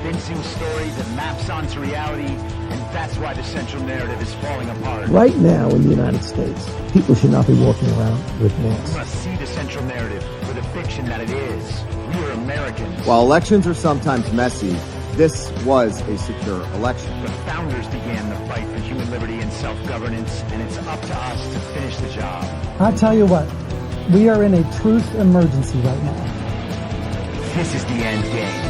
convincing story that maps onto reality, and that's why the central narrative is falling apart. Right now in the United States, people should not be walking around with masks. We must see the central narrative for the fiction that it is. We are Americans. While elections are sometimes messy, this was a secure election. The founders began the fight for human liberty and self-governance, and it's up to us to finish the job. I tell you what, we are in a truth emergency right now. This is the end game.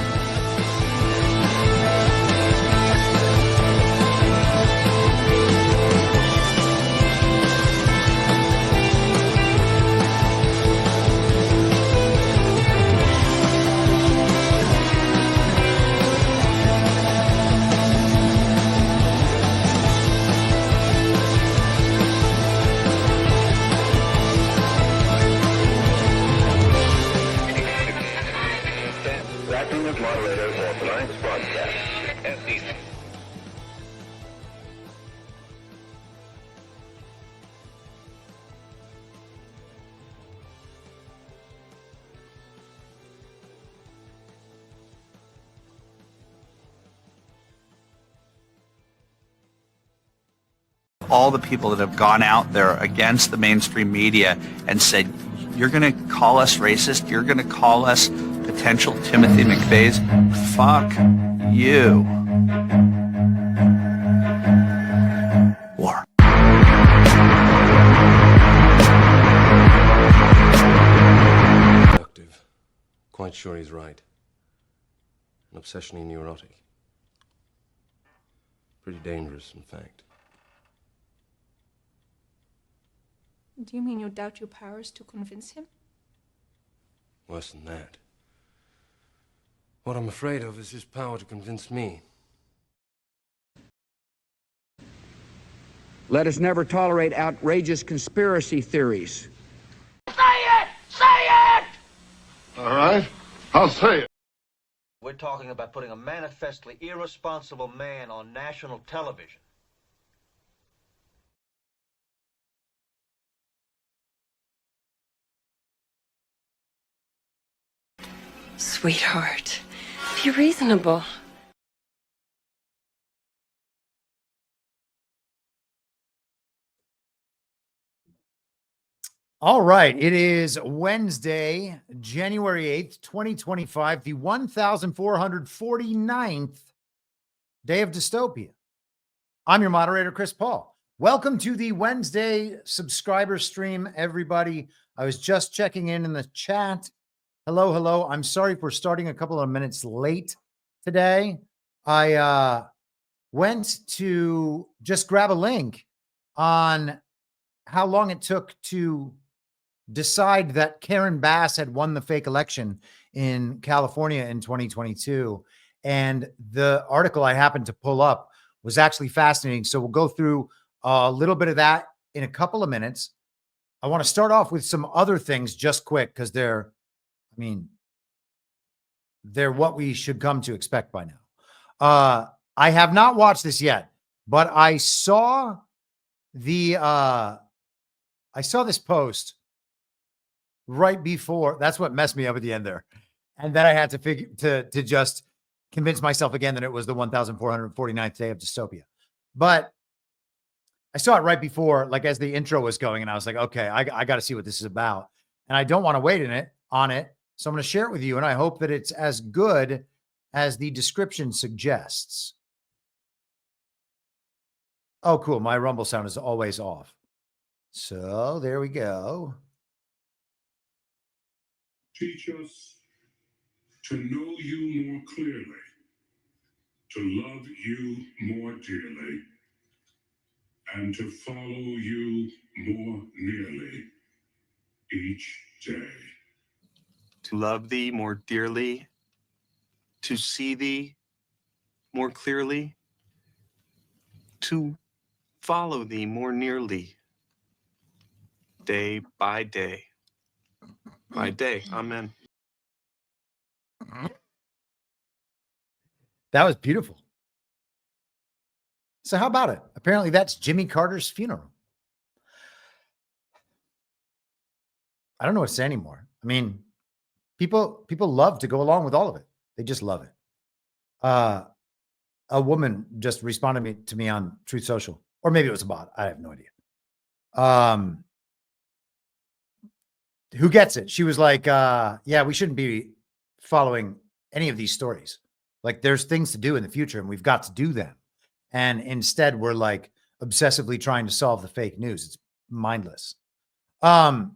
All the people that have gone out there against the mainstream media and said, you're going to call us racist, you're going to call us potential Timothy McVeighs, fuck you. War. Productive. Quite sure he's right. An obsessionally neurotic. Pretty dangerous, in fact. Do you mean you doubt your powers to convince him? Worse than that. What I'm afraid of is his power to convince me. Let us never tolerate outrageous conspiracy theories. Say it! Say it! All right, I'll say it. We're talking about putting a manifestly irresponsible man on national television. Sweetheart, be reasonable. All right. It is Wednesday, January 8th, 2025, the 1449th day of dystopia. I'm your moderator, Chris Paul. Welcome to the Wednesday subscriber stream, everybody. I was just checking in the chat. Hello, hello. I'm sorry for starting a couple of minutes late today. I went to just grab a link on how long it took to decide that Karen Bass had won the fake election in California in 2022. And the article I happened to pull up was actually fascinating. So we'll go through a little bit of that in a couple of minutes. I want to start off with some other things just quick because they're what we should come to expect by now. I have not watched this yet, but I saw this post right before. That's what messed me up at the end there. And then I had to just convince myself again that it was the 1449th day of dystopia. But I saw it right before, like as the intro was going, and I was like, okay, I got to see what this is about. And I don't want to wait on it. So I'm going to share it with you, and I hope that it's as good as the description suggests. Oh, cool. My Rumble sound is always off. So there we go. Teach us to know you more clearly, to love you more dearly, and to follow you more nearly each day. To love thee more dearly, to see thee more clearly, to follow thee more nearly, day by day. By day, amen. That was beautiful. So how about it? Apparently that's Jimmy Carter's funeral. I don't know what to say anymore. I mean, people love to go along with all of it. They just love it. A woman just responded to me on Truth Social, or maybe it was a bot. I have no idea. Who gets it? She was like, yeah, we shouldn't be following any of these stories. Like, there's things to do in the future and we've got to do them. And instead we're like obsessively trying to solve the fake news. It's mindless. Joe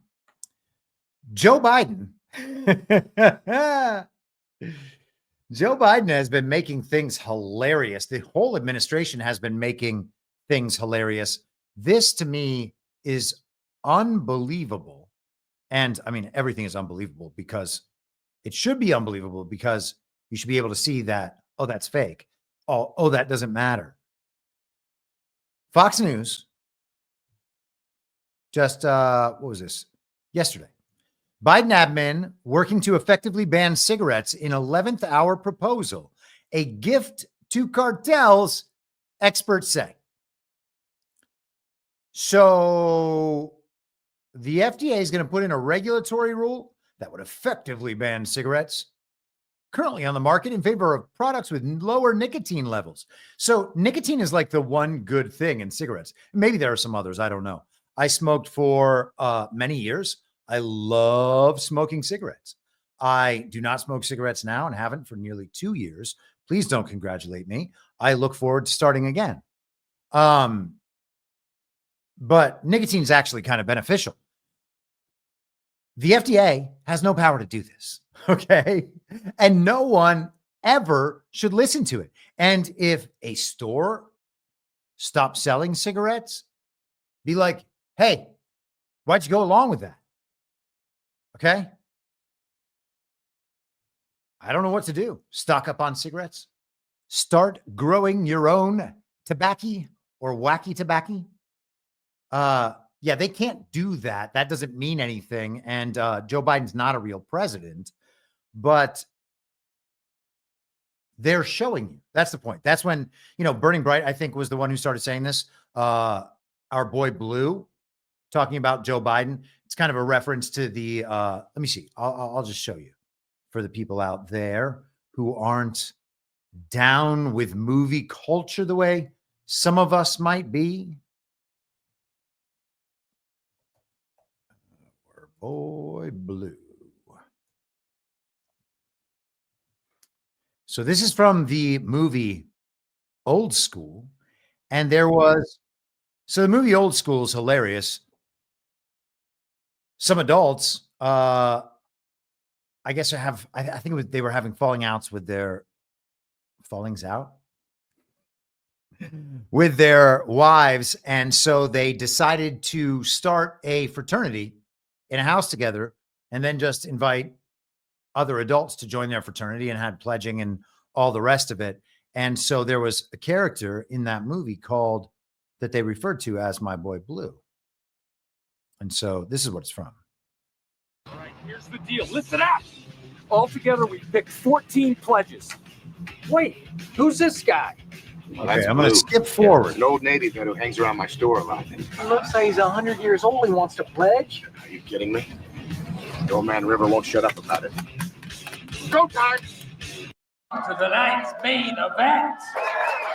Biden. Joe Biden has been making things hilarious. The whole administration has been making things hilarious. This to me is unbelievable. And I mean, everything is unbelievable because it should be unbelievable because you should be able to see that, oh, that's fake. Oh, that doesn't matter. Fox News just, what was this? Yesterday. Biden admin working to effectively ban cigarettes in 11th hour proposal. A gift to cartels, experts say. So the FDA is going to put in a regulatory rule that would effectively ban cigarettes currently on the market in favor of products with lower nicotine levels. So nicotine is like the one good thing in cigarettes. Maybe there are some others. I don't know. I smoked for many years. I love smoking cigarettes. I do not smoke cigarettes now and haven't for nearly 2 years. Please don't congratulate me. I look forward to starting again. But nicotine is actually kind of beneficial. The FDA has no power to do this, okay? And no one ever should listen to it. And if a store stops selling cigarettes, be like, hey, why'd you go along with that? Okay? I don't know what to do. Stock up on cigarettes. Start growing your own tobacco or wacky tobacco. Yeah, they can't do that. That doesn't mean anything. And Joe Biden's not a real president, but they're showing you. That's the point. That's when, Burning Bright, I think, was the one who started saying this. Our boy Blue talking about Joe Biden. It's kind of a reference to the, let me see. I'll just show you for the people out there who aren't down with movie culture the way some of us might be. Our boy Blue. So this is from the movie Old School. And the movie Old School is hilarious. Some adults, I guess I think they were having fallings out with their wives. And so they decided to start a fraternity in a house together and then just invite other adults to join their fraternity and had pledging and all the rest of it. And so there was a character in that movie that they referred to as My Boy Blue. And so this is what it's from. All right, here's the deal. Listen up. Altogether, we picked 14 pledges. Wait, who's this guy? Well, okay, I'm going to skip forward. An old Navy vet who hangs around my store a lot. He looks like he's 100 years old. He wants to pledge. Are you kidding me? The old man River won't shut up about it. Go time. To the night's main event.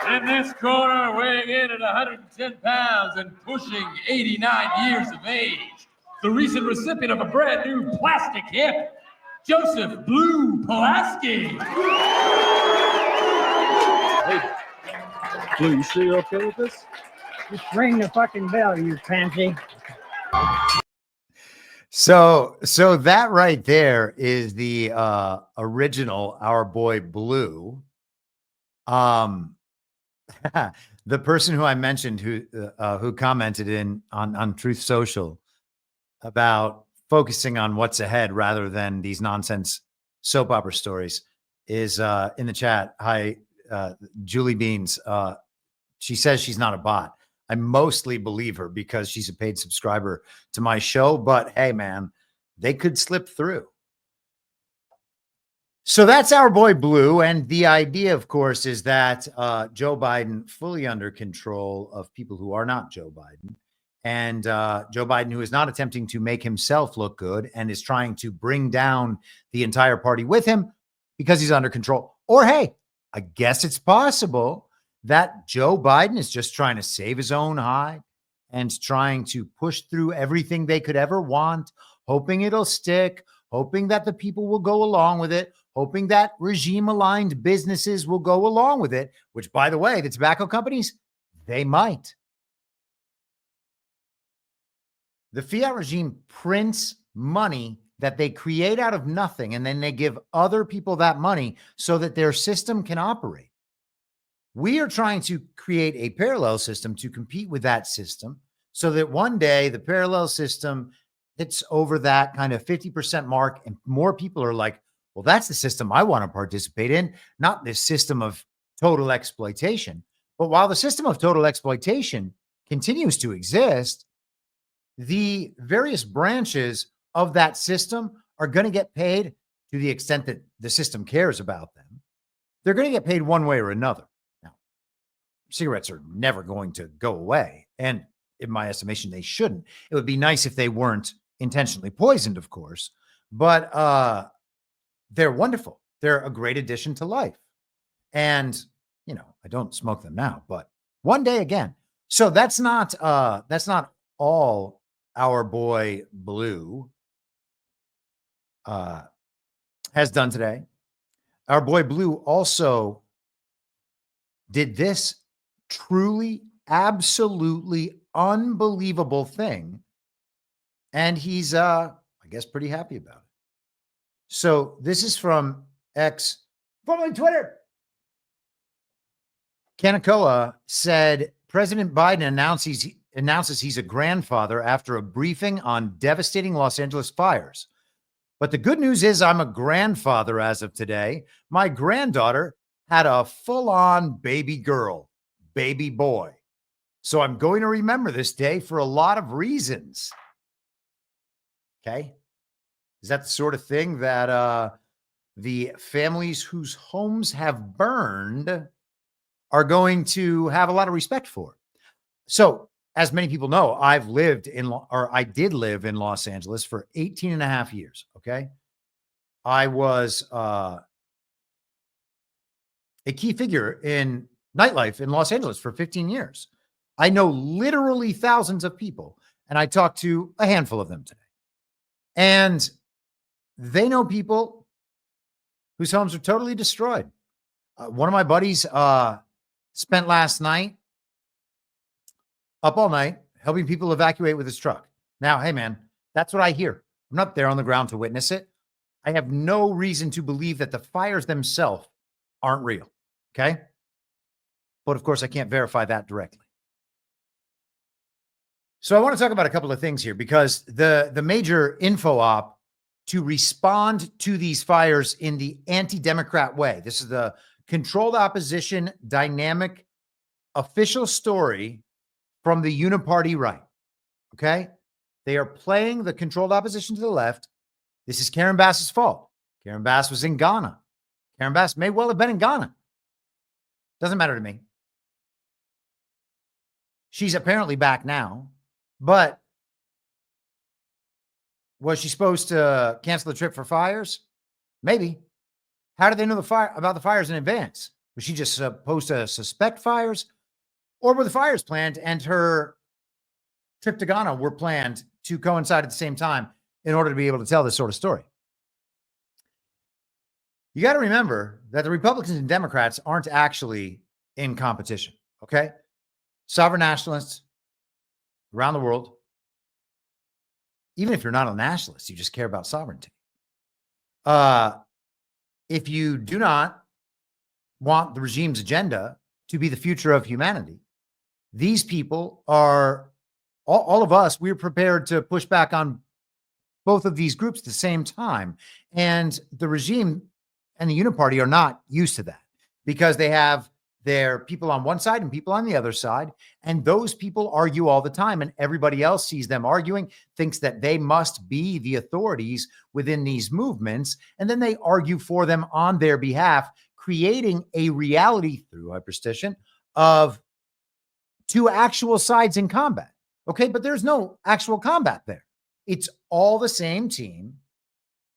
In this corner, weighing in at 110 pounds and pushing 89 years of age, the recent recipient of a brand new plastic hip, Joseph Blue Pulaski. Hey, Blue, you sure you're okay with this? Just ring the fucking bell, you pansy. So that right there is the original Our Boy Blue. The person who I mentioned who commented on Truth Social about focusing on what's ahead rather than these nonsense soap opera stories is in the chat. Hi, Julie Beans. She says she's not a bot. I mostly believe her because she's a paid subscriber to my show, but hey, man, they could slip through. So that's Our Boy Blue. And the idea, of course, is that Joe Biden fully under control of people who are not Joe Biden. And Joe Biden, who is not attempting to make himself look good and is trying to bring down the entire party with him because he's under control. Or, hey, I guess it's possible that Joe Biden is just trying to save his own hide and trying to push through everything they could ever want, hoping it'll stick, hoping that the people will go along with it, hoping that regime-aligned businesses will go along with it, which, by the way, the tobacco companies, they might. The fiat regime prints money that they create out of nothing, and then they give other people that money so that their system can operate. We are trying to create a parallel system to compete with that system so that one day the parallel system hits over that kind of 50% mark and more people are like, well, that's the system I want to participate in, not this system of total exploitation. But while the system of total exploitation continues to exist, the various branches of that system are going to get paid to the extent that the system cares about them. They're going to get paid one way or another. Now, cigarettes are never going to go away. And in my estimation, they shouldn't. It would be nice if they weren't intentionally poisoned, of course, but they're wonderful. They're a great addition to life. And, you know, I don't smoke them now, but one day again. So that's not all our boy Blue has done today. Our boy Blue also did this truly, absolutely unbelievable thing. And he's, I guess, pretty happy about it. So this is from X, formerly Twitter. Kanakoa said President Biden announces he's a grandfather after a briefing on devastating Los Angeles fires. But the good news is I'm a grandfather as of today. My granddaughter had a full-on baby girl, baby boy. So I'm going to remember this day for a lot of reasons. Okay. Is that the sort of thing that the families whose homes have burned are going to have a lot of respect for? So, as many people know, I did live in Los Angeles for 18 and a half years. Okay. I was a key figure in nightlife in Los Angeles for 15 years. I know literally thousands of people, and I talked to a handful of them today. And they know people whose homes are totally destroyed. One of my buddies spent last night up all night helping people evacuate with his truck. Now, hey, man, that's what I hear. I'm not there on the ground to witness it. I have no reason to believe that the fires themselves aren't real. Okay. But of course, I can't verify that directly. So I want to talk about a couple of things here because the major info op to respond to these fires in the anti-democrat way. This is the controlled opposition dynamic official story from the uniparty right. Okay. They are playing the controlled opposition to the left. This is Karen Bass's fault. Karen Bass was in Ghana. Karen Bass may well have been in Ghana. Doesn't matter to me. She's apparently back now, but was she supposed to cancel the trip for fires? Maybe. How did they know about the fires in advance? Was she just supposed to suspect fires? Or were the fires planned and her trip to Ghana were planned to coincide at the same time in order to be able to tell this sort of story? You got to remember that the Republicans and Democrats aren't actually in competition, okay? Sovereign nationalists around the world, even if you're not a nationalist, you just care about sovereignty. If you do not want the regime's agenda to be the future of humanity, these people are, all of us, we're prepared to push back on both of these groups at the same time. And the regime and the uniparty are not used to that because they have their people on one side and people on the other side. And those people argue all the time. And everybody else sees them arguing, thinks that they must be the authorities within these movements. And then they argue for them on their behalf, creating a reality through hyperstition of two actual sides in combat. Okay, but there's no actual combat there. It's all the same team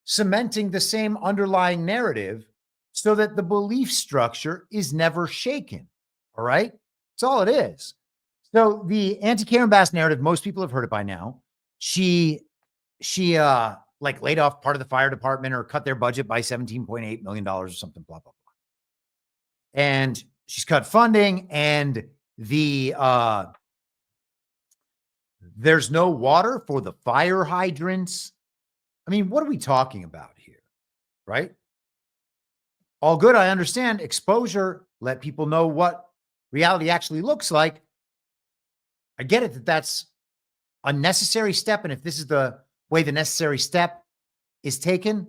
cementing the same underlying narrative so that the belief structure is never shaken. All right. That's all it is. So the anti-Karen Bass narrative, most people have heard it by now. She like laid off part of the fire department or cut their budget by $17.8 million or something, blah, blah, blah. And she's cut funding, and there's no water for the fire hydrants. I mean, what are we talking about here? Right? All good. I understand exposure. Let people know what reality actually looks like. I get it that that's a necessary step. And if this is the way the necessary step is taken,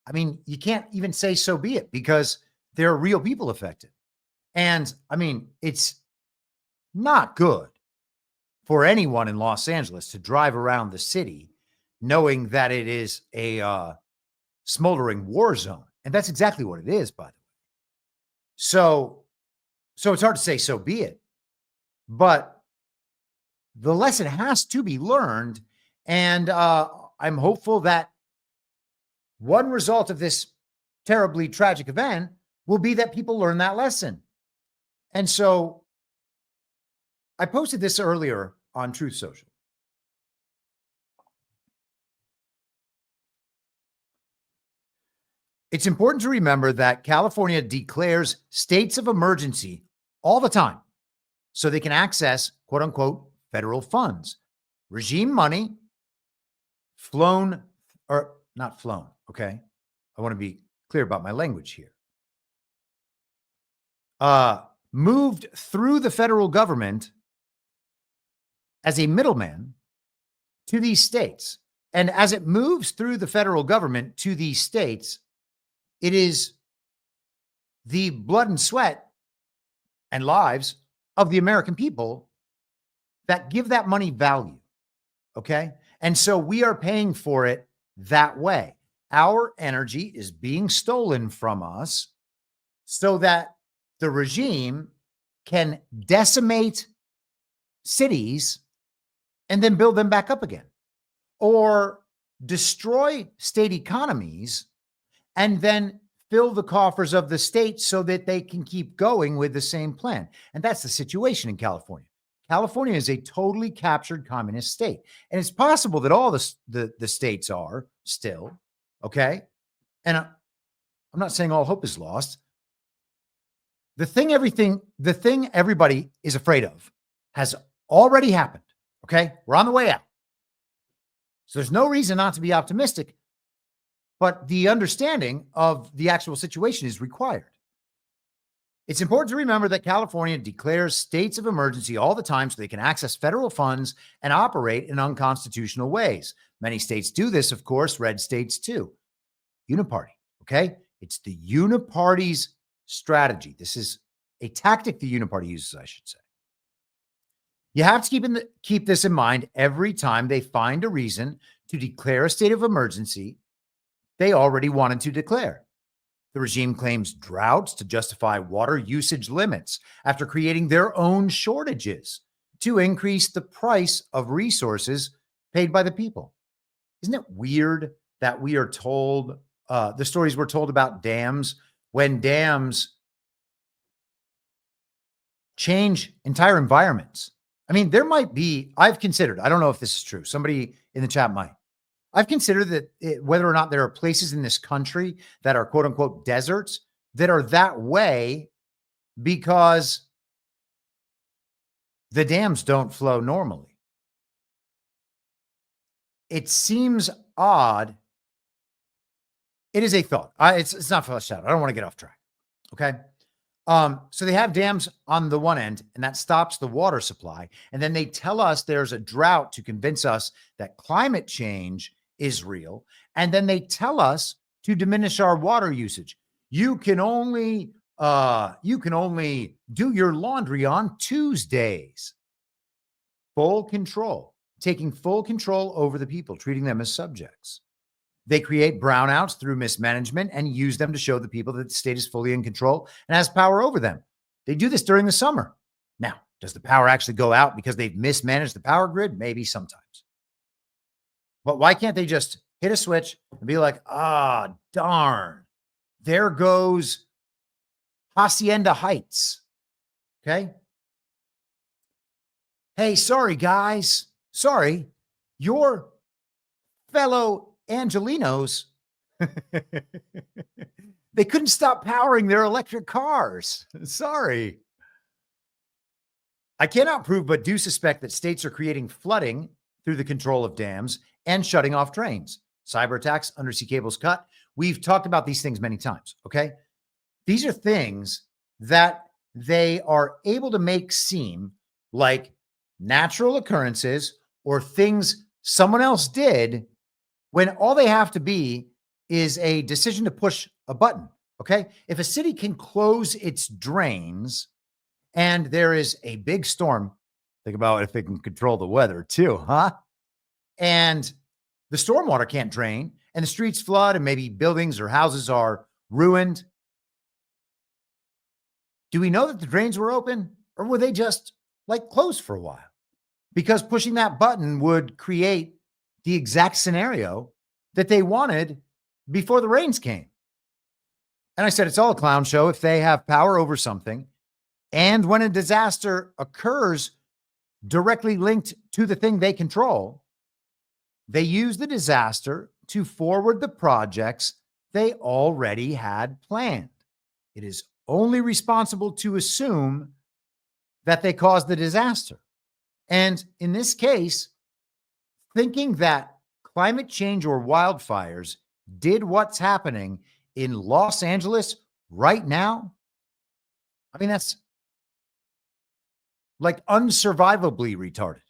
I mean, you can't even say so be it, because there are real people affected. And I mean, it's not good for anyone in Los Angeles to drive around the city knowing that it is a smoldering war zone. And that's exactly what it is, by the way. So it's hard to say so be it. But the lesson has to be learned. And I'm hopeful that one result of this terribly tragic event will be that people learn that lesson. And so I posted this earlier on Truth Social. It's important to remember that California declares states of emergency all the time so they can access, quote unquote, federal funds, regime money, not flown. Okay. I want to be clear about my language here. Moved through the federal government as a middleman to these states. And as it moves through the federal government to these states, it is the blood and sweat and lives of the American people that give that money value. Okay. And so we are paying for it that way. Our energy is being stolen from us so that the regime can decimate cities and then build them back up again, or destroy state economies and then fill the coffers of the state so that they can keep going with the same plan. And that's the situation in California. California is a totally captured communist state. And it's possible that all the states are still, okay? And I'm not saying all hope is lost. The thing everybody is afraid of has already happened, okay? We're on the way out. So there's no reason not to be optimistic, but the understanding of the actual situation is required. It's important to remember that California declares states of emergency all the time so they can access federal funds and operate in unconstitutional ways. Many states do this, of course, red states too. Uniparty, okay? It's the uniparty's strategy. This is a tactic the uniparty uses, I should say. You have to keep this in mind every time they find a reason to declare a state of emergency they already wanted to declare. The regime claims droughts to justify water usage limits after creating their own shortages to increase the price of resources paid by the people. Isn't it weird that we are told the stories we're told about dams, when dams change entire environments? I mean, there might be, I've considered, I don't know if this is true, somebody in the chat might. I've considered that whether or not there are places in this country that are quote unquote deserts that are that way because the dams don't flow normally. It seems odd. It is a thought. It's not fleshed out. I don't want to get off track. Okay. So they have dams on the one end, and that stops the water supply. And then they tell us there's a drought to convince us that climate change is real. And then they tell us to diminish our water usage. You can only do your laundry on Tuesdays. Full control, taking full control over the people, treating them as subjects. They create brownouts through mismanagement and use them to show the people that the state is fully in control and has power over them. They do this during the summer. Now, does the power actually go out because they've mismanaged the power grid? Maybe sometimes. But why can't they just hit a switch and be like, darn, There goes Hacienda Heights. Okay. Hey, sorry, guys. Sorry. Your fellow Angelinos, they couldn't stop powering their electric cars. Sorry. I cannot prove, but do suspect that states are creating flooding through the control of dams and shutting off drains. Cyber attacks, undersea cables cut. We've talked about these things many times, okay? These are things that they are able to make seem like natural occurrences or things someone else did when all they have to be is a decision to push a button, okay? If a city can close its drains and there is a big storm, think about if they can control the weather too, huh? And the stormwater can't drain and the streets flood and maybe buildings or houses are ruined. Do we know that the drains were open or were they just like closed for a while? Because pushing that button would create the exact scenario that they wanted before the rains came. And I said, it's all a clown show if they have power over something. And when a disaster occurs directly linked to the thing they control, they use the disaster to forward the projects they already had planned. It is only responsible to assume that they caused the disaster. And in this case, thinking that climate change or wildfires did what's happening in Los Angeles right now, I mean, that's like unsurvivably retarded.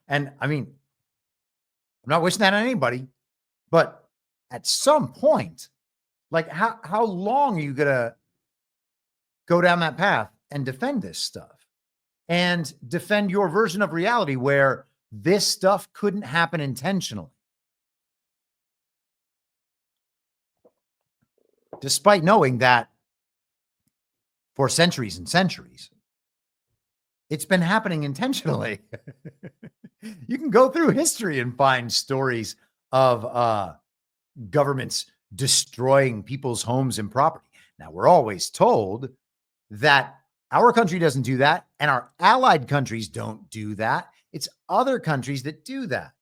And I mean, I'm not wishing that on anybody, but at some point, like how long are you going to go down that path and defend this stuff and defend your version of reality where this stuff couldn't happen intentionally? Despite knowing that for centuries and centuries, it's been happening intentionally. You can go through history and find stories of governments destroying people's homes and property. Now, we're always told that our country doesn't do that, and our allied countries don't do that. It's other countries that do that.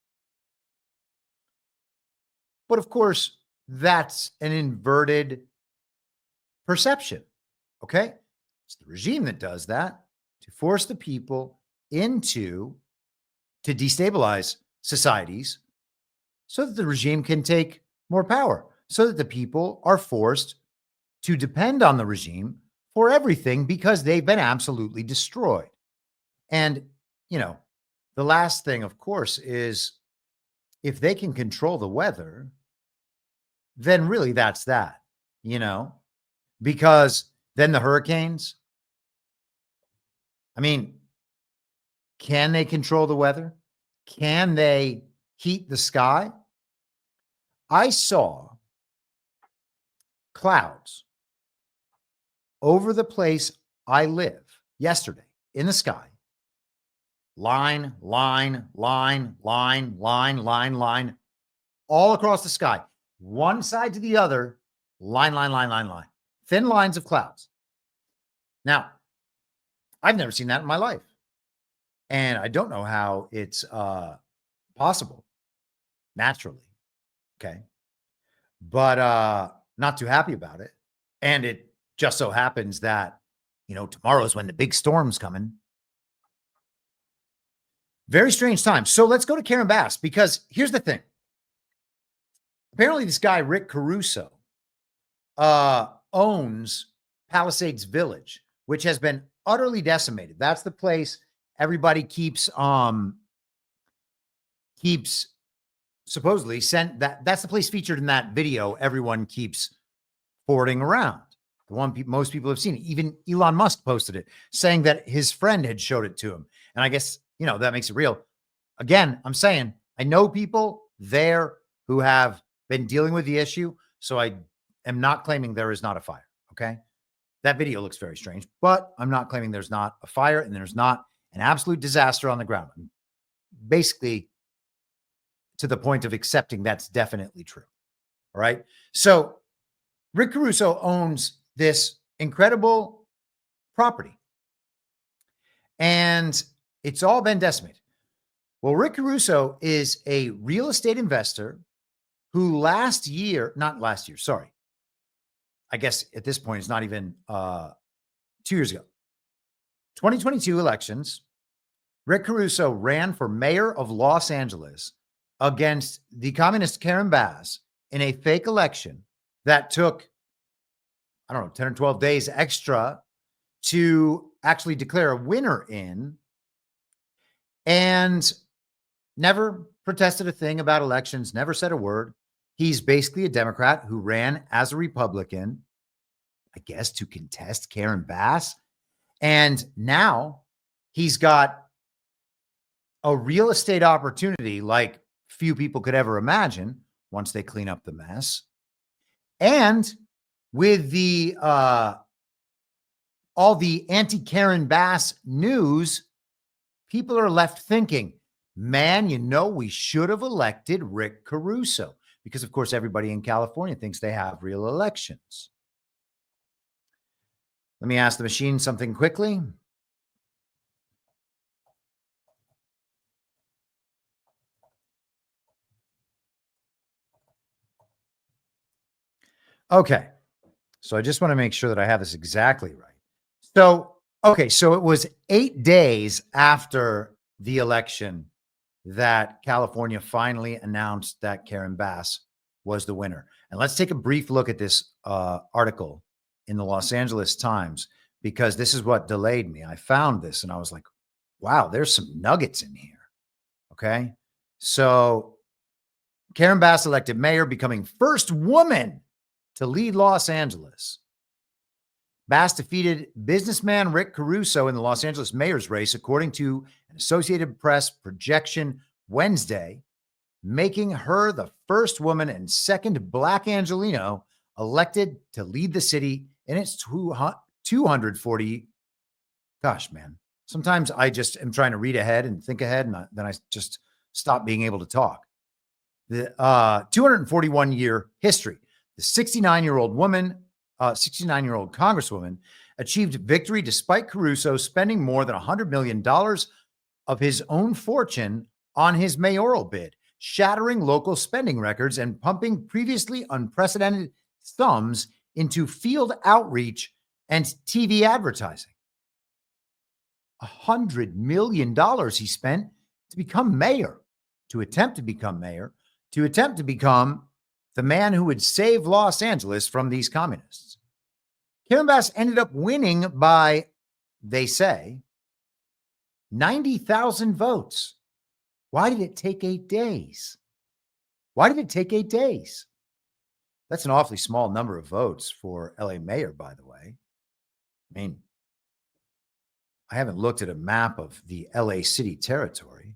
But of course, that's an inverted perception, okay? It's the regime that does that to force the people to destabilize societies so that the regime can take more power, so that the people are forced to depend on the regime for everything because they've been absolutely destroyed. And, you know, the last thing, of course, is if they can control the weather, then really that's that, you know, because then the hurricanes, I mean, can they control the weather? Can they heat the sky? I saw clouds over the place I live yesterday in the sky. Line, line, line, line, line, line, line, all across the sky. One side to the other, line, line, line, line, line. Thin lines of clouds. Now, I've never seen that in my life. And I don't know how it's possible naturally. Okay. But not too happy about it. And it just so happens that, you know, tomorrow is when the big storm's coming. Very strange time. So let's go to Karen Bass, because here's the thing. Apparently this guy, Rick Caruso, owns Palisades Village, which has been utterly decimated. That's the place everybody keeps supposedly sent that's the place featured in that video everyone keeps forwarding around. The one most people have seen. Even Elon Musk posted it, saying that his friend had showed it to him. And I guess, you know, that makes it real. Again, I'm saying I know people there who have been dealing with the issue, so I am not claiming there is not a fire, okay? That video looks very strange, but I'm not claiming there's not a fire and there's not an absolute disaster on the ground. I'm basically to the point of accepting that's definitely true. All right. So Rick Caruso owns this incredible property, and it's all been decimated. Well, Rick Caruso is a real estate investor who not last year, sorry. I guess at this point, it's not even 2 years ago. 2022 elections, Rick Caruso ran for mayor of Los Angeles against the communist Karen Bass in a fake election that took, 10 or 12 days extra to actually declare a winner in, and never protested a thing about elections, never said a word. He's basically a Democrat who ran as a Republican, I guess, to contest Karen Bass. And now he's got a real estate opportunity like few people could ever imagine once they clean up the mess. And with the all the anti-Karen Bass news, people are left thinking, man, we should have elected Rick Caruso, because of course everybody in California thinks they have real elections. Let me ask the machine something quickly. Okay. So I just want to make sure that I have this exactly right. So it was 8 days after the election that California finally announced that Karen Bass was the winner. And let's take a brief look at this article in the Los Angeles Times, because this is what delayed me. I found this and I was like, wow, there's some nuggets in here. Okay. So Karen Bass elected mayor, becoming first woman to lead Los Angeles. Bass defeated businessman Rick Caruso in the Los Angeles mayor's race, according to an Associated Press projection Wednesday, making her the first woman and second Black Angelino elected to lead the city in its 240. Gosh, man. Sometimes I just am trying to read ahead and think ahead, and then I just stop being able to talk. The 241-year history. The 69-year-old congresswoman achieved victory despite Caruso spending more than $100 million of his own fortune on his mayoral bid, shattering local spending records and pumping previously unprecedented sums into field outreach and TV advertising. $100 million he spent to become mayor, to attempt to become the man who would save Los Angeles from these communists. Karen Bass ended up winning by, they say, 90,000 votes. Why did it take 8 days? That's an awfully small number of votes for LA mayor, by the way. I mean, I haven't looked at a map of the LA city territory.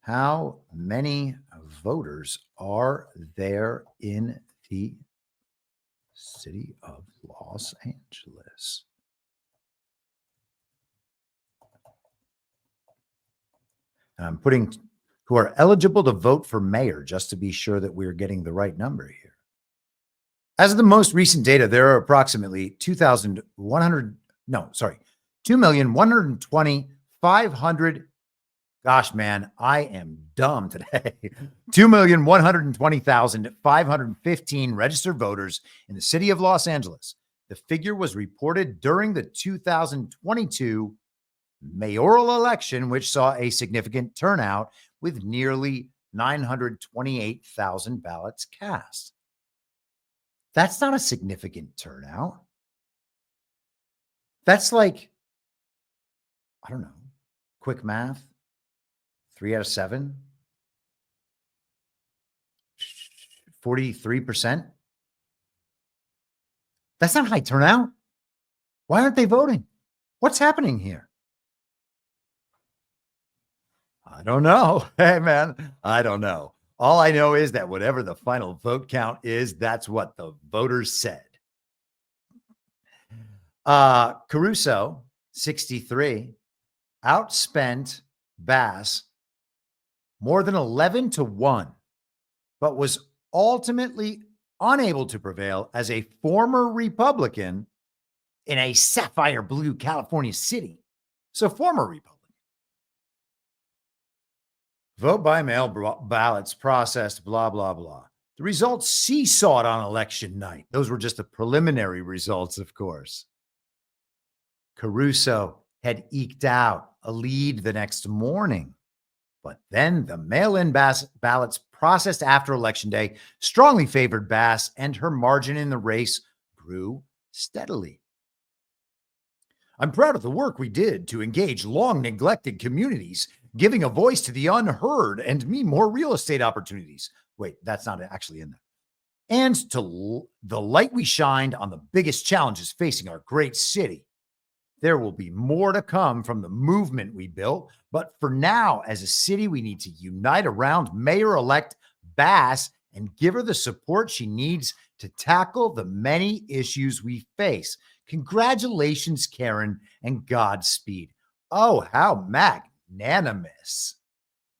How many voters are there in the city of Los Angeles? And I'm putting who are eligible to vote for mayor, just to be sure that we're getting the right number here. As of the most recent data, there are approximately 2,120,500. Gosh, man, I am dumb today. 2,120,515 registered voters in the city of Los Angeles. The figure was reported during the 2022 mayoral election, which saw a significant turnout with nearly 928,000 ballots cast. That's not a significant turnout. That's like, I don't know, quick math. 3 out of 7, 43%. That's not high turnout. Why aren't they voting? What's happening here? I don't know. Hey, man, I don't know. All I know is that whatever the final vote count is, that's what the voters said. Caruso, 63, outspent Bass more than 11-1, but was ultimately unable to prevail as a former Republican in a sapphire blue California city. So former Republican. Vote by mail ballots processed, blah, blah, blah. The results seesawed on election night. Those were just the preliminary results, of course. Caruso had eked out a lead the next morning, but then the mail-in ballots processed after Election Day strongly favored Bass, and her margin in the race grew steadily. I'm proud of the work we did to engage long-neglected communities, giving a voice to the unheard and me more real estate opportunities. Wait, that's not actually in there. And to the light we shined on the biggest challenges facing our great city. There will be more to come from the movement we built, but for now, as a city, we need to unite around Mayor-elect Bass and give her the support she needs to tackle the many issues we face. Congratulations, Karen, and Godspeed. Oh, how magnanimous.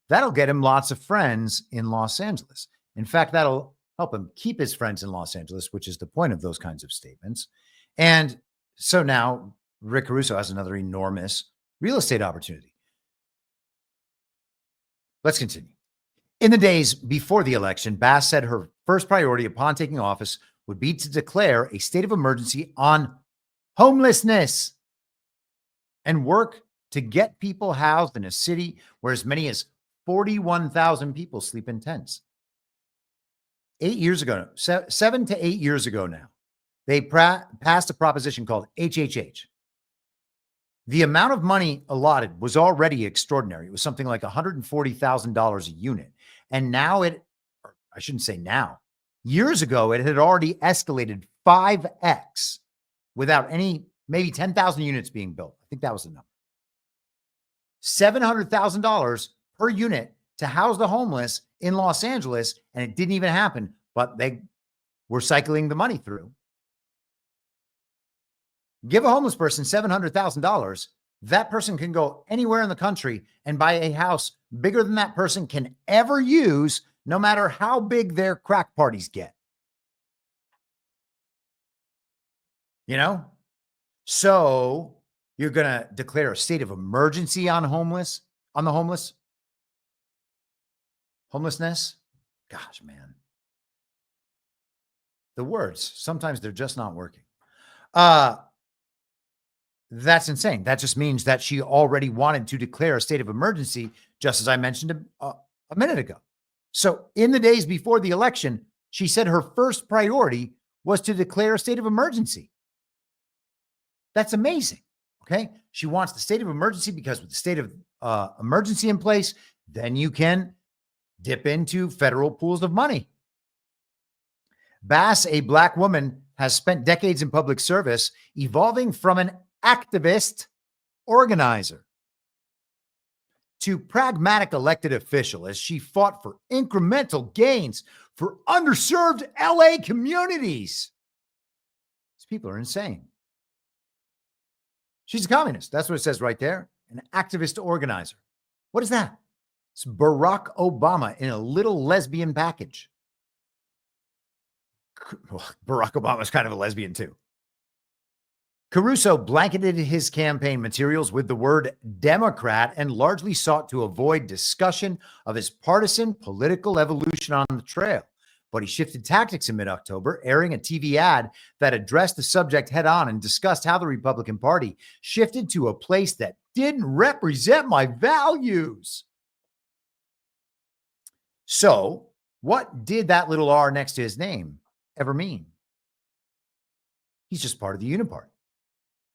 That'll get him lots of friends in Los Angeles. In fact, that'll help him keep his friends in Los Angeles, which is the point of those kinds of statements. And so now Rick Caruso has another enormous real estate opportunity. Let's continue. In the days before the election, Bass said her first priority upon taking office would be to declare a state of emergency on homelessness and work to get people housed in a city where as many as 41,000 people sleep in tents. 8 years ago, 7 to 8 years ago now, they passed a proposition called HHH. The amount of money allotted was already extraordinary. It was something like $140,000 a unit. And now I shouldn't say now, years ago, it had already escalated 5x without maybe 10,000 units being built. I think that was the number. $700,000 per unit to house the homeless in Los Angeles, and it didn't even happen, but they were cycling the money through. Give a homeless person $700,000, that person can go anywhere in the country and buy a house bigger than that person can ever use, no matter how big their crack parties get. You know? So you're going to declare a state of emergency on the homelessness? Gosh, man. The words, sometimes they're just not working. That's insane. That just means that she already wanted to declare a state of emergency, just as I mentioned a minute ago. So in the days before the election, she said her first priority was to declare a state of emergency. That's amazing. Okay. She wants the state of emergency because with the state of emergency in place, then you can dip into federal pools of money. Bass, a Black woman, has spent decades in public service, evolving from an activist organizer to pragmatic elected official as she fought for incremental gains for underserved LA communities. These people are insane. She's a communist. That's what it says right there. An activist organizer. What is that? It's Barack Obama in a little lesbian package. Barack Obama is kind of a lesbian too. Caruso blanketed his campaign materials with the word Democrat and largely sought to avoid discussion of his partisan political evolution on the trail. But he shifted tactics in mid-October, airing a TV ad that addressed the subject head-on and discussed how the Republican Party shifted to a place that didn't represent my values. So, what did that little R next to his name ever mean? He's just part of the Uniparty.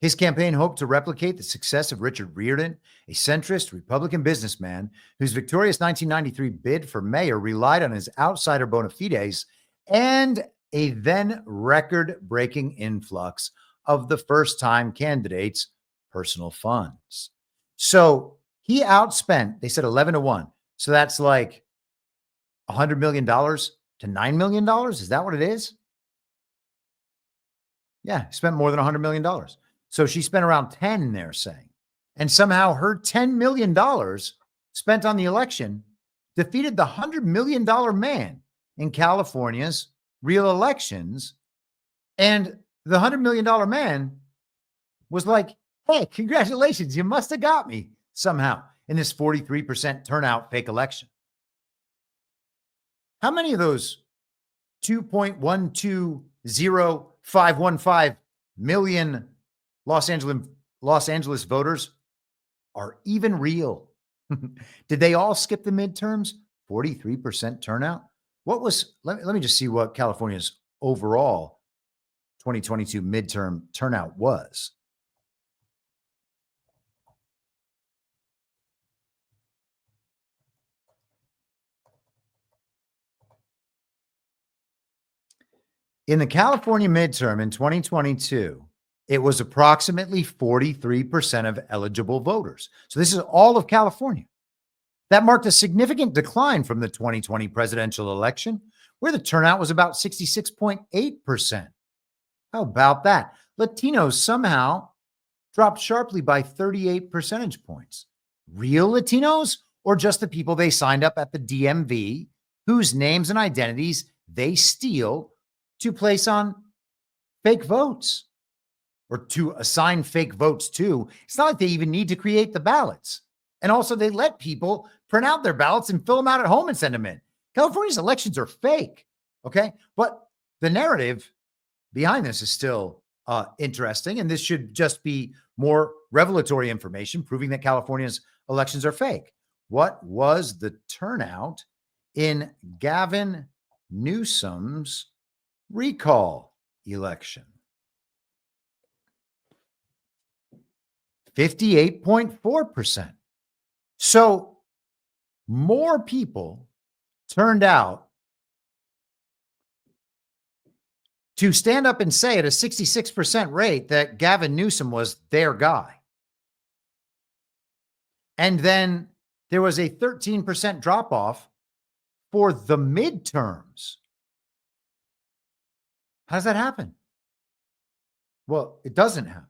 His campaign hoped to replicate the success of Richard Riordan, a centrist Republican businessman whose victorious 1993 bid for mayor relied on his outsider bona fides and a then record-breaking influx of the first-time candidates' personal funds. So he outspent, they said 11-1. So that's like $100 million to $9 million. Is that what it is? Yeah, he spent more than $100 million. So she spent around 10, they're saying. And somehow her $10 million spent on the election defeated the $100 million man in California's real elections. And the $100 million man was like, hey, congratulations, you must have got me somehow in this 43% turnout fake election. How many of those 2.120515 million Los Angeles voters are even real? Did they all skip the midterms? 43% turnout. What was, let me just see what California's overall 2022 midterm turnout was. In the California midterm in 2022, it was approximately 43% of eligible voters. So this is all of California. That marked a significant decline from the 2020 presidential election, where the turnout was about 66.8%. How about that? Latinos somehow dropped sharply by 38 percentage points. Real Latinos, or just the people they signed up at the DMV, whose names and identities they steal to place on fake votes or to assign fake votes to? It's not like they even need to create the ballots. And also, they let people print out their ballots and fill them out at home and send them in. California's elections are fake. Okay. But the narrative behind this is still interesting. And this should just be more revelatory information proving that California's elections are fake. What was the turnout in Gavin Newsom's recall election? 58.4%. So more people turned out to stand up and say at a 66% rate that Gavin Newsom was their guy. And then there was a 13% drop off for the midterms. How does that happen? Well, it doesn't happen.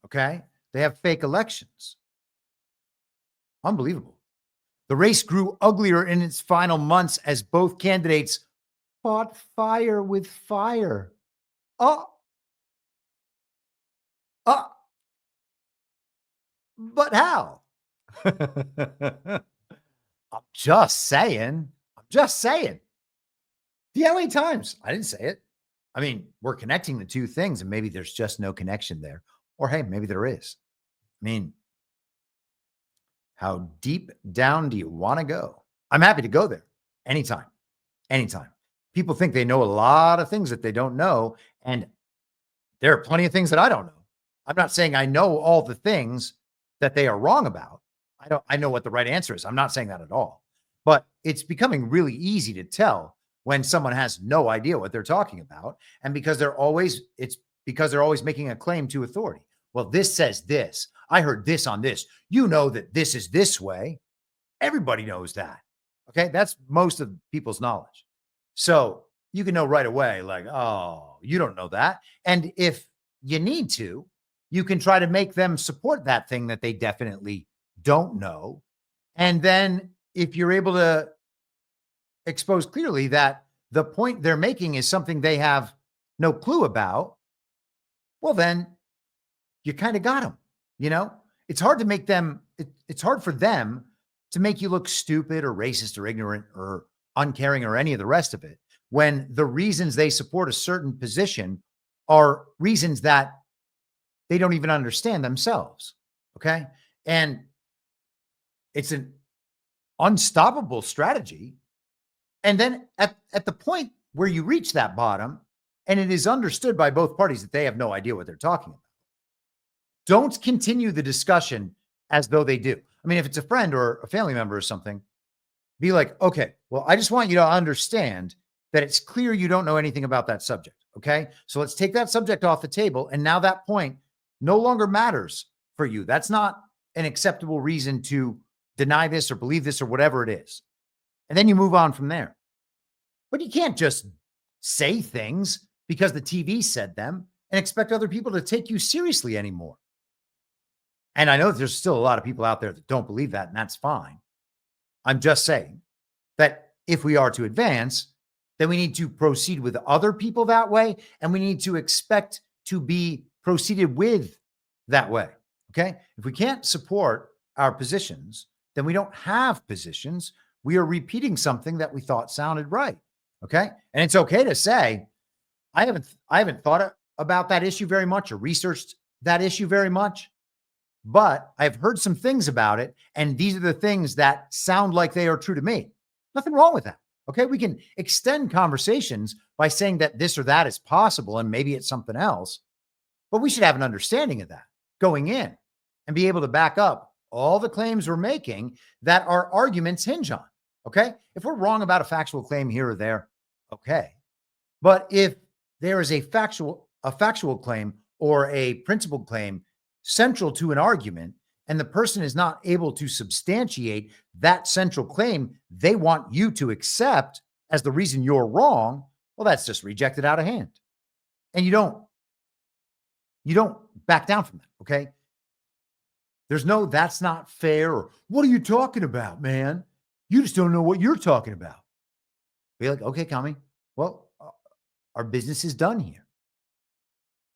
Okay. They have fake elections. Unbelievable. The race grew uglier in its final months as both candidates fought fire with fire. But how? I'm just saying. The LA Times. I didn't say it. I mean, we're connecting the two things, and maybe there's just no connection there. Or hey, maybe there is. I mean, how deep down do you want to go? I'm happy to go there anytime. People think they know a lot of things that they don't know. And there are plenty of things that I don't know. I'm not saying I know all the things that they are wrong about. I know what the right answer is. I'm not saying that at all. But it's becoming really easy to tell when someone has no idea what they're talking about. And because it's because they're always making a claim to authority. Well, this says this. I heard this on this. You know that this is this way. Everybody knows that. Okay. That's most of people's knowledge. So you can know right away, like, oh, you don't know that. And if you need to, you can try to make them support that thing that they definitely don't know. And then if you're able to expose clearly that the point they're making is something they have no clue about, well, then you kind of got them. You know, it's hard to make them, it's hard for them to make you look stupid or racist or ignorant or uncaring or any of the rest of it, when the reasons they support a certain position are reasons that they don't even understand themselves. Okay. And it's an unstoppable strategy. And then at the point where you reach that bottom, and it is understood by both parties that they have no idea what they're talking about, don't continue the discussion as though they do. I mean, if it's a friend or a family member or something, be like, okay, well, I just want you to understand that it's clear you don't know anything about that subject. Okay. So let's take that subject off the table. And now that point no longer matters for you. That's not an acceptable reason to deny this or believe this or whatever it is. And then you move on from there. But you can't just say things because the TV said them and expect other people to take you seriously anymore. And I know that there's still a lot of people out there that don't believe that, and that's fine. I'm just saying that if we are to advance, then we need to proceed with other people that way. And we need to expect to be proceeded with that way. Okay. If we can't support our positions, then we don't have positions. We are repeating something that we thought sounded right. Okay. And it's okay to say, I haven't thought about that issue very much or researched that issue very much, but I've heard some things about it. And these are the things that sound like they are true to me. Nothing wrong with that. Okay. We can extend conversations by saying that this or that is possible and maybe it's something else, but we should have an understanding of that going in and be able to back up all the claims we're making that our arguments hinge on. Okay. If we're wrong about a factual claim here or there, okay. But if there is a factual claim or a principled claim central to an argument, and the person is not able to substantiate that central claim they want you to accept as the reason you're wrong, well, that's just rejected out of hand. And you don't back down from that. Okay. There's no, that's not fair. Or what are you talking about, man? You just don't know what you're talking about. Be like, okay, Commie. Well, our business is done here.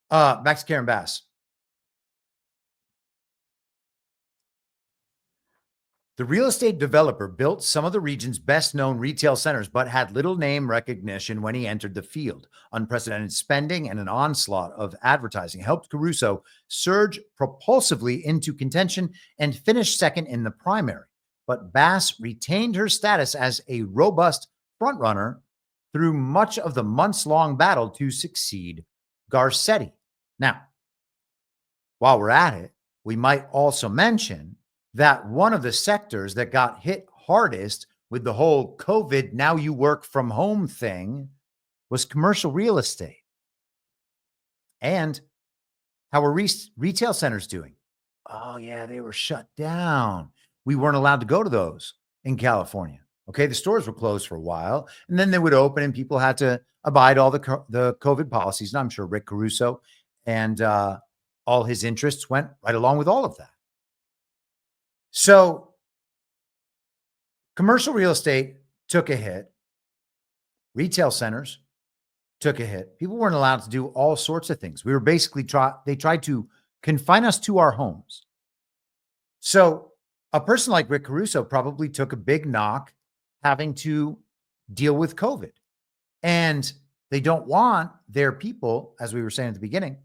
Back to Karen Bass. The real estate developer built some of the region's best known retail centers, but had little name recognition when he entered the field. Unprecedented spending and an onslaught of advertising helped Caruso surge propulsively into contention and finish second in the primary. But Bass retained her status as a robust frontrunner through much of the months-long battle to succeed Garcetti. Now, while we're at it, we might also mention that one of the sectors that got hit hardest with the whole COVID, now you work from home thing, was commercial real estate. And how are retail centers doing? Oh, yeah, they were shut down. We weren't allowed to go to those in California. Okay, the stores were closed for a while, and then they would open, and people had to abide all the COVID policies. And I'm sure Rick Caruso and all his interests went right along with all of that. So commercial real estate took a hit. Retail centers took a hit. People weren't allowed to do all sorts of things. We were basically they tried to confine us to our homes. So a person like Rick Caruso probably took a big knock having to deal with COVID. And they don't want their people, as we were saying at the beginning,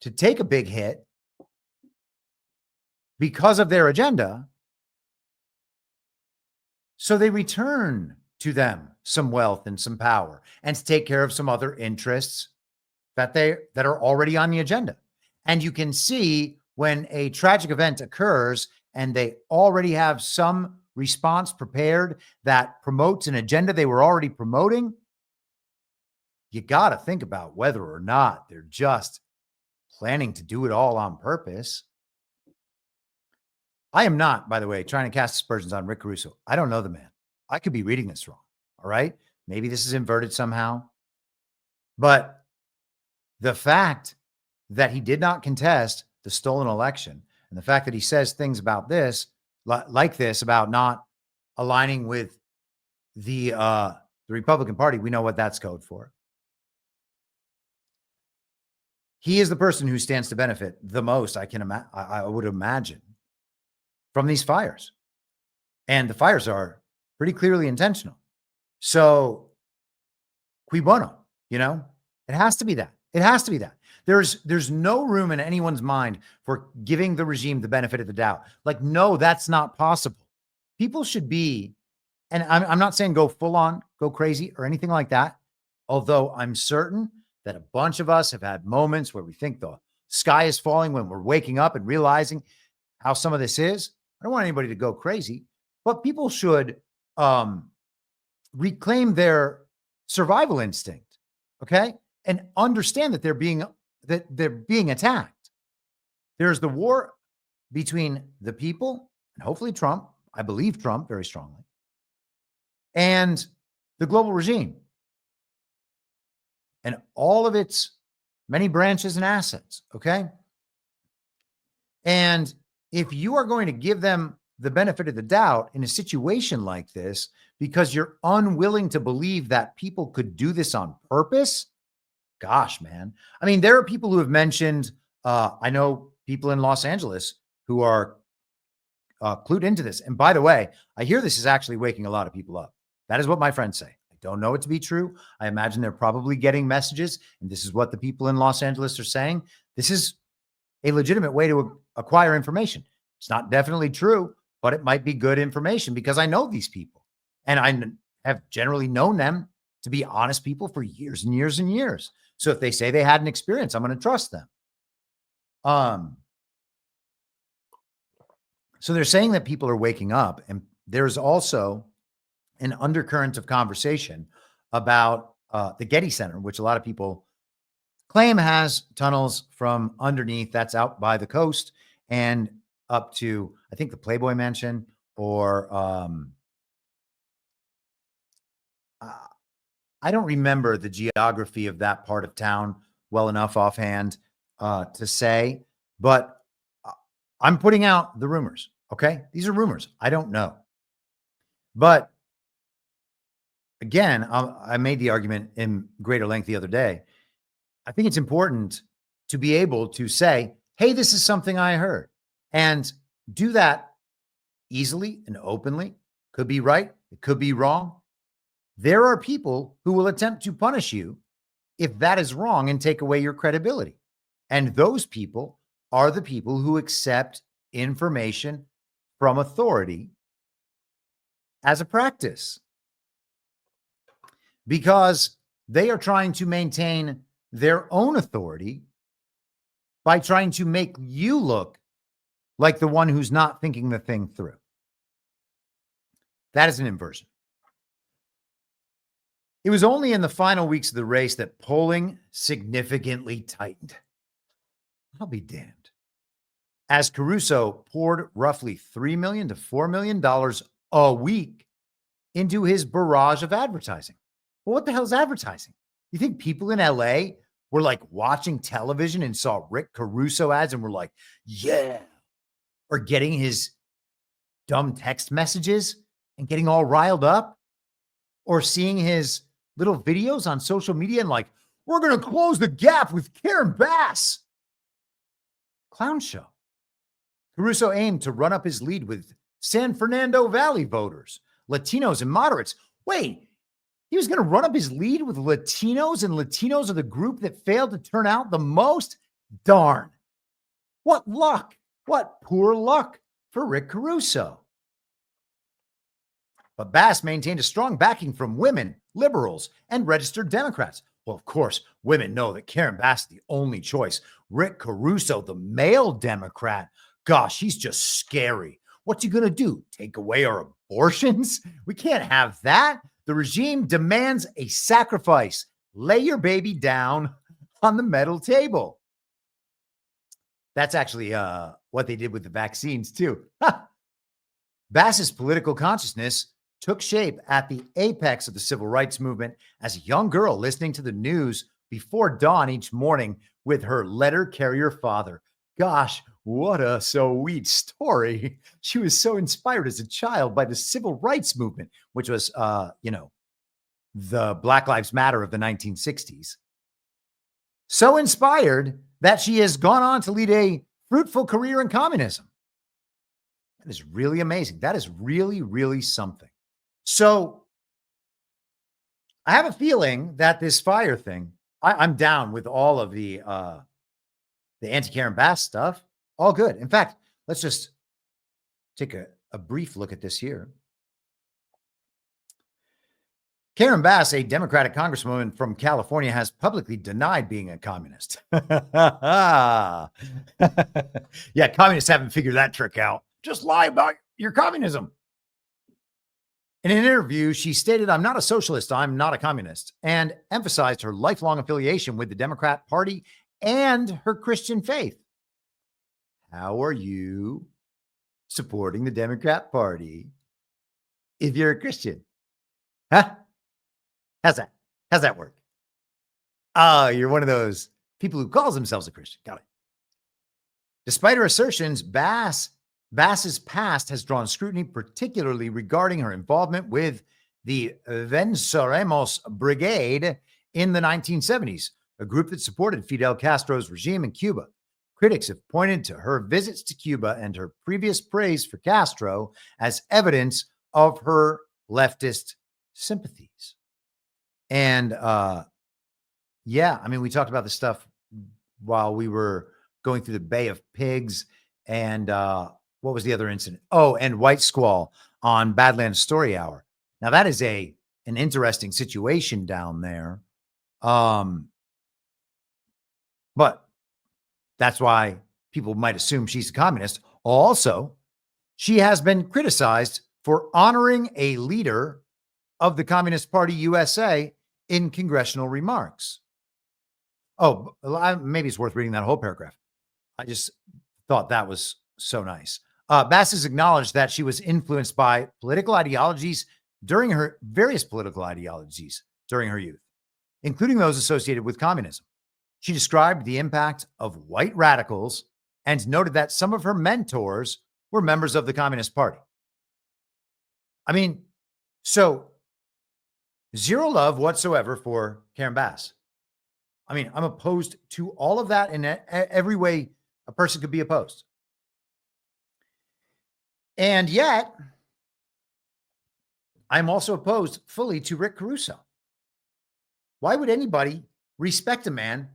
to take a big hit because of their agenda. So they return to them some wealth and some power and to take care of some other interests that are already on the agenda. And you can see when a tragic event occurs and they already have some response prepared that promotes an agenda they were already promoting, you got to think about whether or not they're just planning to do it all on purpose. I am not, by the way, trying to cast aspersions on Rick Caruso. I don't know the man. I could be reading this wrong. All right. Maybe this is inverted somehow. But the fact that he did not contest the stolen election and the fact that he says things about this, like this, about not aligning with the Republican Party, we know what that's code for. He is the person who stands to benefit the most, I would imagine, from these fires. And the fires are pretty clearly intentional. So, cui bono, it has to be that. It has to be that. There's no room in anyone's mind for giving the regime the benefit of the doubt. Like, no, that's not possible. People should be, and I'm not saying go full on, go crazy or anything like that. Although I'm certain that a bunch of us have had moments where we think the sky is falling when we're waking up and realizing how some of this is. I don't want anybody to go crazy, but people should reclaim their survival instinct, okay? And understand that they're being attacked. There's the war between the people and hopefully Trump, I believe Trump very strongly, and the global regime and all of its many branches and assets, okay? And if you are going to give them the benefit of the doubt in a situation like this because you're unwilling to believe that people could do this on purpose. Gosh, man. I mean, there are people who have mentioned, I know people in Los Angeles who are clued into this. And by the way, I hear this is actually waking a lot of people up. That is what my friends say. I don't know it to be true. I imagine they're probably getting messages, and this is what the people in Los Angeles are saying. This is a legitimate way to acquire information. It's not definitely true, but it might be good information because I know these people and I have generally known them to be honest people for years and years and years. So if they say they had an experience, I'm going to trust them. So they're saying that people are waking up, and there's also an undercurrent of conversation about the Getty Center, which a lot of people claim has tunnels from underneath. That's out by the coast and up to, I think, the Playboy Mansion, or I don't remember the geography of that part of town well enough offhand to say, but I'm putting out the rumors. Okay. These are rumors. I don't know. But again, I made the argument in greater length the other day. I think it's important to be able to say, hey, this is something I heard, and do that easily and openly. Could be right. It could be wrong. There are people who will attempt to punish you if that is wrong and take away your credibility. And those people are the people who accept information from authority as a practice, because they are trying to maintain their own authority by trying to make you look like the one who's not thinking the thing through. That is an inversion. It was only in the final weeks of the race that polling significantly tightened. I'll be damned. As Caruso poured roughly $3 million to $4 million a week into his barrage of advertising. Well, what the hell is advertising? You think people in LA were like watching television and saw Rick Caruso ads and were like, yeah, or getting his dumb text messages and getting all riled up, or seeing his little videos on social media and like, we're going to close the gap with Karen Bass? Clown show. Caruso aimed to run up his lead with San Fernando Valley voters, Latinos and moderates. Wait, he was going to run up his lead with Latinos, and Latinos are the group that failed to turn out the most? Darn. What luck. What poor luck for Rick Caruso. But Bass maintained a strong backing from women, liberals, and registered Democrats. Well, of course, women know that Karen Bass is the only choice. Rick Caruso, the male Democrat, gosh, he's just scary. What's he going to do? Take away our abortions? We can't have that. The regime demands a sacrifice. Lay your baby down on the metal table. That's actually what they did with the vaccines, too. Bass's political consciousness took shape at the apex of the civil rights movement as a young girl listening to the news before dawn each morning with her letter carrier father. Gosh, what a sweet story. She was so inspired as a child by the civil rights movement, which was, the Black Lives Matter of the 1960s. So inspired that she has gone on to lead a fruitful career in communism. That is really amazing. That is really, really something. So I have a feeling that this fire thing, I'm down with all of the anti-Karen Bass stuff. All good. In fact, let's just take a brief look at this here. Karen Bass, a Democratic congresswoman from California, has publicly denied being a communist. Yeah, communists haven't figured that trick out. Just lie about your communism. In an interview, she stated, "I'm not a socialist, I'm not a communist," and emphasized her lifelong affiliation with the Democrat Party and her Christian faith. How are you supporting the Democrat Party if you're a Christian? Huh? How's that? How's that work? Oh, you're one of those people who calls themselves a Christian. Got it. Despite her assertions, Bass Bass's past has drawn scrutiny, particularly regarding her involvement with the Venceremos Brigade in the 1970s, a group that supported Fidel Castro's regime in Cuba. Critics have pointed to her visits to Cuba and her previous praise for Castro as evidence of her leftist sympathies. And yeah, I mean, we talked about this stuff while we were going through the Bay of Pigs and what was the other incident? Oh, and White Squall on Badlands Story Hour. Now that is an interesting situation down there. But that's why people might assume she's a communist. Also, she has been criticized for honoring a leader of the Communist Party USA in congressional remarks. Oh, maybe it's worth reading that whole paragraph. I just thought that was so nice. Bass has acknowledged that she was influenced by political ideologies during her youth, including those associated with communism. She described the impact of white radicals and noted that some of her mentors were members of the Communist Party. I mean, so zero love whatsoever for Karen Bass. I mean, I'm opposed to all of that in every way a person could be opposed. And yet, I'm also opposed fully to Rick Caruso. Why would anybody respect a man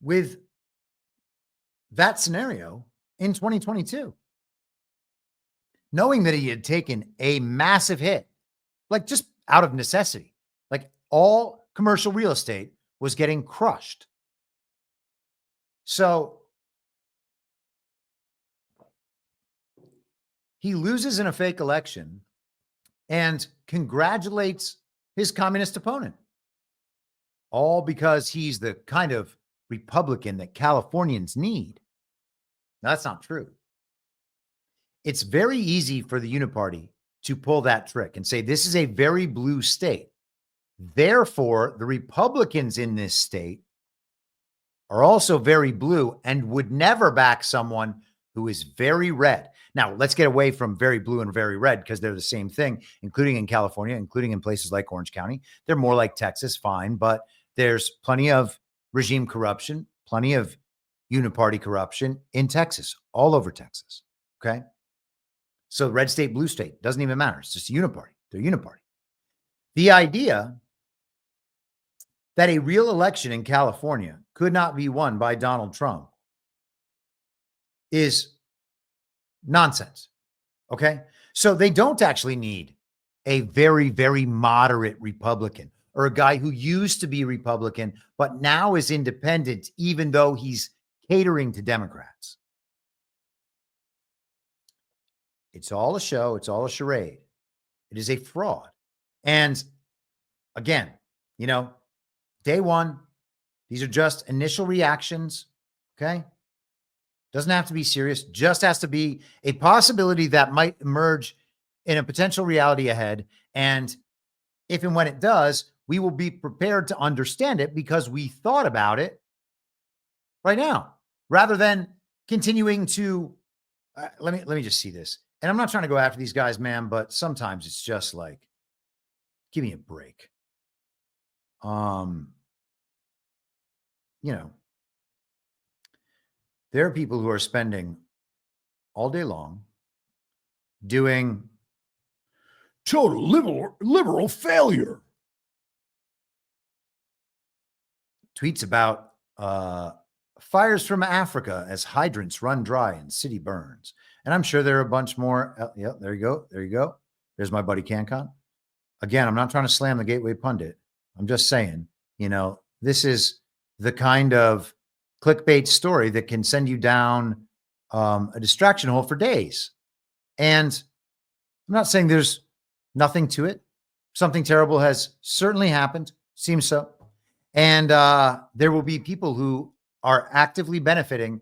with that scenario in 2022? Knowing that he had taken a massive hit, like just out of necessity, like all commercial real estate was getting crushed. So he loses in a fake election and congratulates his communist opponent, all because he's the kind of Republican that Californians need. Now, that's not true. It's very easy for the Uniparty to pull that trick and say, this is a very blue state. Therefore, the Republicans in this state are also very blue and would never back someone who is very red. Now, let's get away from very blue and very red because they're the same thing, including in California, including in places like Orange County. They're more like Texas, fine, but there's plenty of regime corruption, plenty of uniparty corruption in Texas, all over Texas, okay? So red state, blue state, doesn't even matter. It's just a uniparty. They're uniparty. The idea that a real election in California could not be won by Donald Trump is nonsense, okay? So they don't actually need a very, very moderate Republican or a guy who used to be Republican but now is independent, even though he's catering to Democrats. It's all a show. It's all a charade. It is a fraud. And again, you know, day one, these are just initial reactions, okay? Doesn't have to be serious, just has to be a possibility that might emerge in a potential reality ahead. And if and when it does, we will be prepared to understand it because we thought about it right now, rather than continuing to, let me just see this. And I'm not trying to go after these guys, man, but sometimes it's just like, give me a break. You know, there are people who are spending all day long doing total liberal failure tweets about fires from Africa as hydrants run dry and city burns. And I'm sure there are a bunch more. Yeah, there you go. There you go. There's my buddy CanCon. Again, I'm not trying to slam the Gateway Pundit. I'm just saying, you know, this is the kind of clickbait story that can send you down a distraction hole for days. And I'm not saying there's nothing to it. Something terrible has certainly happened. Seems so. And there will be people who are actively benefiting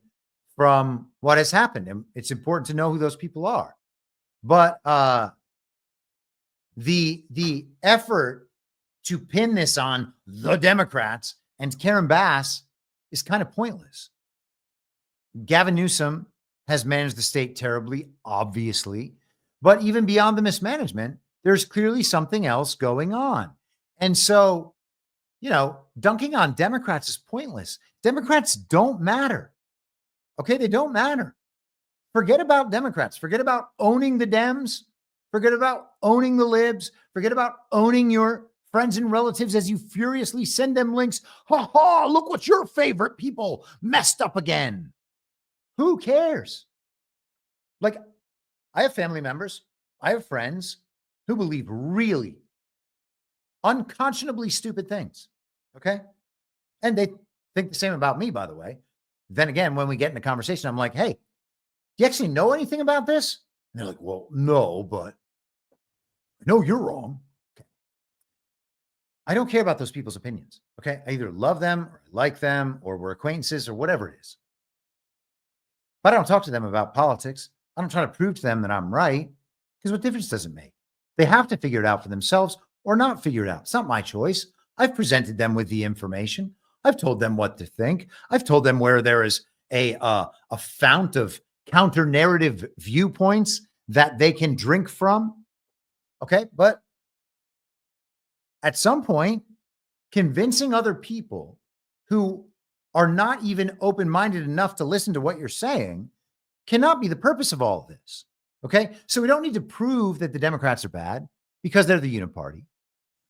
from what has happened. And it's important to know who those people are. But the effort to pin this on the Democrats and Karen Bass is kind of pointless. Gavin Newsom has managed the state terribly, obviously. But even beyond the mismanagement, there's clearly something else going on. And so, dunking on Democrats is pointless. Democrats don't matter. Okay, they don't matter. Forget about Democrats. Forget about owning the Dems. Forget about owning the libs. Forget about owning your friends and relatives as you furiously send them links. Ha ha, look what your favorite people messed up again. Who cares? Like, I have family members, I have friends who believe really unconscionably stupid things. Okay. And they think the same about me, by the way. Then again, when we get in a conversation, I'm like, hey, do you actually know anything about this? And they're like, well, no, but I know you're wrong. Okay. I don't care about those people's opinions. Okay. I either love them or like them or we're acquaintances or whatever it is. But I don't talk to them about politics. I don't try to prove to them that I'm right, because what difference does it make? They have to figure it out for themselves or not figure it out. It's not my choice. I've presented them with the information. I've told them what to think. I've told them where there is a fount of counter narrative viewpoints that they can drink from. Okay. But at some point, convincing other people who are not even open-minded enough to listen to what you're saying cannot be the purpose of all of this. Okay. So we don't need to prove that the Democrats are bad because they're the uniparty.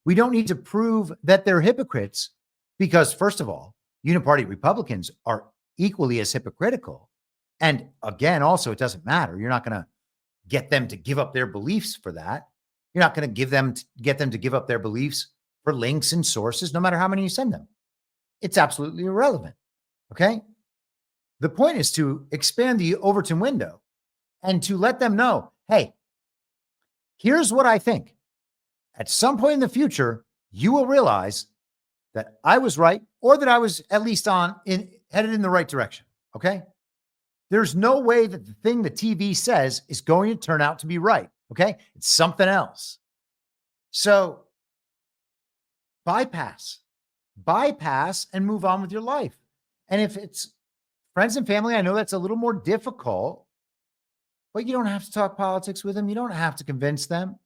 We don't need to prove that they're hypocrites because, first of all, uniparty Republicans are equally as hypocritical. And again, also, it doesn't matter. You're not going to get them to give up their beliefs for that. You're not going to get them to give up their beliefs for links and sources, no matter how many you send them. It's absolutely irrelevant. Okay. The point is to expand the Overton window and to let them know, hey, here's what I think. At some point in the future, you will realize that I was right, or that I was at least headed in the right direction. Okay. There's no way that the thing the TV says is going to turn out to be right. Okay. It's something else. So bypass and move on with your life. And if it's friends and family, I know that's a little more difficult, but you don't have to talk politics with them. You don't have to convince them.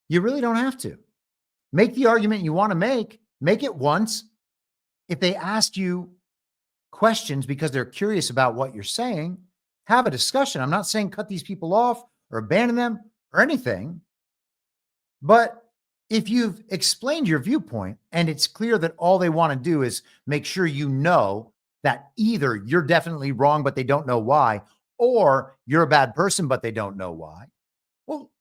You really don't have to. Make the argument you want to make it once. If they ask you questions because they're curious about what you're saying, have a discussion. I'm not saying cut these people off or abandon them or anything, but if you've explained your viewpoint and it's clear that all they want to do is make sure you know that either you're definitely wrong, but they don't know why, or you're a bad person, but they don't know why. Well,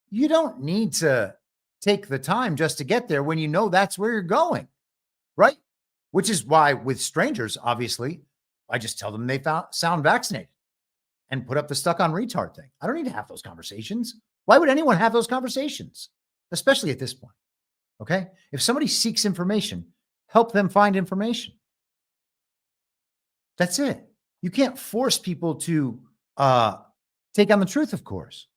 you don't need to take the time just to get there when you know that's where you're going, right? Which is why with strangers, obviously, I just tell them they sound vaccinated and put up the stuck on retard thing. I don't need to have those conversations. Why would anyone have those conversations? Especially at this point. Okay. If somebody seeks information, help them find information. That's it. You can't force people to take on the truth, of course.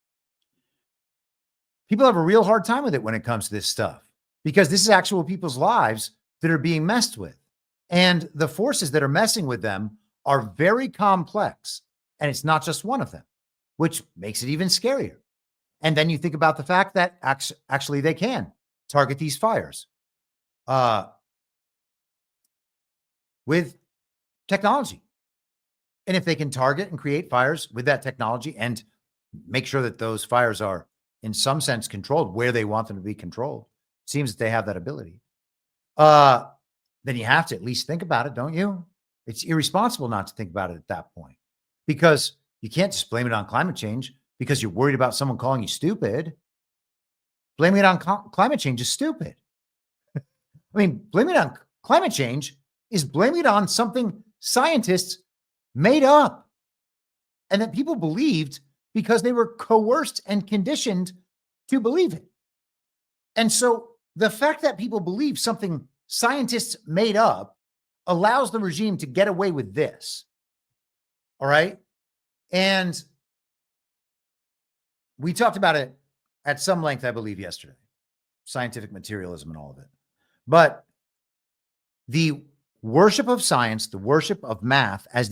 People have a real hard time with it when it comes to this stuff because this is actual people's lives that are being messed with. And the forces that are messing with them are very complex. And it's not just one of them, which makes it even scarier. And then you think about the fact that actually they can target these fires with technology. And if they can target and create fires with that technology and make sure that those fires are in some sense controlled where they want them to be controlled, it seems that they have that ability. Then you have to at least think about it, don't you? It's irresponsible not to think about it at that point because you can't just blame it on climate change because you're worried about someone calling you stupid. Blaming it on climate change is stupid. I mean, blaming it on climate change is blaming it on something scientists made up and that people believed because they were coerced and conditioned to believe it. And so the fact that people believe something scientists made up allows the regime to get away with this. All right. And we talked about it at some length, I believe, yesterday, scientific materialism and all of it. But the worship of science, the worship of math as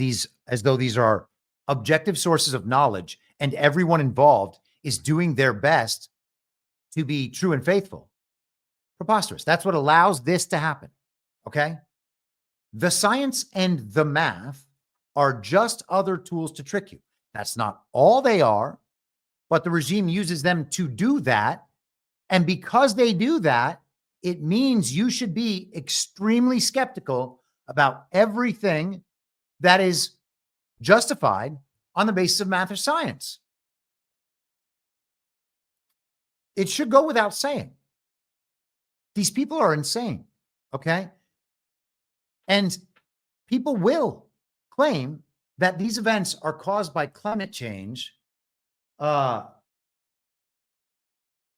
though these are objective sources of knowledge and everyone involved is doing their best to be true and faithful. Preposterous. That's what allows this to happen. Okay. The science and the math are just other tools to trick you. That's not all they are, but the regime uses them to do that. And because they do that, it means you should be extremely skeptical about everything that is justified on the basis of math or science. It should go without saying. These people are insane, okay? And people will claim that these events are caused by climate change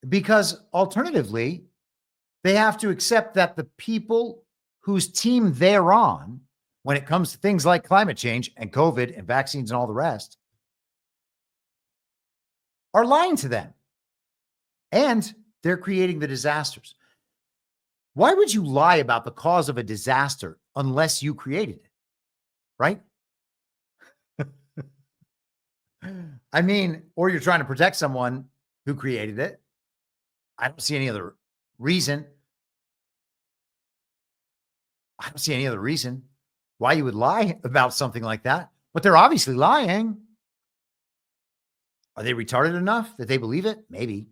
because alternatively, they have to accept that the people whose team they're on, when it comes to things like climate change and COVID and vaccines and all the rest, are lying to them. And they're creating the disasters. Why would you lie about the cause of a disaster unless you created it? Right? I mean, or you're trying to protect someone who created it. I don't see any other reason. I don't see any other reason why you would lie about something like that, but they're obviously lying. Are they retarded enough that they believe it? Maybe.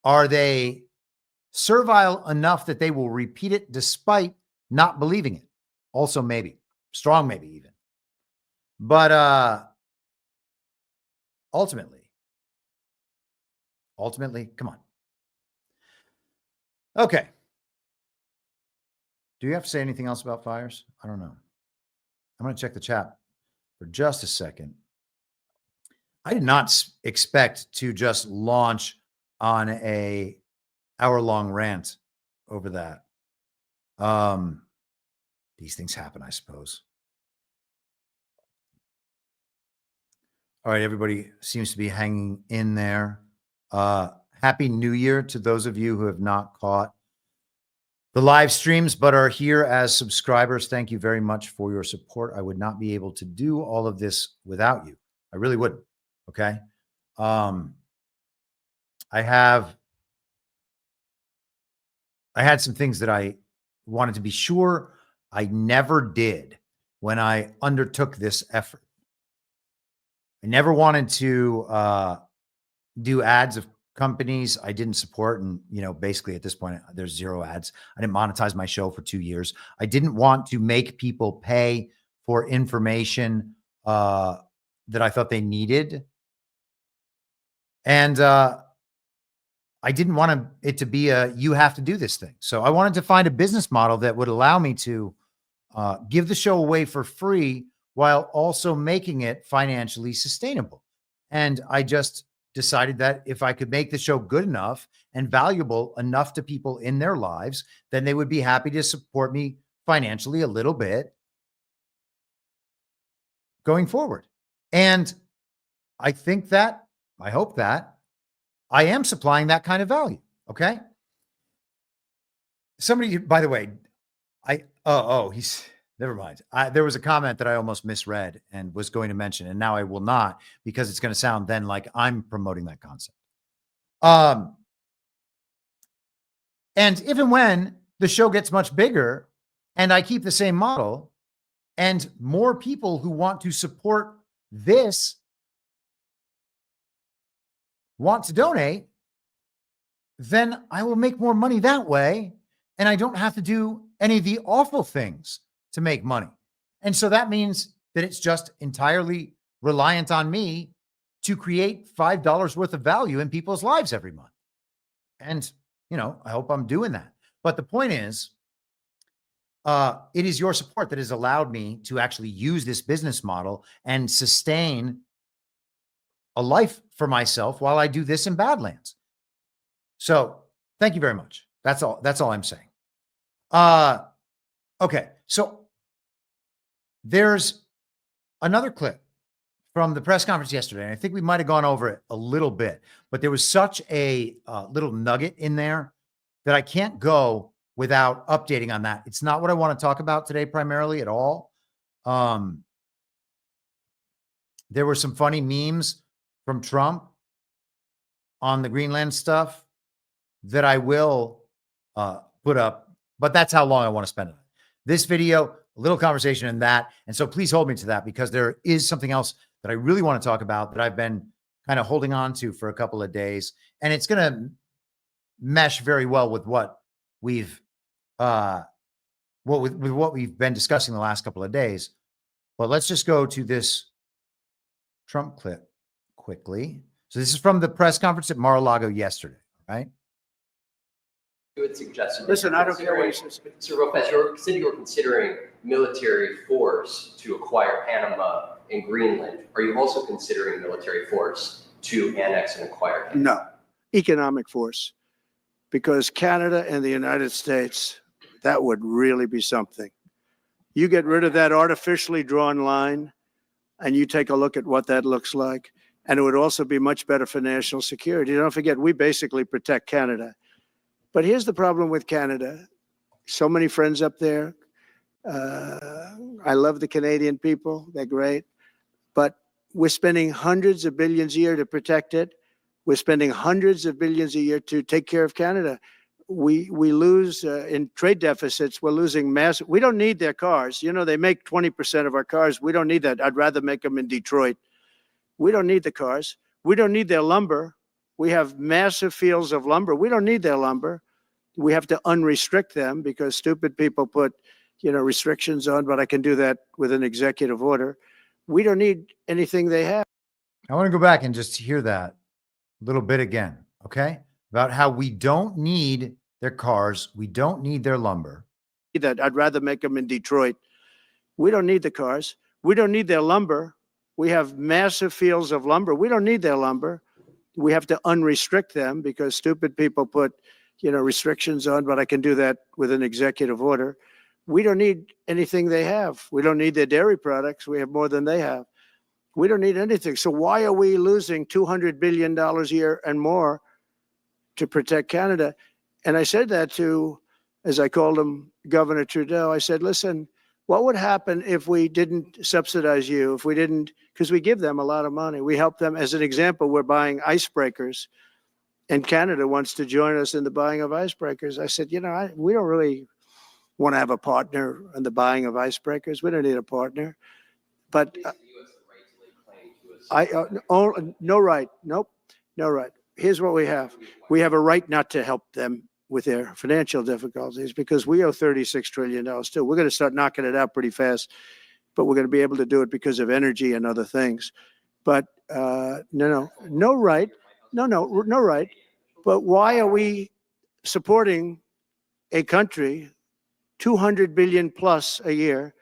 Are they servile enough that they will repeat it despite not believing it? Also, maybe. Strong, maybe even. But ultimately, come on. Okay. Do you have to say anything else about fires? I don't know. I'm going to check the chat for just a second. I did not expect to just launch on a hour-long rant over that. These things happen, I suppose. All right, everybody seems to be hanging in there. Happy New Year to those of you who have not caught the live streams but are here as subscribers. Thank you very much for your support. I would not be able to do all of this without you. I really wouldn't. Okay. I had some things that I wanted to be sure I never did when I undertook this effort. I never wanted to do ads of companies I didn't support. And, basically at this point, there's zero ads. I didn't monetize my show for 2 years. I didn't want to make people pay for information that I thought they needed. And I didn't want it to be you have to do this thing. So I wanted to find a business model that would allow me to give the show away for free while also making it financially sustainable. And I just decided that if I could make the show good enough and valuable enough to people in their lives, then they would be happy to support me financially a little bit going forward. And I hope that I am supplying that kind of value. Okay. Somebody, by the way, never mind. There was a comment that I almost misread and was going to mention, and now I will not, because it's going to sound then like I'm promoting that concept. And if and when the show gets much bigger and I keep the same model and more people who want to support this want to donate, then I will make more money that way. And I don't have to do any of the awful things to make money. And so that means that it's just entirely reliant on me to create $5 worth of value in people's lives every month. And, I hope I'm doing that. But the point is, it is your support that has allowed me to actually use this business model and sustain a life for myself while I do this in Badlands. So thank you very much. That's all I'm saying. Okay. So there's another clip from the press conference yesterday. And I think we might've gone over it a little bit, but there was such a little nugget in there that I can't go without updating on that. It's not what I want to talk about today primarily at all. There were some funny memes from Trump on the Greenland stuff that I will put up, but that's how long I want to spend on it. This video, a little conversation in that. And so please hold me to that, because there is something else that I really want to talk about that I've been kind of holding on to for a couple of days. And it's going to mesh very well with what we've what we've been discussing the last couple of days. But let's just go to this Trump clip quickly. So this is from the press conference at Mar-a-Lago yesterday, right? You would suggest. Listen, I don't care what he says. So real fast, you said you were considering military force to acquire Panama and Greenland. Are you also considering military force to annex and acquire Panama? No, economic force. Because Canada and the United States, that would really be something. You get rid of that artificially drawn line, and you take a look at what that looks like, and it would also be much better for national security. Don't forget, we basically protect Canada. But here's the problem with Canada. So many friends up there. I love the Canadian people. They're great. But we're spending hundreds of billions a year to protect it. We're spending hundreds of billions a year to take care of Canada. We lose in trade deficits. We're losing massive. We don't need their cars. You know, they make 20% of our cars. We don't need that. I'd rather make them in Detroit. We don't need the cars. We don't need their lumber. We have massive fields of lumber. We don't need their lumber. We have to unrestrict them because stupid people put, restrictions on, but I can do that with an executive order. We don't need anything they have. I want to go back and just hear that a little bit again, okay? About how we don't need their cars. We don't need their lumber. That I'd rather make them in Detroit. We don't need the cars. We don't need their lumber. We have massive fields of lumber. We don't need their lumber. We have to unrestrict them because stupid people put, restrictions on, but I can do that with an executive order. We don't need anything they have. We don't need their dairy products. We have more than they have. We don't need anything. So why are we losing $200 billion a year and more to protect Canada? And I said that to, as I called him, Governor Trudeau. I said, listen, what would happen if we didn't subsidize you, if we didn't, because we give them a lot of money. We help them. As an example, we're buying icebreakers, and Canada wants to join us in the buying of icebreakers. I said, we don't really want to have a partner in the buying of icebreakers. We don't need a partner. But no right. Nope. No right. Here's what we have. We have a right not to help them with their financial difficulties because we owe $36 trillion too. We're going to start knocking it out pretty fast, but we're going to be able to do it because of energy and other things. But no right. No right. But why are we supporting a country 200 billion plus a year?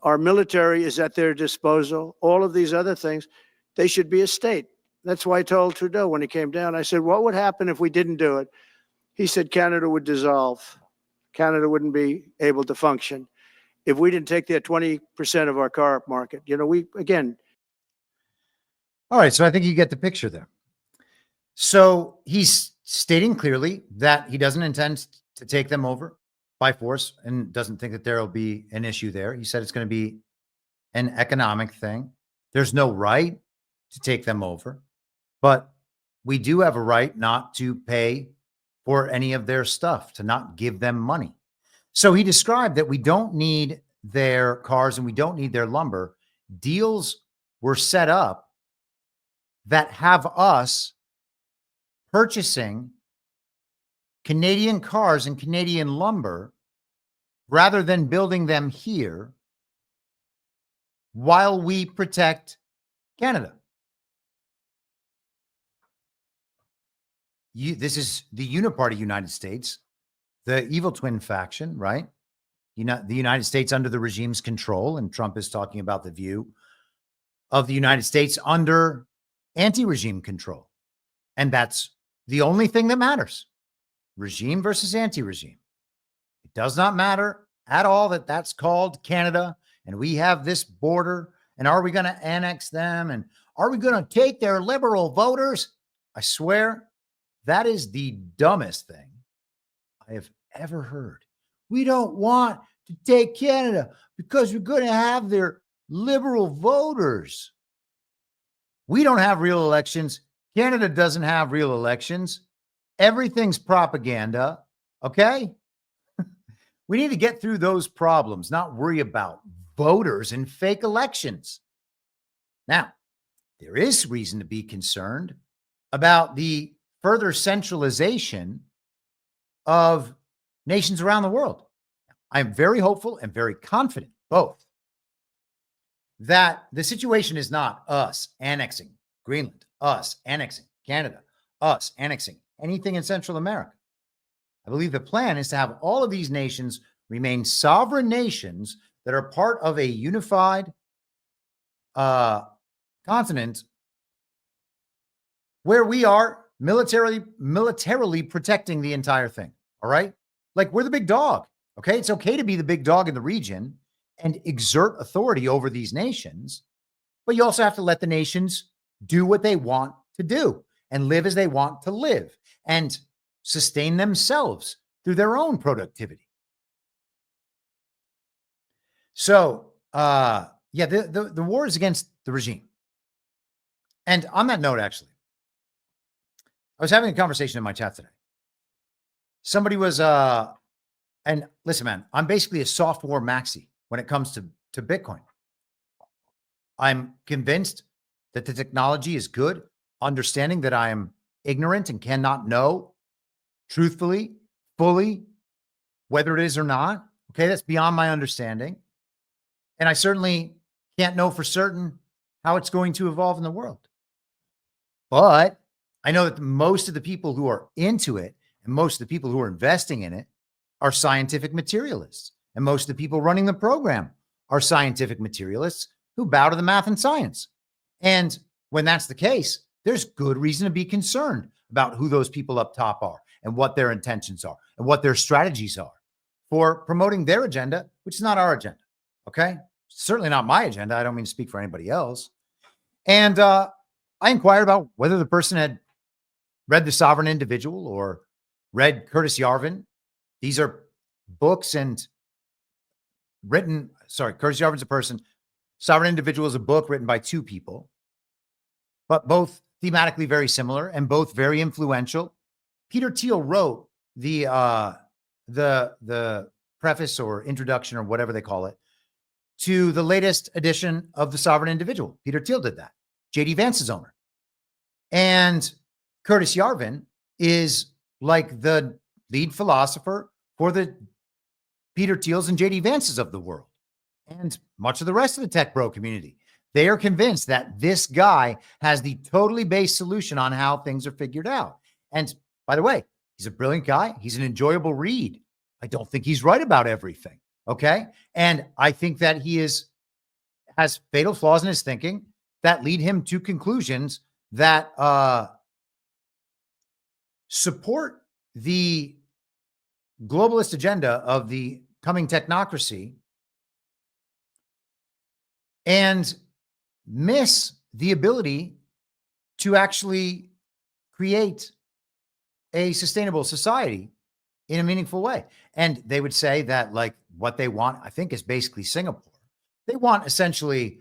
Our military is at their disposal. All of these other things, they should be a state. That's why I told Trudeau when he came down, I said, what would happen if we didn't do it? He said Canada would dissolve. Canada wouldn't be able to function if we didn't take their 20% of our car market. All right, so I think you get the picture there. So he's stating clearly that he doesn't intend to take them over by force and doesn't think that there will be an issue there. He said it's going to be an economic thing. There's no right to take them over, but we do have a right not to pay for any of their stuff, to not give them money. So he described that we don't need their cars and we don't need their lumber. Deals were set up that have us purchasing Canadian cars and Canadian lumber rather than building them here while we protect Canada. This is the Uniparty United States, the evil twin faction, right? The United States under the regime's control, and Trump is talking about the view of the United States under anti-regime control. And that's the only thing that matters. Regime versus anti-regime. It does not matter at all that that's called Canada and we have this border. And are we going to annex them? And are we going to take their liberal voters? I swear that is the dumbest thing I have ever heard. We don't want to take Canada because we're going to have their liberal voters. We don't have real elections. Canada doesn't have real elections. Everything's propaganda. Okay? We need to get through those problems, not worry about voters and fake elections. Now, there is reason to be concerned about the further centralization of nations around the world. I am very hopeful and very confident, both, that the situation is not us annexing Greenland, us annexing Canada, us annexing anything in Central America. I believe the plan is to have all of these nations remain sovereign nations that are part of a unified continent where we are militarily protecting the entire thing. All right? Like, we're the big dog. Okay? It's okay to be the big dog in the region and exert authority over these nations, but you also have to let the nations do what they want to do and live as they want to live and sustain themselves through their own productivity. So, the war is against the regime. And on that note, actually, I was having a conversation in my chat today. Somebody was, and listen, man, I'm basically a soft war maxi when it comes to Bitcoin. I'm convinced that the technology is good, understanding that I am ignorant and cannot know truthfully, fully, whether it is or not. Okay, that's beyond my understanding. And I certainly can't know for certain how it's going to evolve in the world. But I know that most of the people who are into it and most of the people who are investing in it are scientific materialists. And most of the people running the program are scientific materialists who bow to the math and science. And when that's the case, there's good reason to be concerned about who those people up top are and what their intentions are and what their strategies are for promoting their agenda, which is not our agenda. Okay? Certainly not my agenda. I don't mean to speak for anybody else. And I inquired about whether the person had read The Sovereign Individual or read Curtis Yarvin. These are books and Curtis Yarvin's a person. Sovereign Individual is a book written by two people, but both thematically very similar and both very influential. Peter Thiel wrote the preface or introduction or whatever they call it to the latest edition of The Sovereign Individual. Peter Thiel did that. J.D. Vance's owner. And Curtis Yarvin is like the lead philosopher for the Peter Thiels and J.D. Vances of the world and much of the rest of the tech bro community. They are convinced that this guy has the totally based solution on how things are figured out. And by the way, he's a brilliant guy. He's an enjoyable read. I don't think he's right about everything. Okay. And I think that he has fatal flaws in his thinking that lead him to conclusions that support the globalist agenda of the coming technocracy and miss the ability to actually create a sustainable society in a meaningful way. And they would say that, like, what they want, I think, is basically Singapore. They want essentially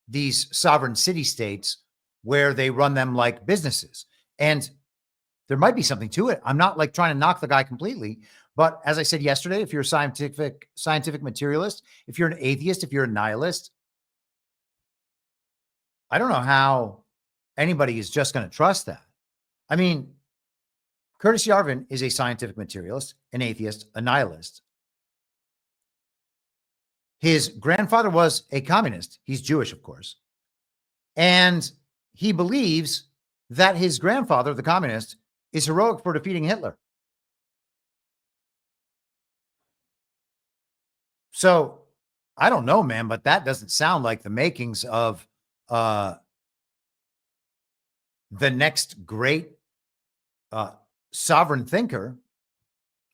these sovereign city states where they run them like businesses. And there might be something to it. I'm not like trying to knock the guy completely, but as I said yesterday, if you're a scientific materialist, if you're an atheist, if you're a nihilist, I don't know how anybody is just going to trust that. I mean, Curtis Yarvin is a scientific materialist, an atheist, a nihilist. His grandfather was a communist. He's Jewish, of course. And he believes that his grandfather, the communist, is heroic for defeating Hitler. So I don't know, man, but that doesn't sound like the makings of the next great sovereign thinker.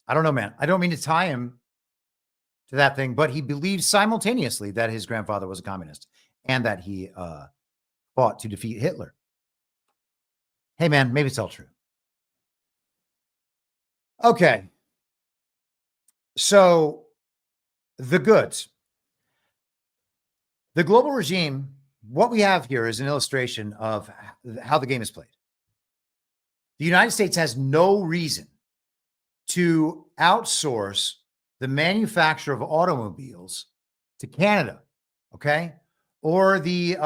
I don't know, man. I don't mean to tie him to that thing, but he believes simultaneously that his grandfather was a communist and that he fought to defeat Hitler. Hey, man, maybe it's all true. Okay. So the goods, the global regime, what we have here is an illustration of how the game is played. The United States has no reason to outsource the manufacture of automobiles to Canada, okay? Or the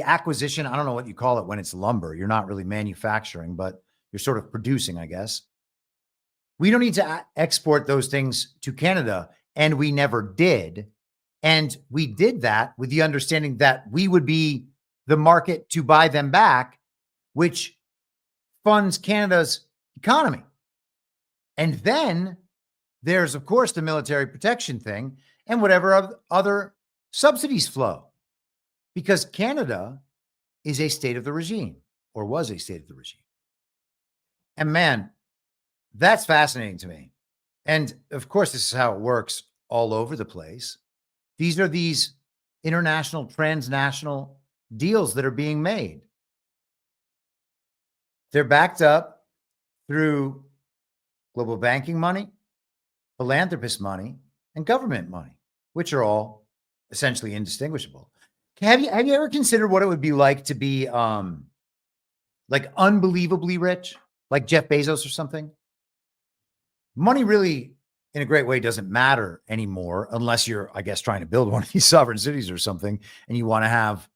acquisition, I don't know what you call it when it's lumber. You're not really manufacturing, but you're sort of producing, I guess. We don't need to export those things to Canada, and we never did. And we did that with the understanding that we would be the market to buy them back, which funds Canada's economy. And then there's, of course, the military protection thing and whatever other subsidies flow, because Canada is a state of the regime, or was a state of the regime. And man, that's fascinating to me. And of course, this is how it works all over the place. These are these international, transnational deals that are being made. They're backed up through global banking money, philanthropist money, and government money, which are all essentially indistinguishable. Have you ever considered what it would be like to be like unbelievably rich, like Jeff Bezos or something? Money really, in a great way, doesn't matter anymore unless you're, I guess, trying to build one of these sovereign cities or something, and you want to have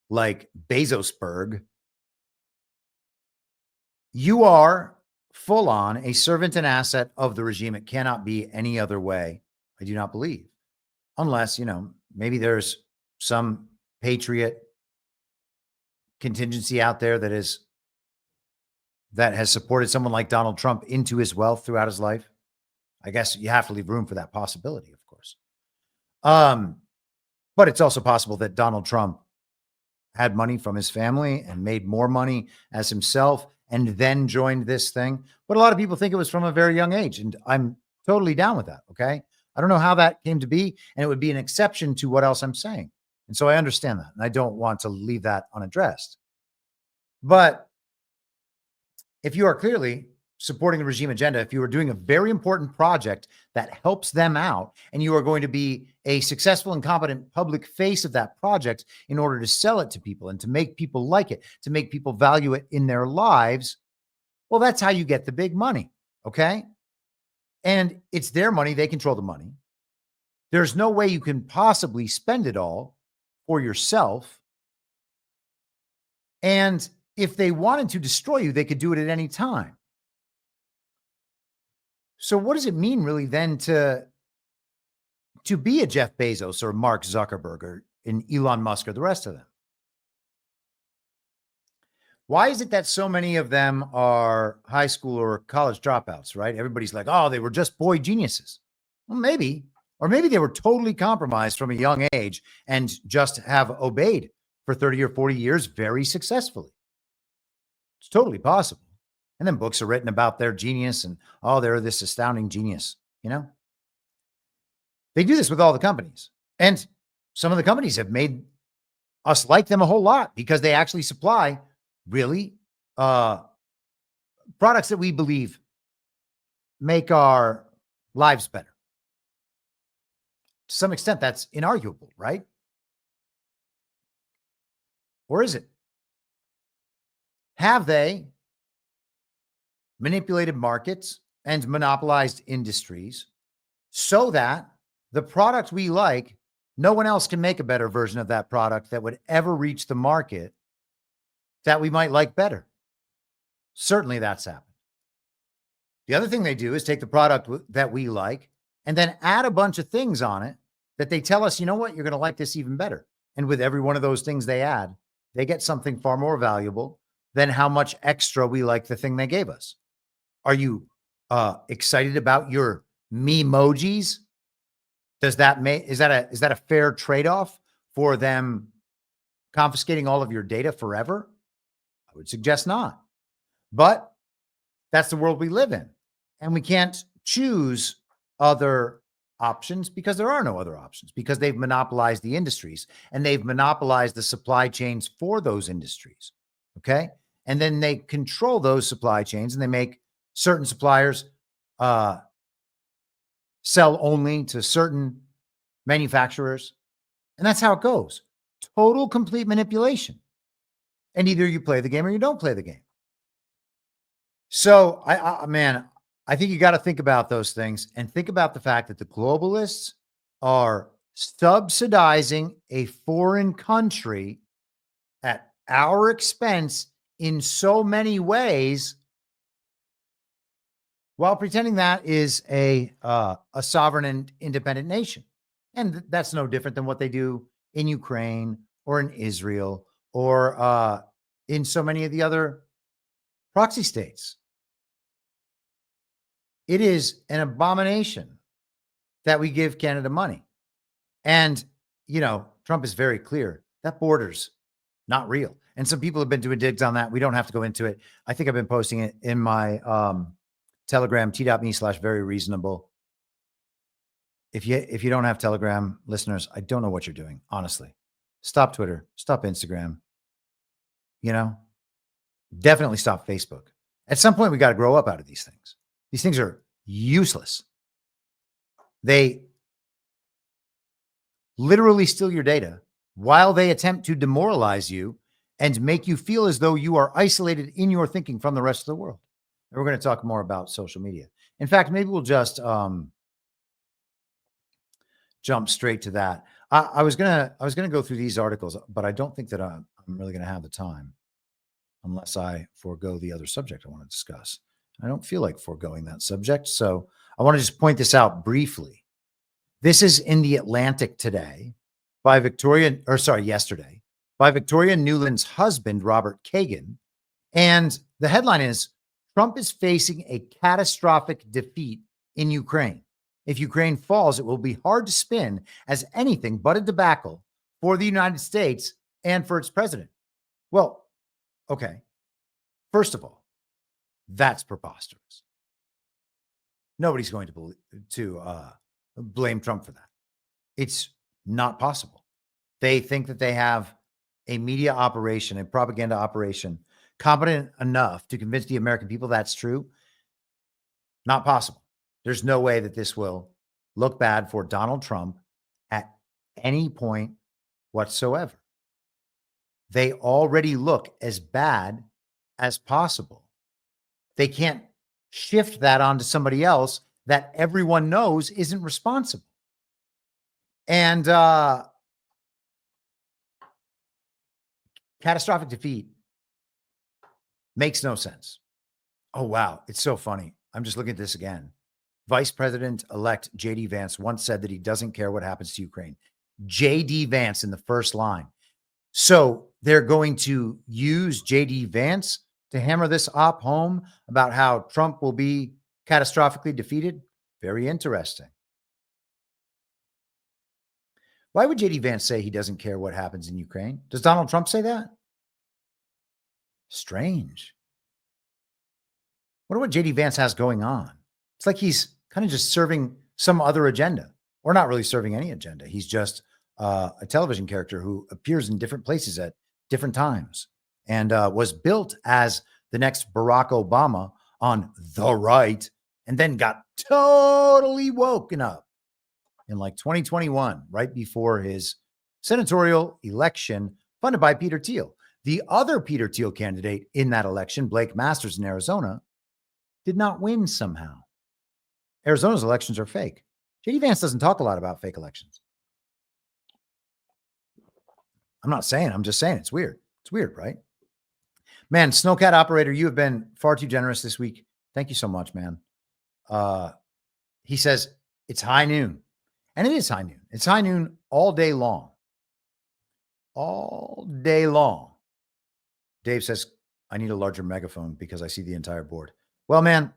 like Bezosburg. You are full on a servant and asset of the regime. It cannot be any other way, I do not believe, unless, maybe there's some patriot contingency out there that has supported someone like Donald Trump into his wealth throughout his life. I guess you have to leave room for that possibility, of course. But it's also possible that Donald Trump had money from his family and made more money as himself and then joined this thing. But a lot of people think it was from a very young age, and I'm totally down with that, okay? I don't know how that came to be, and it would be an exception to what else I'm saying. And so I understand that, and I don't want to leave that unaddressed. But if you are clearly supporting the regime agenda, if you are doing a very important project that helps them out, and you are going to be a successful and competent public face of that project in order to sell it to people and to make people like it, to make people value it in their lives, well, that's how you get the big money, okay? And it's their money. They control the money. There's no way you can possibly spend it all for yourself. And if they wanted to destroy you, they could do it at any time. So what does it mean really then to be a Jeff Bezos or Mark Zuckerberg or an Elon Musk or the rest of them? Why is it that so many of them are high school or college dropouts, right? Everybody's like, oh, they were just boy geniuses. Well, maybe. Or maybe they were totally compromised from a young age and just have obeyed for 30 or 40 years very successfully. It's totally possible. And then books are written about their genius and, oh, they're this astounding genius, They do this with all the companies. And some of the companies have made us like them a whole lot because they actually supply really products that we believe make our lives better. To some extent, that's inarguable, right? Or is it? Have they manipulated markets and monopolized industries so that the product we like, no one else can make a better version of that product that would ever reach the market that we might like better? Certainly that's happened. The other thing they do is take the product that we like and then add a bunch of things on it that they tell us, you know what, you're going to like this even better. And with every one of those things they add, they get something far more valuable than how much extra we like the thing they gave us. Are you excited about your memojis? Is that a fair trade-off for them confiscating all of your data forever? I would suggest not. But that's the world we live in. And we can't choose other options because there are no other options, because they've monopolized the industries and they've monopolized the supply chains for those industries. Okay. And then they control those supply chains and they make certain suppliers sell only to certain manufacturers. And that's how it goes. Total complete manipulation. And either you play the game or you don't play the game. So I think you got to think about those things and think about the fact that the globalists are subsidizing a foreign country at our expense in so many ways, while pretending that is a sovereign and independent nation. And that's no different than what they do in Ukraine or in Israel or in so many of the other proxy states. It is an abomination that we give Canada money. And, you know, Trump is very clear that border's not real. And some people have been doing digs on that. We don't have to go into it. I think I've been posting it in my Telegram, t.me/very reasonable. If you don't have Telegram, listeners, I don't know what you're doing, honestly. Stop Twitter, stop Instagram. You know, definitely stop Facebook. At some point, we got to grow up out of these things. These things are useless. They literally steal your data while they attempt to demoralize you and make you feel as though you are isolated in your thinking from the rest of the world. And we're going to talk more about social media. In fact, maybe we'll just jump straight to that. I was gonna go through these articles, but I don't think that I'm really going to have the time unless I forego the other subject I want to discuss. I don't feel like foregoing that subject, so I want to just point this out briefly. This is in the Atlantic today by yesterday by Victoria Nuland's husband, Robert Kagan. And the headline is, Trump is facing a catastrophic defeat in Ukraine. If Ukraine falls, it will be hard to spin as anything but a debacle for the United States and for its president. Well, okay. First of all, that's preposterous. Nobody's going to blame Trump for that. It's not possible. They think that they have a media operation, a propaganda operation, competent enough to convince the American people that's true. Not possible. There's no way that this will look bad for Donald Trump at any point whatsoever. They already look as bad as possible. They can't shift that onto somebody else that everyone knows isn't responsible. And catastrophic defeat makes no sense. Oh, wow. It's so funny. I'm just looking at this again. Vice President-elect J.D. Vance once said that he doesn't care what happens to Ukraine. J.D. Vance in the first line. So they're going to use J.D. Vance to hammer this op home about how Trump will be catastrophically defeated? Very interesting. Why would J.D. Vance say he doesn't care what happens in Ukraine? Does Donald Trump say that? Strange. Wonder what J.D. Vance has going on. It's like he's kind of just serving some other agenda, or not really serving any agenda. He's just a television character who appears in different places at different times and was built as the next Barack Obama on the right and then got totally woken up in like 2021, right before his senatorial election funded by Peter Thiel. The other Peter Thiel candidate in that election, Blake Masters in Arizona, did not win somehow. Arizona's elections are fake. J.D. Vance doesn't talk a lot about fake elections. I'm just saying it's weird. It's weird, right? Man, Snowcat Operator, you have been far too generous this week. Thank you so much, man. He says it's high noon. And it is high noon. It's high noon all day long. All day long. Dave says, I need a larger megaphone because I see the entire board. Well, man,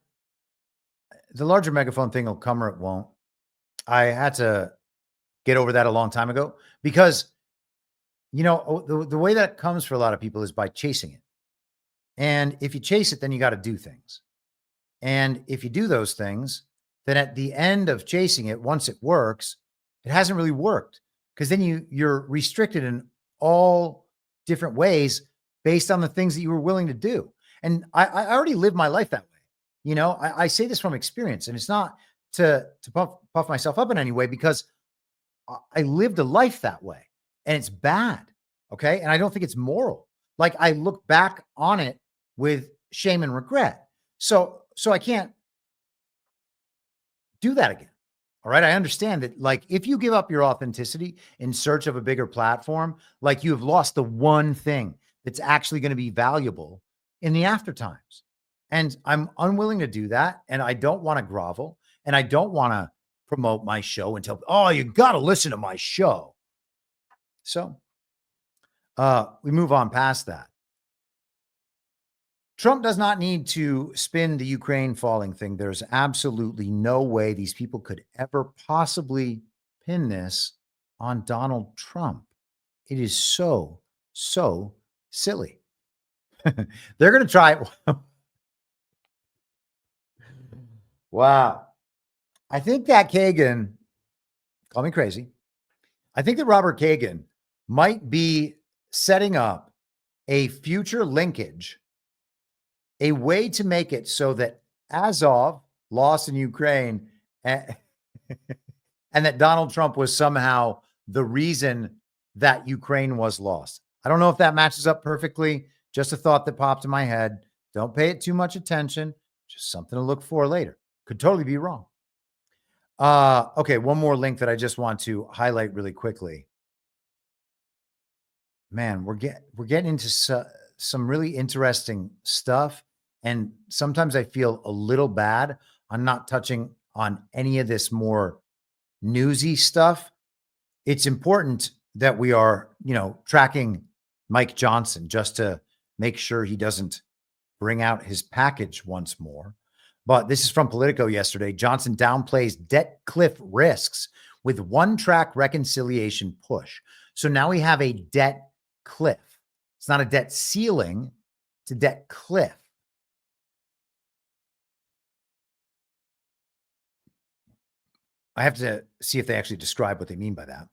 the larger megaphone thing will come or it won't. I had to get over that a long time ago because, you know, the way that comes for a lot of people is by chasing it. And if you chase it, then you got to do things. And if you do those things, then at the end of chasing it, once it works, it hasn't really worked because then you're restricted in all different ways based on the things that you were willing to do. And I already lived my life that way. You know, I say this from experience, and it's not to puff myself up in any way, because I lived a life that way and it's bad. Okay. And I don't think it's moral. Like, I look back on it with shame and regret. So I can't do that again. All right. I understand that, like, if you give up your authenticity in search of a bigger platform, like, you have lost the one thing that's actually going to be valuable in the after times. And I'm unwilling to do that. And I don't want to grovel, and I don't want to promote my show and tell, oh, you got to listen to my show. So we move on past that. Trump does not need to spin the Ukraine falling thing. There's absolutely no way these people could ever possibly pin this on Donald Trump. It is so silly. They're going to try. Wow. I think that Kagan, call me crazy, I think that Robert Kagan might be setting up a future linkage, a way to make it so that Azov lost in Ukraine and that Donald Trump was somehow the reason that Ukraine was lost. I don't know if that matches up perfectly. Just a thought that popped in my head. Don't pay it too much attention. Just something to look for later. Could totally be wrong. Okay, one more link that I just want to highlight really quickly. Man, we're getting into some really interesting stuff, and sometimes I feel a little bad on not touching on any of this more newsy stuff. It's important that we are, tracking Mike Johnson just to make sure he doesn't bring out his package once more. But this is from Politico yesterday. Johnson downplays debt cliff risks with one-track reconciliation push. So now we have a debt cliff. It's not a debt ceiling, it's a debt cliff. I have to see if they actually describe what they mean by that.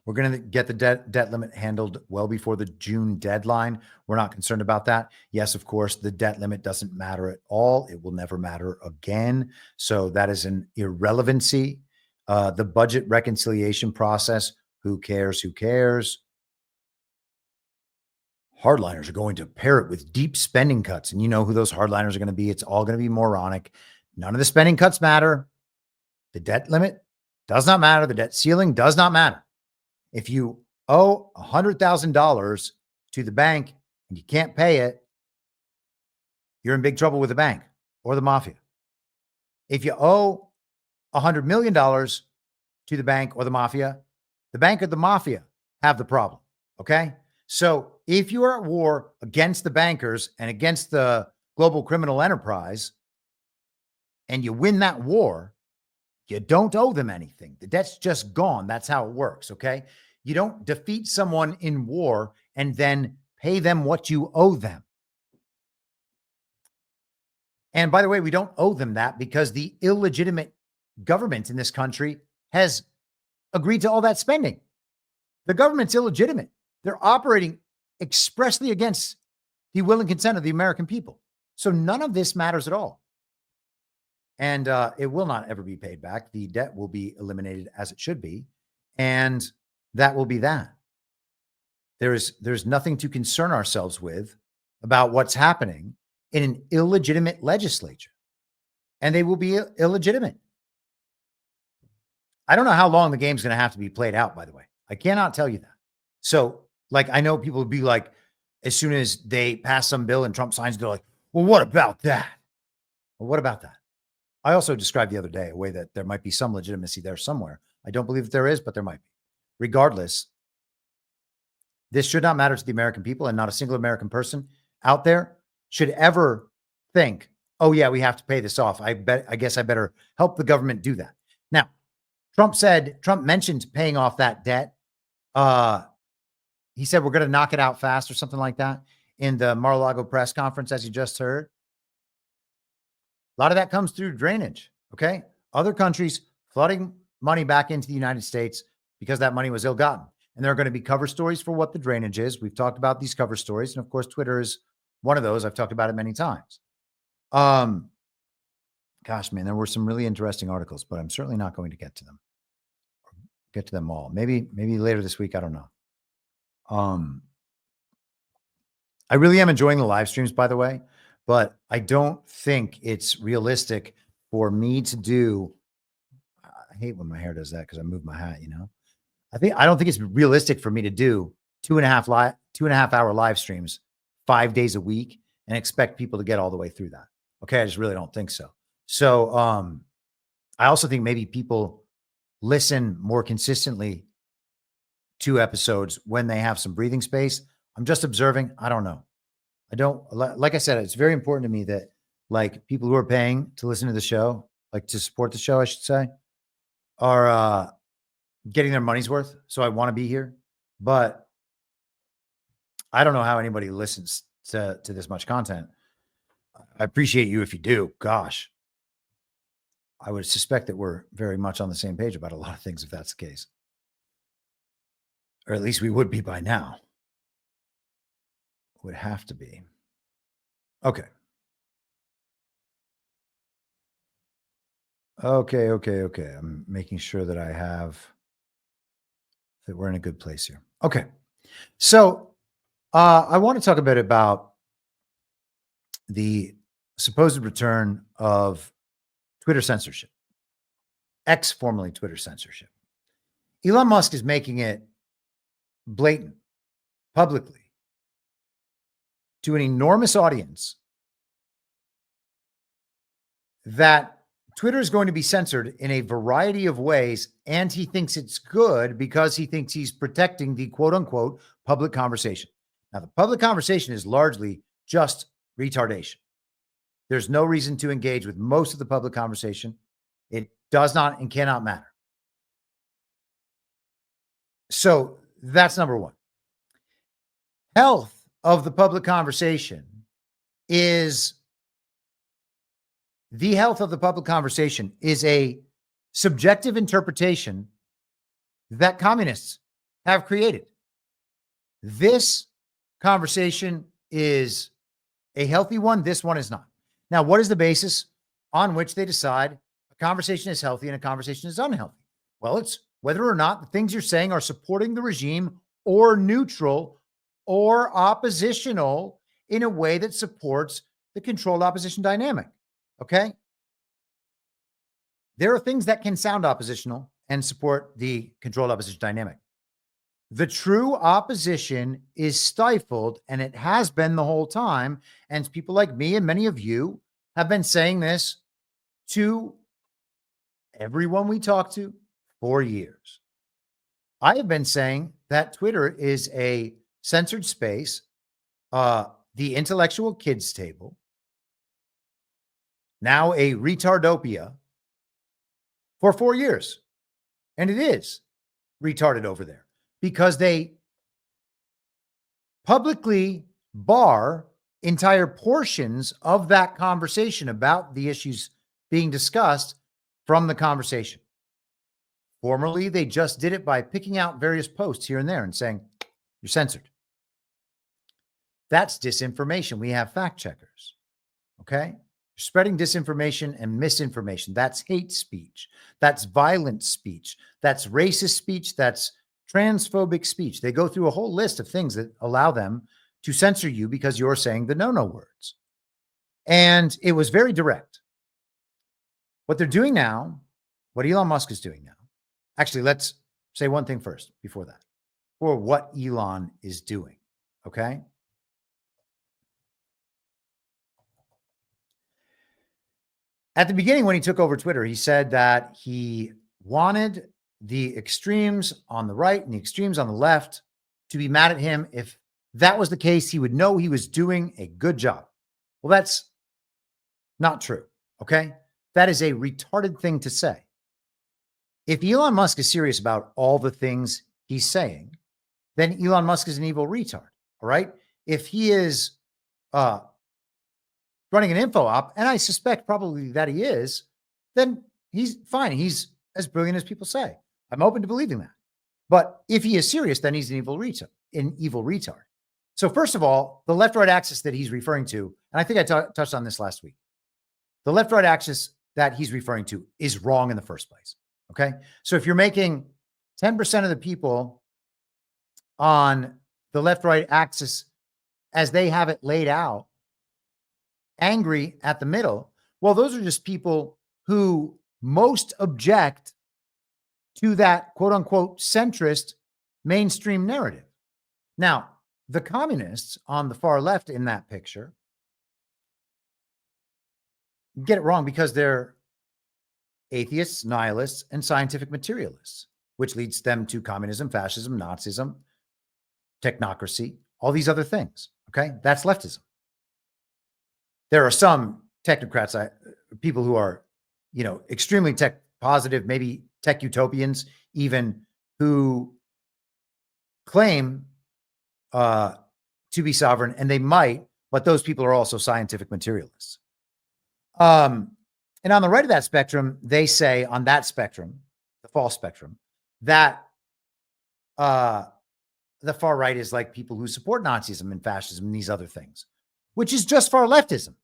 We're going to get the debt limit handled well before the June deadline. We're not concerned about that. Yes, of course, the debt limit doesn't matter at all. It will never matter again. So that is an irrelevancy. The budget reconciliation process, who cares? Who cares? Hardliners are going to pair it with deep spending cuts. And you know who those hardliners are going to be. It's all going to be moronic. None of the spending cuts matter. The debt limit does not matter. The debt ceiling does not matter. If you owe $100,000 to the bank and you can't pay it, you're in big trouble with the bank or the mafia. If you owe $100 million to the bank or the mafia or the mafia have the problem. Okay. So if you are at war against the bankers and against the global criminal enterprise and you win that war, you don't owe them anything. The debt's just gone. That's how it works. Okay. You don't defeat someone in war and then pay them what you owe them. And by the way, we don't owe them that because the illegitimate government in this country has agreed to all that spending. The government's illegitimate. They're operating expressly against the will and consent of the American people. So none of this matters at all. And it will not ever be paid back. The debt will be eliminated as it should be. And that will be that. There's nothing to concern ourselves with about what's happening in an illegitimate legislature. And they will be illegitimate. I don't know how long the game's going to have to be played out, by the way. I cannot tell you that. So, like, I know people would be like, as soon as they pass some bill and Trump signs, they're like, well, what about that? Well, what about that? I also described the other day a way that there might be some legitimacy there somewhere. I don't believe that there is, but there might be. Regardless, this should not matter to the American people, and not a single American person out there should ever think, oh yeah, we have to pay this off. I guess I better help the government do that. Now, Trump mentioned paying off that debt. He said, we're going to knock it out fast or something like that in the Mar-a-Lago press conference, as you just heard. A lot of that comes through drainage. Okay. Other countries flooding money back into the United States because that money was ill-gotten. And there are going to be cover stories for what the drainage is. We've talked about these cover stories. And of course, Twitter is one of those. I've talked about it many times. Gosh, man, there were some really interesting articles, but I'm certainly not going to get to them. Get to them all. Maybe later this week. I don't know. I really am enjoying the live streams, by the way, but I don't think it's realistic for me to do. I hate when my hair does that because I move my hat, you know. I don't think it's realistic for me to do 2.5 hour live streams 5 days a week and expect people to get all the way through that. Okay. I just really don't think so. So I also think maybe people listen more consistently to episodes when they have some breathing space. I'm just observing. I don't know. Like I said, it's very important to me that like people who are paying to listen to the show, like to support the show, I should say, are getting their money's worth. So I want to be here, but I don't know how anybody listens to this much content. I appreciate you if you do. Gosh, I would suspect that we're very much on the same page about a lot of things if that's the case. Or at least we would be by now. Would have to be. Okay. Okay. I'm making sure that that we're in a good place here. Okay. So I want to talk a bit about the supposed return of Twitter censorship. X, formerly Twitter censorship. Elon Musk is making it blatant, publicly, to an enormous audience that Twitter is going to be censored in a variety of ways, and he thinks it's good because he thinks he's protecting the quote-unquote public conversation. Now, the public conversation is largely just retardation. There's no reason to engage with most of the public conversation. It does not and cannot matter. So that's number one. Health of the public conversation is the health of the public conversation is a subjective interpretation that communists have created. This conversation is a healthy one. This one is not. Now, what is the basis on which they decide a conversation is healthy and a conversation is unhealthy? Well, it's whether or not the things you're saying are supporting the regime or neutral or oppositional in a way that supports the controlled opposition dynamic. Okay? There are things that can sound oppositional and support the controlled opposition dynamic. The true opposition is stifled, and it has been the whole time. And people like me and many of you have been saying this to everyone we talk to for years. I have been saying that Twitter is a censored space, the intellectual kids table, now a retardopia, for 4 years. And it is retarded over there because they publicly bar entire portions of that conversation about the issues being discussed from the conversation. Formerly, they just did it by picking out various posts here and there and saying, you're censored. That's disinformation. We have fact checkers. Okay? Spreading disinformation and misinformation. That's hate speech. That's violent speech. That's racist speech. That's transphobic speech. They go through a whole list of things that allow them to censor you because you're saying the no-no words. And it was very direct. What they're doing now, what Elon Musk is doing now, actually, let's say one thing first before that, for what Elon is doing, okay? At the beginning, when he took over Twitter, he said that he wanted the extremes on the right and the extremes on the left to be mad at him. If that was the case, he would know he was doing a good job. Well, that's not true, okay? That is a retarded thing to say. If Elon Musk is serious about all the things he's saying, then Elon Musk is an evil retard, all right? If he is running an info op, and I suspect probably that he is, then he's fine. He's as brilliant as people say. I'm open to believing that. But if he is serious, then he's an evil retard. So first of all, the left-right axis that he's referring to, and I think I touched on this last week. The left-right axis that he's referring to is wrong in the first place. Okay. So if you're making 10% of the people on the left-right axis as they have it laid out angry at the middle, well, those are just people who most object to that quote unquote centrist mainstream narrative. Now, the communists on the far left in that picture get it wrong because they're atheists, nihilists, and scientific materialists, which leads them to communism, fascism, Nazism, technocracy, all these other things. Okay. That's leftism. There are some technocrats, people who are, extremely tech positive, maybe tech utopians, even, who claim to be sovereign, and they might, but those people are also scientific materialists. And on the right of that spectrum, they say on that spectrum, the false spectrum, that the far right is like people who support Nazism and fascism and these other things, which is just far leftism.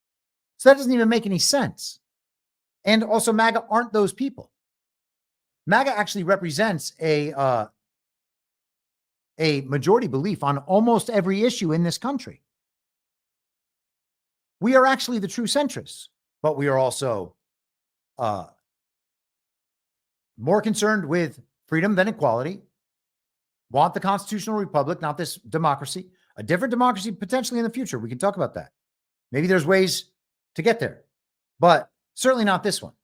So that doesn't even make any sense. And also MAGA aren't those people. MAGA actually represents a majority belief on almost every issue in this country. We are actually the true centrists, but we are also more concerned with freedom than equality, want the constitutional republic, not this democracy, a different democracy potentially in the future. We can talk about that. Maybe there's ways to get there, but certainly not this one.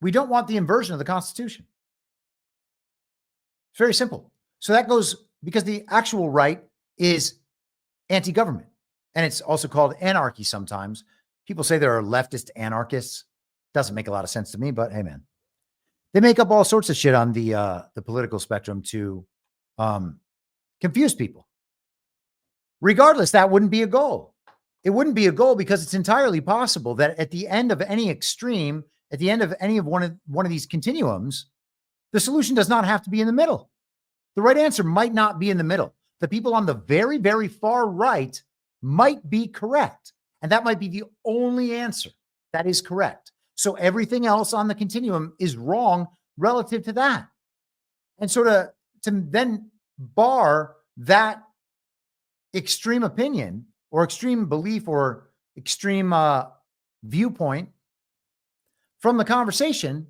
We don't want the inversion of the Constitution. It's very simple. So that goes because the actual right is anti-government, and it's also called anarchy sometimes. People say there are leftist anarchists. Doesn't make a lot of sense to me, but hey, man, they make up all sorts of shit on the political spectrum to confuse people. Regardless, that wouldn't be a goal. It wouldn't be a goal because it's entirely possible that at the end of any extreme, at the end of any of one of these continuums, the solution does not have to be in the middle. The right answer might not be in the middle. The people on the very, very far right might be correct. And that might be the only answer that is correct. So everything else on the continuum is wrong relative to that. And sort of to then bar that extreme opinion or extreme belief or extreme viewpoint from the conversation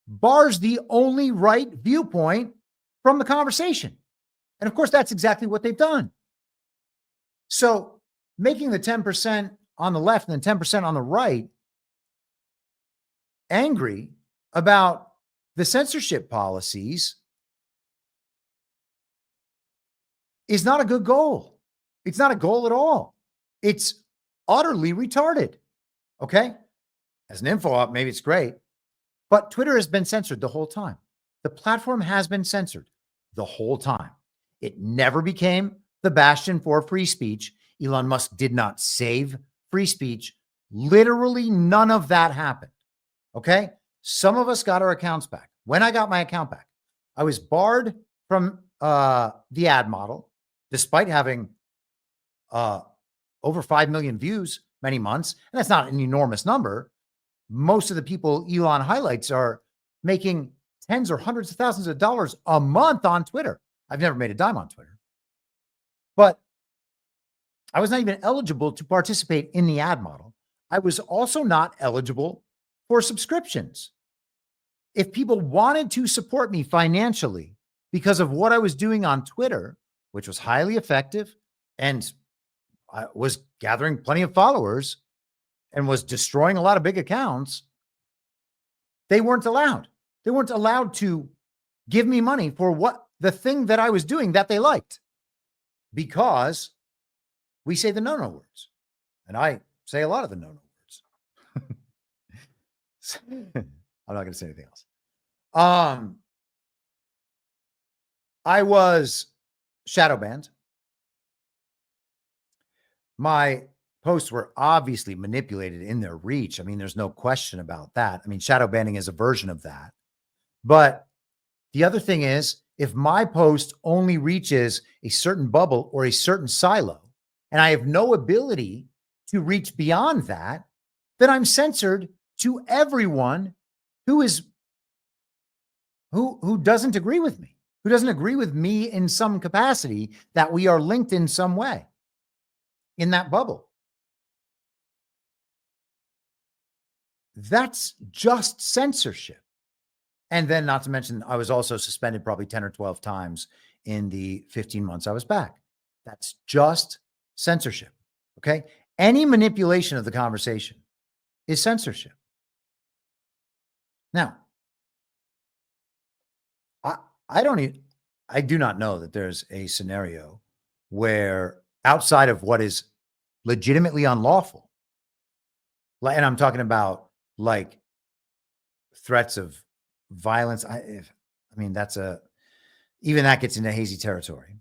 bars the only right viewpoint from the conversation. And of course, that's exactly what they've done. So making the 10% on the left and the 10% on the right angry about the censorship policies is not a good goal. It's not a goal at all. It's utterly retarded. Okay? As an info op, maybe it's great, but Twitter has been censored the whole time. The platform has been censored the whole time. It never became the bastion for free speech. Elon Musk did not save free speech. Literally none of that happened. Okay? Some of us got our accounts back. When I got my account back, I was barred from the ad model, despite having over 5 million views many months. And that's not an enormous number. Most of the people Elon highlights are making tens or hundreds of thousands of dollars a month on Twitter. I've never made a dime on Twitter. But I was not even eligible to participate in the ad model. I was also not eligible for subscriptions. If people wanted to support me financially because of what I was doing on Twitter, which was highly effective and I was gathering plenty of followers and was destroying a lot of big accounts, they weren't allowed. They weren't allowed to give me money for what the thing that I was doing that they liked, because we say the no-no words. And I say a lot of the no-no words. I'm not going to say anything else. I was shadow banned. My posts were obviously manipulated in their reach. I mean, there's no question about that. I mean, shadow banning is a version of that. But the other thing is, if my post only reaches a certain bubble or a certain silo, and I have no ability to reach beyond that, then I'm censored to everyone who doesn't agree with me, who doesn't agree with me in some capacity, that we are linked in some way in that bubble. That's just censorship. And then, not to mention, I was also suspended probably 10 or 12 times in the 15 months I was back. That's just censorship. Okay. Any manipulation of the conversation is censorship. Now, I do not know that there's a scenario where, outside of what is legitimately unlawful, and I'm talking about like threats of violence. Even that gets into hazy territory.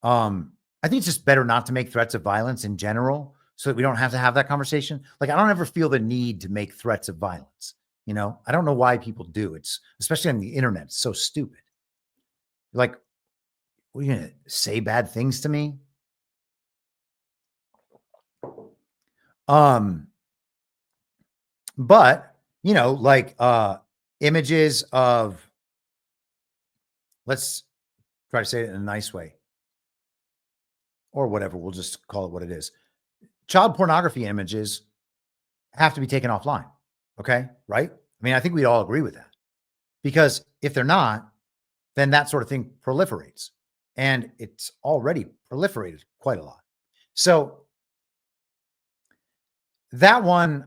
I think it's just better not to make threats of violence in general, so that we don't have to have that conversation. Like, I don't ever feel the need to make threats of violence. You know, I don't know why people do. It's, especially on the internet, it's so stupid. Like, what, are you going to say bad things to me? But, you know, like images of, let's try to say it in a nice way, or whatever, we'll just call it what it is. Child pornography images have to be taken offline. Okay. Right. I mean, I think we'd all agree with that, because if they're not, then that sort of thing proliferates, and it's already proliferated quite a lot. So that one's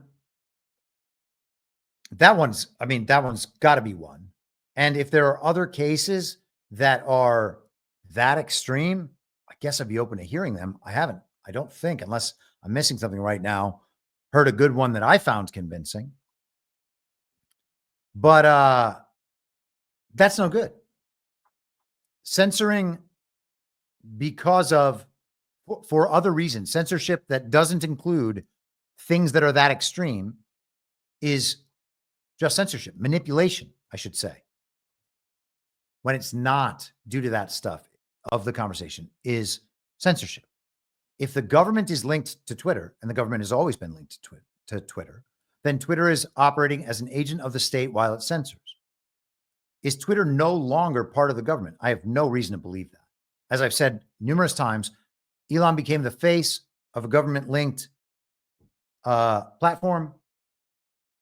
got to be one. And if there are other cases that are that extreme, I guess I'd be open to hearing them. I don't think, unless I'm missing something right now, heard a good one that I found convincing. But that's no good. Censoring because of, for other reasons, censorship that doesn't include things that are that extreme is just censorship. Manipulation, I should say, when it's not due to that stuff of the conversation, is censorship. If the government is linked to Twitter, and the government has always been linked to Twitter, then Twitter is operating as an agent of the state while it censors. Is Twitter no longer part of the government? I have no reason to believe that. As I've said numerous times, Elon became the face of a government-linked platform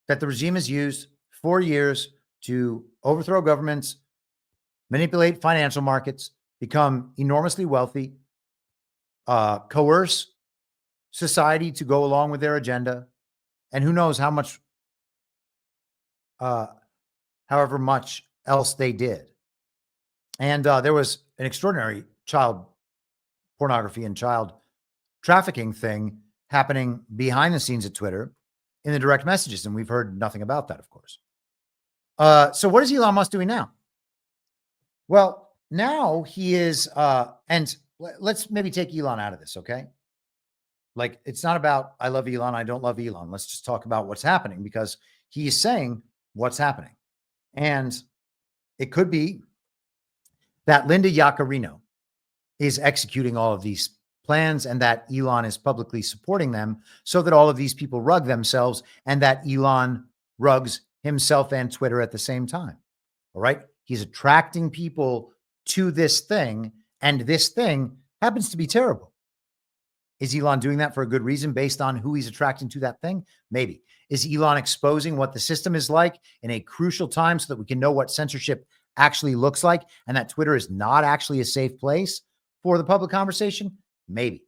that the regime has used for years to overthrow governments, manipulate financial markets, become enormously wealthy, coerce society to go along with their agenda, and who knows how much, however much else they did. And there was an extraordinary child pornography and child trafficking thing happening behind the scenes at Twitter in the direct messages, and we've heard nothing about that, of course. So what is Elon Musk doing now? Well, now he is, and let's maybe take Elon out of this, okay? Like, it's not about I love Elon, I don't love Elon. Let's just talk about what's happening, because he is saying what's happening. And it could be that Linda Yaccarino is executing all of these plans, and that Elon is publicly supporting them, so that all of these people rug themselves, and that Elon rugs himself and Twitter at the same time. All right. He's attracting people to this thing, and this thing happens to be terrible. Is Elon doing that for a good reason based on who he's attracting to that thing? Maybe. Is Elon exposing what the system is like in a crucial time so that we can know what censorship actually looks like, and that Twitter is not actually a safe place for the public conversation? Maybe.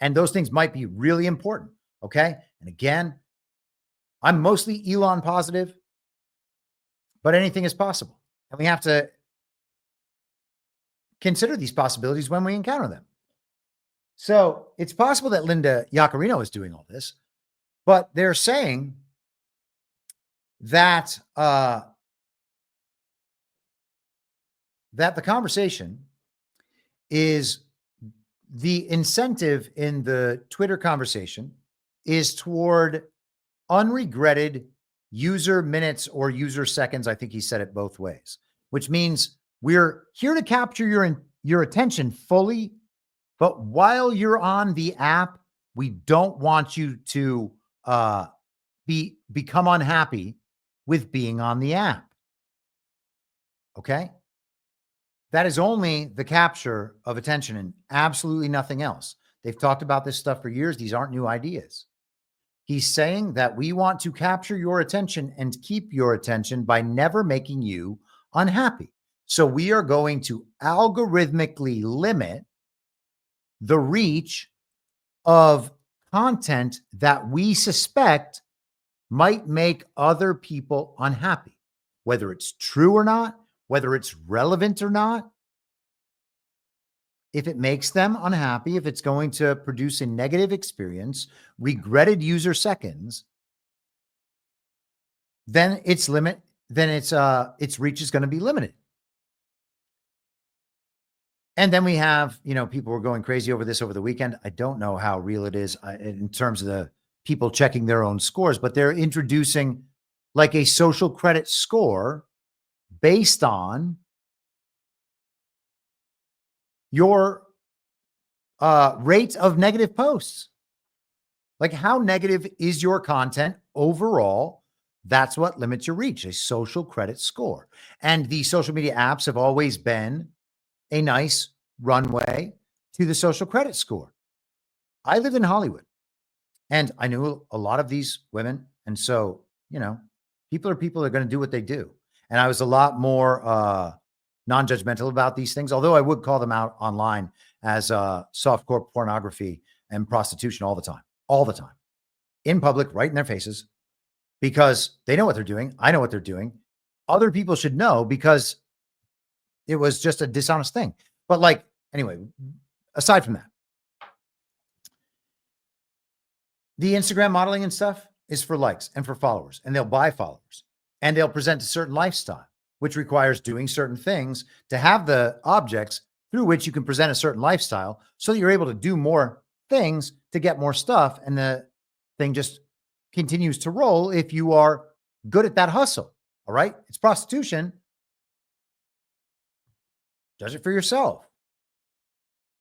And those things might be really important. Okay. And again, I'm mostly Elon positive, but anything is possible. And we have to consider these possibilities when we encounter them. So it's possible that Linda Yaccarino is doing all this, but they're saying that that the conversation is, the incentive in the Twitter conversation is toward unregretted user minutes or user seconds. I think he said it both ways, which means we're here to capture your attention fully, but while you're on the app, we don't want you to become unhappy with being on the app. Okay? That is only the capture of attention and absolutely nothing else. They've talked about this stuff for years. These aren't new ideas. He's saying that we want to capture your attention and keep your attention by never making you unhappy. So we are going to algorithmically limit the reach of content that we suspect might make other people unhappy, whether it's true or not, whether it's relevant or not. If it makes them unhappy, if it's going to produce a negative experience, regretted user seconds, then its reach is going to be limited. And then we have, people were going crazy over this over the weekend. I don't know how real it is in terms of the people checking their own scores, but they're introducing like a social credit score based on your rate of negative posts. Like, how negative is your content overall? That's what limits your reach, a social credit score. And the social media apps have always been a nice runway to the social credit score. I lived in Hollywood and I knew a lot of these women. And so, people are going to do what they do. And I was a lot more non-judgmental about these things, although I would call them out online as softcore pornography and prostitution all the time, in public, right in their faces, because they know what they're doing. I know what they're doing. Other people should know because it was just a dishonest thing. But anyway, aside from that, the Instagram modeling and stuff is for likes and for followers, and they'll buy followers and they'll present a certain lifestyle, which requires doing certain things to have the objects through which you can present a certain lifestyle so that you're able to do more things to get more stuff. And the thing just continues to roll if you are good at that hustle. All right. It's prostitution. Judge it for yourself.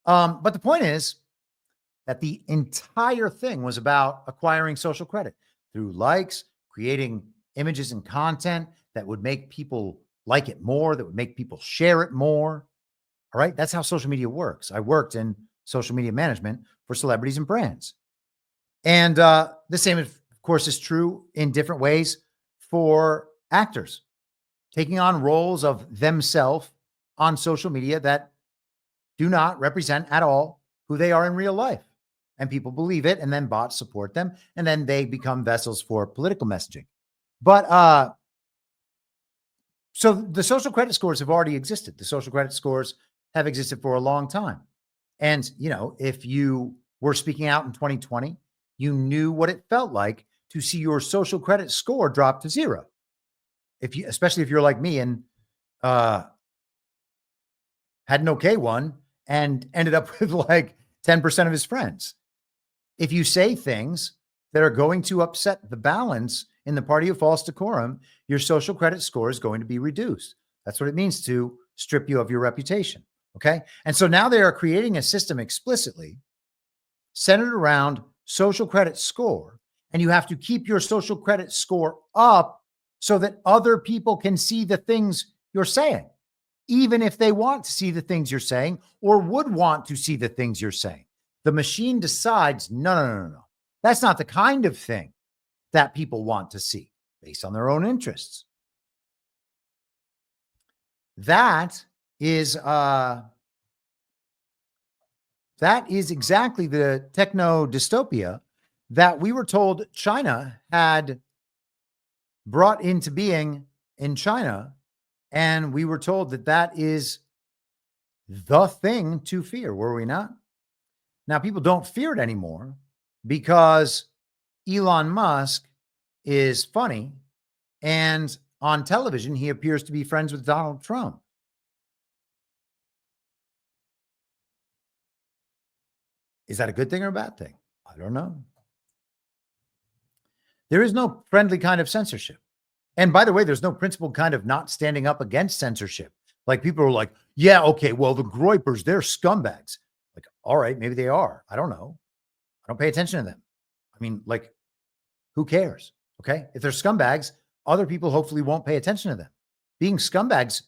But the point is that the entire thing was about acquiring social credit through likes, creating images and content that would make people like it more, that would make people share it more. All right. That's how social media works. I worked in social media management for celebrities and brands. And the same, of course, is true in different ways for actors taking on roles of themselves on social media that do not represent at all who they are in real life. And people believe it, and then bots support them, and then they become vessels for political messaging. But so the social credit scores have already existed. The social credit scores have existed for a long time. And, if you were speaking out in 2020, you knew what it felt like to see your social credit score drop to zero. Especially if you're like me and had an okay one and ended up with like 10% of his friends. If you say things that are going to upset the balance in the party of false decorum, your social credit score is going to be reduced. That's what it means to strip you of your reputation. Okay. And so now they are creating a system explicitly centered around social credit score. And you have to keep your social credit score up so that other people can see the things you're saying, even if they want to see the things you're saying or would want to see the things you're saying. The machine decides, no. That's not the kind of thing that people want to see based on their own interests. That is exactly the techno dystopia that we were told China had brought into being in China. And we were told that that is the thing to fear, were we not? Now, people don't fear it anymore because Elon Musk is funny, and on television, he appears to be friends with Donald Trump. Is that a good thing or a bad thing? I don't know. There is no friendly kind of censorship. And by the way, there's no principled kind of not standing up against censorship. Like, people are like, yeah, okay, well, the Groypers, they're scumbags. Like, all right, maybe they are. I don't know. I don't pay attention to them. I mean, like, who cares? Okay. If they're scumbags, other people hopefully won't pay attention to them. Being scumbags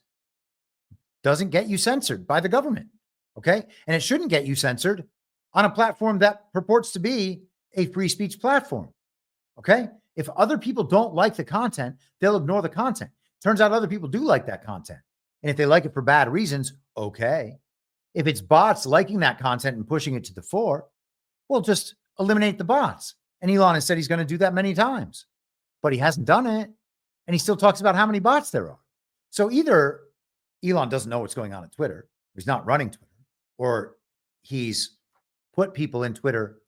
doesn't get you censored by the government. Okay. And it shouldn't get you censored on a platform that purports to be a free speech platform. Okay. If other people don't like the content, they'll ignore the content. Turns out other people do like that content. And if they like it for bad reasons, okay. If it's bots liking that content and pushing it to the fore, well, just eliminate the bots. And Elon has said he's going to do that many times, but he hasn't done it. And he still talks about how many bots there are. So either Elon doesn't know what's going on at Twitter, or he's not running Twitter, or he's put people in Twitter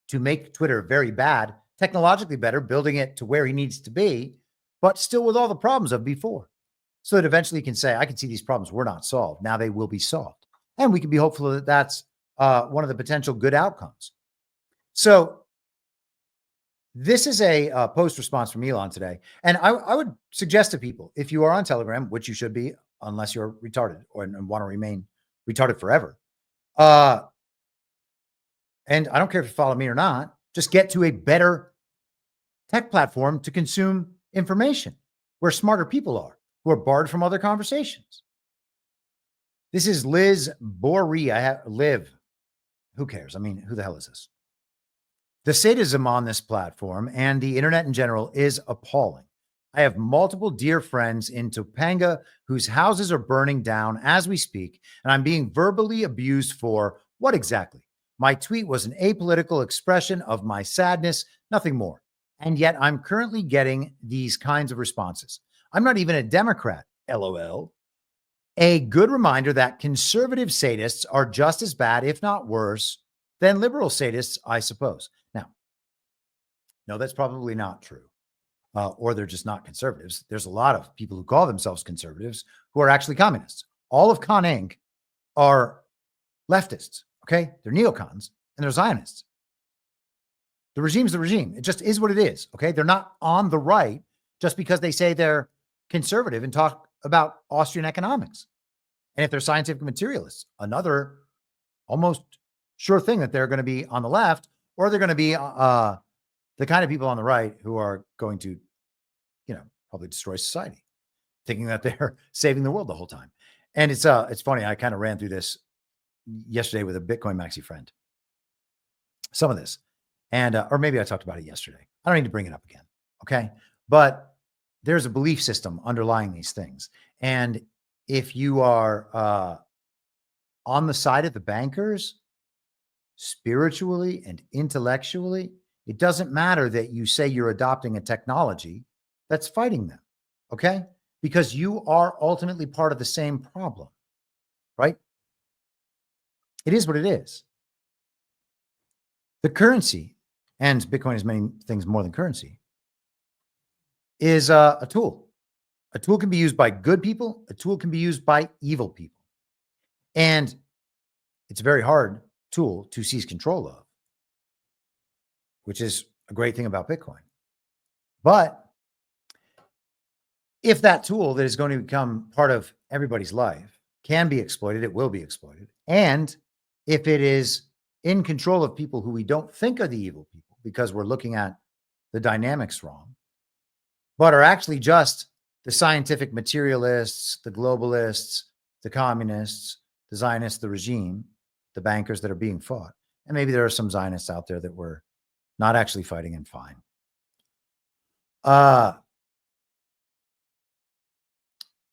to make Twitter very bad, technologically better, building it to where he needs to be, but still with all the problems of before. So that eventually he can say, I can see these problems were not solved. Now they will be solved. And we can be hopeful that that's one of the potential good outcomes. So this is a post response from Elon today. And I would suggest to people, if you are on Telegram, which you should be, unless you're retarded and want to remain retarded forever. And I don't care if you follow me or not, just get to a better tech platform to consume information where smarter people are, who are barred from other conversations. This is Liz Boree. I have Liv. Who cares? I mean, who the hell is this? The sadism on this platform and the internet in general is appalling. I have multiple dear friends in Topanga whose houses are burning down as we speak, and I'm being verbally abused for what exactly? My tweet was an apolitical expression of my sadness, nothing more. And yet I'm currently getting these kinds of responses. I'm not even a Democrat, LOL. A good reminder that conservative sadists are just as bad, if not worse, than liberal sadists, I suppose. Now, no, that's probably not true. Or they're just not conservatives. There's a lot of people who call themselves conservatives who are actually communists. All of Con Inc. are leftists, okay? They're neocons and they're Zionists. The regime's the regime. It just is what it is, okay? They're not on the right just because they say they're conservative and talk about Austrian economics. And if they're scientific materialists, another almost sure thing that they're going to be on the left, or they're going to be the kind of people on the right who are going to, probably destroy society, thinking that they're saving the world the whole time. And it's funny. I kind of ran through this yesterday with a Bitcoin maxi friend, some of this, and or maybe I talked about it yesterday. I don't need to bring it up again. Okay. But there's a belief system underlying these things. And if you are on the side of the bankers, spiritually and intellectually, it doesn't matter that you say you're adopting a technology that's fighting them, okay? Because you are ultimately part of the same problem, right? It is what it is. The currency, and Bitcoin is many things more than currency, is a tool. A tool can be used by good people. A tool can be used by evil people. And it's a very hard tool to seize control of, which is a great thing about Bitcoin. But if that tool that is going to become part of everybody's life can be exploited, it will be exploited. And if it is in control of people who we don't think are the evil people because we're looking at the dynamics wrong, but are actually just the scientific materialists, the globalists, the communists, the Zionists, the regime, the bankers that are being fought. And maybe there are some Zionists out there that were not actually fighting and fine.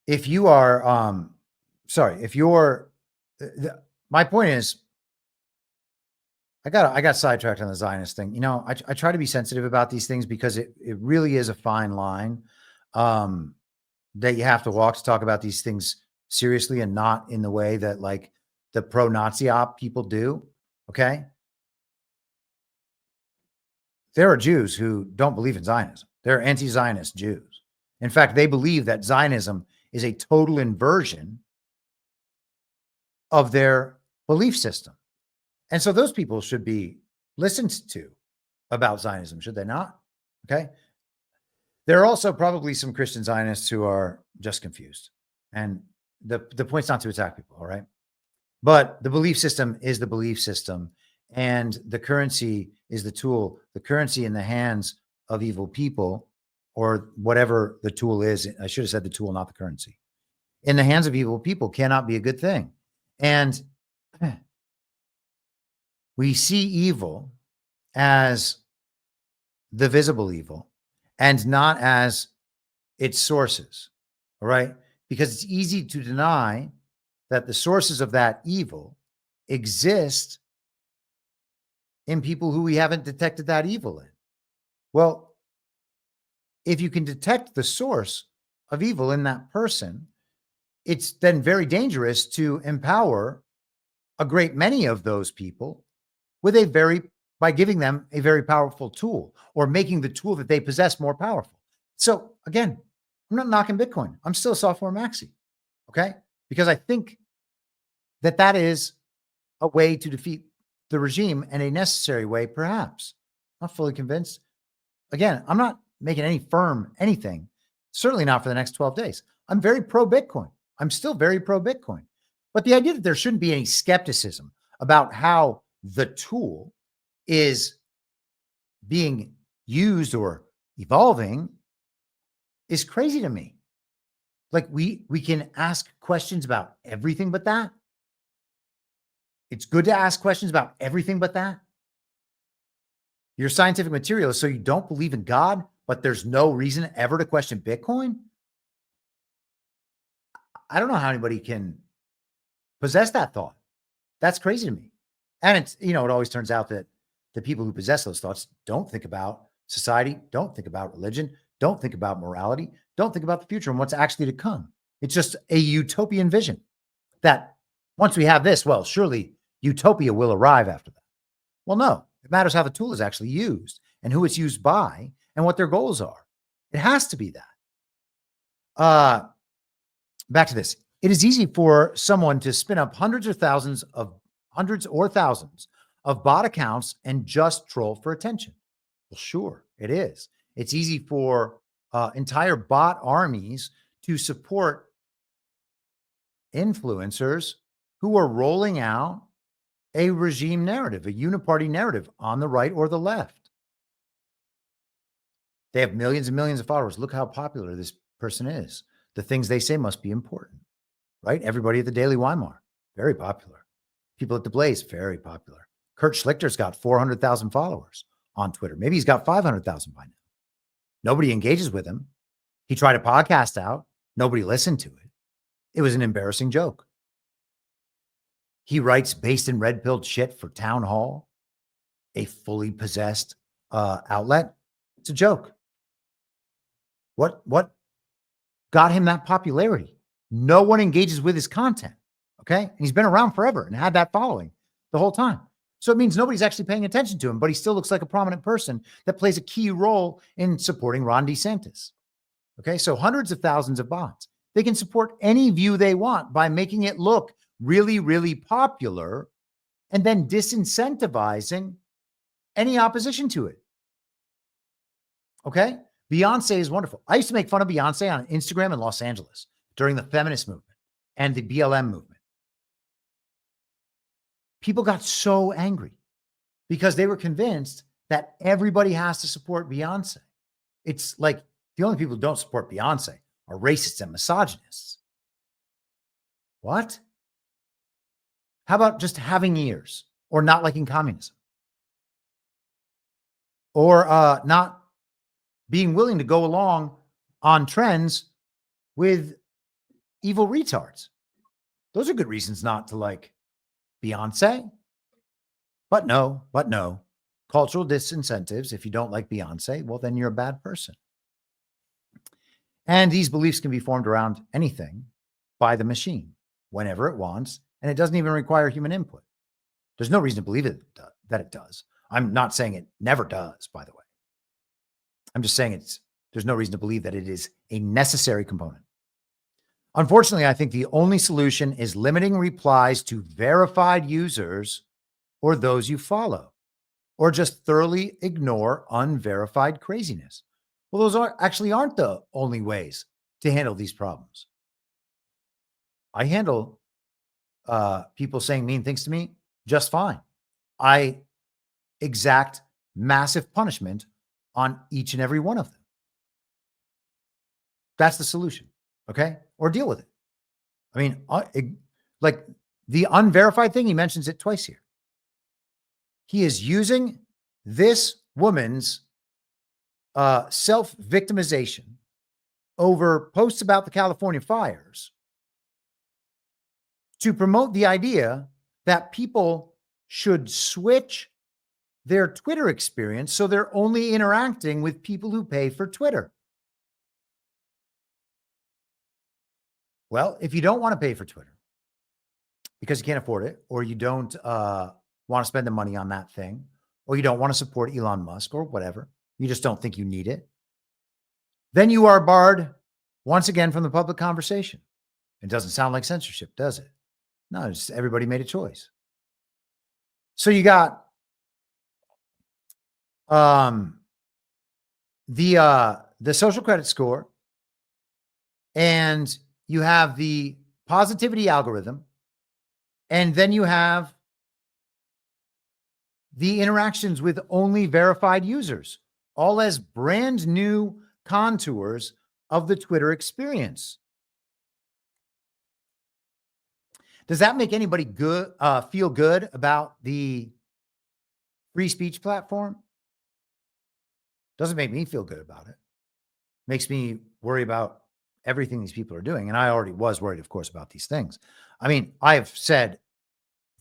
If you are, my point is, I got sidetracked on the Zionist thing. I try to be sensitive about these things because it really is a fine line that you have to walk to talk about these things seriously and not in the way that like the pro-Nazi op people do. Okay. There are Jews who don't believe in Zionism. They're anti-Zionist Jews. In fact, they believe that Zionism is a total inversion of their belief system. And so those people should be listened to about Zionism, should they not? Okay. There are also probably some Christian Zionists who are just confused. And the point's not to attack people, all right? But the belief system is the belief system. And the currency is the tool. The currency in the hands of evil people or whatever the tool is. I should have said the tool, not the currency. In the hands of evil people cannot be a good thing. And we see evil as the visible evil and not as its sources, all right? Because it's easy to deny that the sources of that evil exist in people who we haven't detected that evil in. Well, if you can detect the source of evil in that person, it's then very dangerous to empower a great many of those people with by giving them a very powerful tool or making the tool that they possess more powerful. So again, I'm not knocking Bitcoin. I'm still a software maxi. Okay. Because I think that is a way to defeat the regime and a necessary way, perhaps. Not fully convinced. Again, I'm not making any firm anything, certainly not for the next 12 days. I'm very pro Bitcoin. I'm still very pro Bitcoin. But the idea that there shouldn't be any skepticism about how the tool is being used or evolving is crazy to me. Like we can ask questions about everything but that. It's good to ask questions about everything but that. You're a scientific materialist, so you don't believe in God, but there's no reason ever to question Bitcoin. I don't know how anybody can possess that thought. That's crazy to me. And it's, it always turns out that the people who possess those thoughts don't think about society, don't think about religion, don't think about morality, don't think about the future and what's actually to come. It's just a utopian vision that once we have this, well, surely utopia will arrive after that. Well, no, it matters how the tool is actually used and who it's used by and what their goals are. It has to be that. Back to this. It is easy for someone to spin up hundreds or thousands of bot accounts and just troll for attention. Well, sure, it is. It's easy for entire bot armies to support influencers who are rolling out a regime narrative, a uniparty narrative on the right or the left. They have millions and millions of followers. Look how popular this person is. The things they say must be important, right? Everybody at the Daily Weimar, very popular. People at the Blaze, very popular. Kurt Schlichter's got 400,000 followers on Twitter. Maybe he's got 500,000 by now. Nobody engages with him. He tried a podcast out. Nobody listened to it. It was an embarrassing joke. He writes based in red-pilled shit for Town Hall, a fully possessed outlet. It's a joke. What got him that popularity? No one engages with his content. Okay. And he's been around forever and had that following the whole time. So it means nobody's actually paying attention to him, but he still looks like a prominent person that plays a key role in supporting Ron DeSantis. Okay. So hundreds of thousands of bots, they can support any view they want by making it look really, really popular and then disincentivizing any opposition to it. Okay. Beyonce is wonderful. I used to make fun of Beyonce on Instagram in Los Angeles during the feminist movement and the BLM movement. People got so angry because they were convinced that everybody has to support Beyonce. It's like the only people who don't support Beyonce are racists and misogynists. What? How about just having ears or not liking communism? Or not being willing to go along on trends with evil retards? Those are good reasons not to like Beyonce. But no. Cultural disincentives. If you don't like Beyonce, well, then you're a bad person. And these beliefs can be formed around anything by the machine whenever it wants. And it doesn't even require human input. There's no reason to believe that it does. I'm not saying it never does, by the way. I'm just saying there's no reason to believe that it is a necessary component. Unfortunately, I think the only solution is limiting replies to verified users or those you follow, or just thoroughly ignore unverified craziness. Well, those aren't the only ways to handle these problems. I handle people saying mean things to me just fine. I exact massive punishment on each and every one of them. That's the solution. Okay. Or deal with it. I mean, like the unverified thing, he mentions it twice here. He is using this woman's self-victimization over posts about the California fires to promote the idea that people should switch their Twitter experience so they're only interacting with people who pay for Twitter. Well, if you don't want to pay for Twitter because you can't afford it, or you don't want to spend the money on that thing, or you don't want to support Elon Musk or whatever, you just don't think you need it, then you are barred once again from the public conversation. It doesn't sound like censorship, does it? No, it's everybody made a choice. So you got the social credit score, and you have the positivity algorithm, and then you have the interactions with only verified users, all as brand new contours of the Twitter experience. Does that make anybody good feel good about the free speech platform? Doesn't make me feel good about it. Makes me worry about everything these people are doing. And I already was worried, of course, about these things. I mean, I've said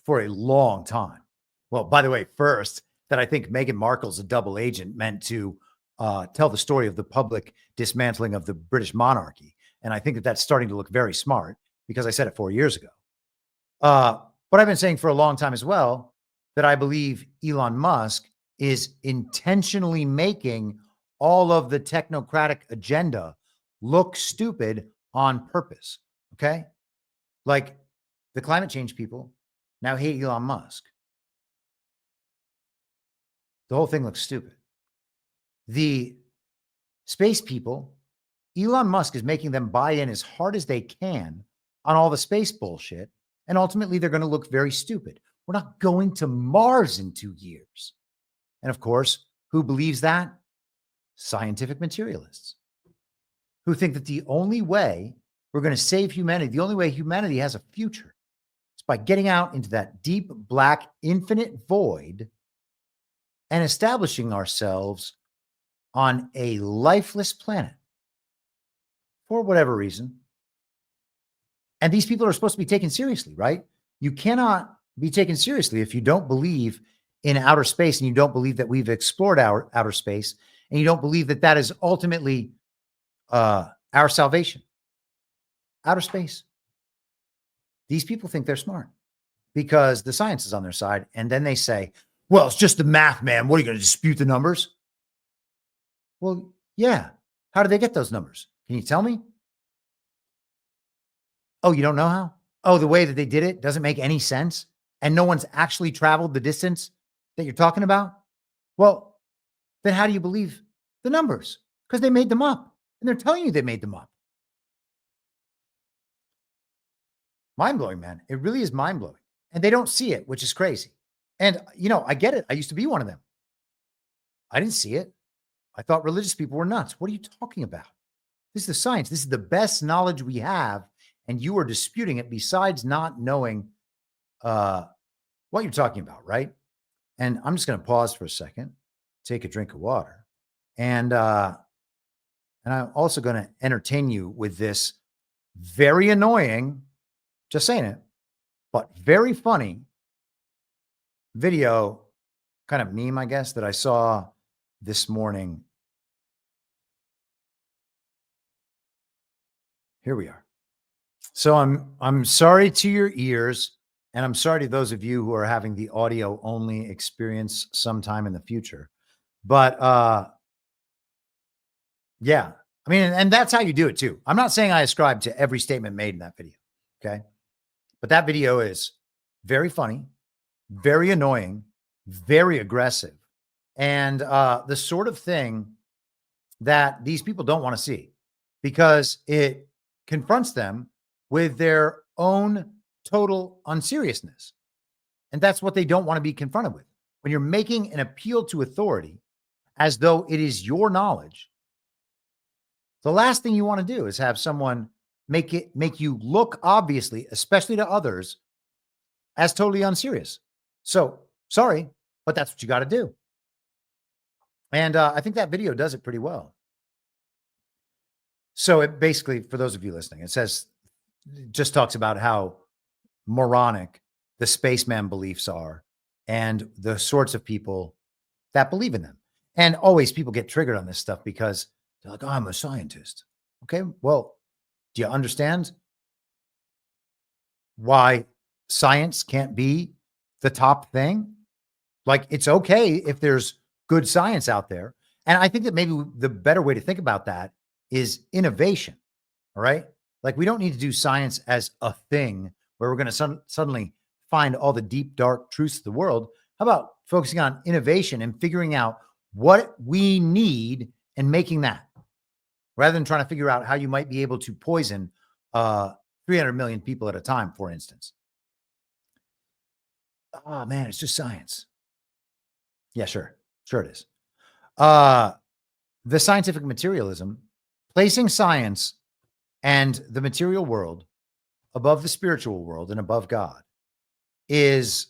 for a long time, well, by the way, first, that I think Meghan Markle's a double agent meant to tell the story of the public dismantling of the British monarchy. And I think that that's starting to look very smart because I said it 4 years ago. But I've been saying for a long time as well that I believe Elon Musk is intentionally making all of the technocratic agenda look stupid on purpose. Okay. Like the climate change people now hate Elon Musk. The whole thing looks stupid. The space people, Elon Musk is making them buy in as hard as they can on all the space bullshit. And ultimately, they're going to look very stupid. We're not going to Mars in 2 years. And of course, who believes that? Scientific materialists who think that the only way we're going to save humanity, the only way humanity has a future, is by getting out into that deep, black, infinite void and establishing ourselves on a lifeless planet for whatever reason. And these people are supposed to be taken seriously, right? You cannot be taken seriously if you don't believe in outer space and you don't believe that we've explored our outer space and you don't believe that that is ultimately our salvation. Outer space. These people think they're smart because the science is on their side. And then they say, well, it's just the math, man. What are you going to dispute the numbers? Well, yeah. How do they get those numbers? Can you tell me? Oh, you don't know how? Oh, the way that they did it doesn't make any sense. And no one's actually traveled the distance that you're talking about. Well, then how do you believe the numbers? Because they made them up and they're telling you they made them up. Mind blowing, man. It really is mind blowing. And they don't see it, which is crazy. And, you know, I get it. I used to be one of them. I didn't see it. I thought religious people were nuts. What are you talking about? This is the science. This is the best knowledge we have. And you are disputing it besides not knowing what you're talking about, right? And I'm just going to pause for a second, take a drink of water. And I'm also going to entertain you with this very annoying, just saying it, but very funny video, kind of meme, I guess, that I saw this morning. Here we are. So I'm sorry to your ears, and I'm sorry to those of you who are having the audio only experience sometime in the future. But yeah, I mean, and that's how you do it too. I'm not saying I ascribe to every statement made in that video. Okay. But that video is very funny, very annoying, very aggressive, and the sort of thing that these people don't want to see because it confronts them with their own total unseriousness. And that's what they don't want to be confronted with. When you're making an appeal to authority as though it is your knowledge, The last thing you want to do is have someone make you look, obviously, especially to others, as totally unserious. So sorry, but that's what you got to do. And I think that video does it pretty well. So it basically, for those of you listening, it just talks about how moronic the spaceman beliefs are and the sorts of people that believe in them. And always people get triggered on this stuff because they're like, oh, I'm a scientist. Okay, well, do you understand why science can't be the top thing? Like, it's okay if there's good science out there. And I think that maybe the better way to think about that is innovation. All right. Like, we don't need to do science as a thing where we're going to suddenly find all the deep, dark truths of the world. How about focusing on innovation and figuring out what we need and making that, rather than trying to figure out how you might be able to poison 300 million people at a time, for instance. Oh, man, it's just science. Yeah, sure. Sure it is. The scientific materialism, placing science and the material world above the spiritual world and above God, is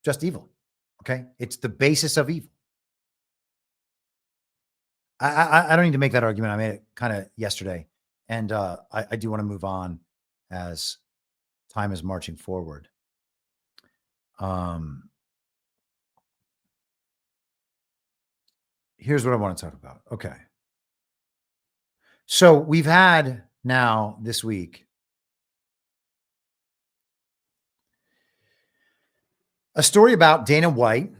just evil. Okay? It's the basis of evil. I don't need to make that argument. I made it kind of yesterday. And I do want to move on as time is marching forward. Here's what I want to talk about. Okay. So we've had now this week a story about Dana White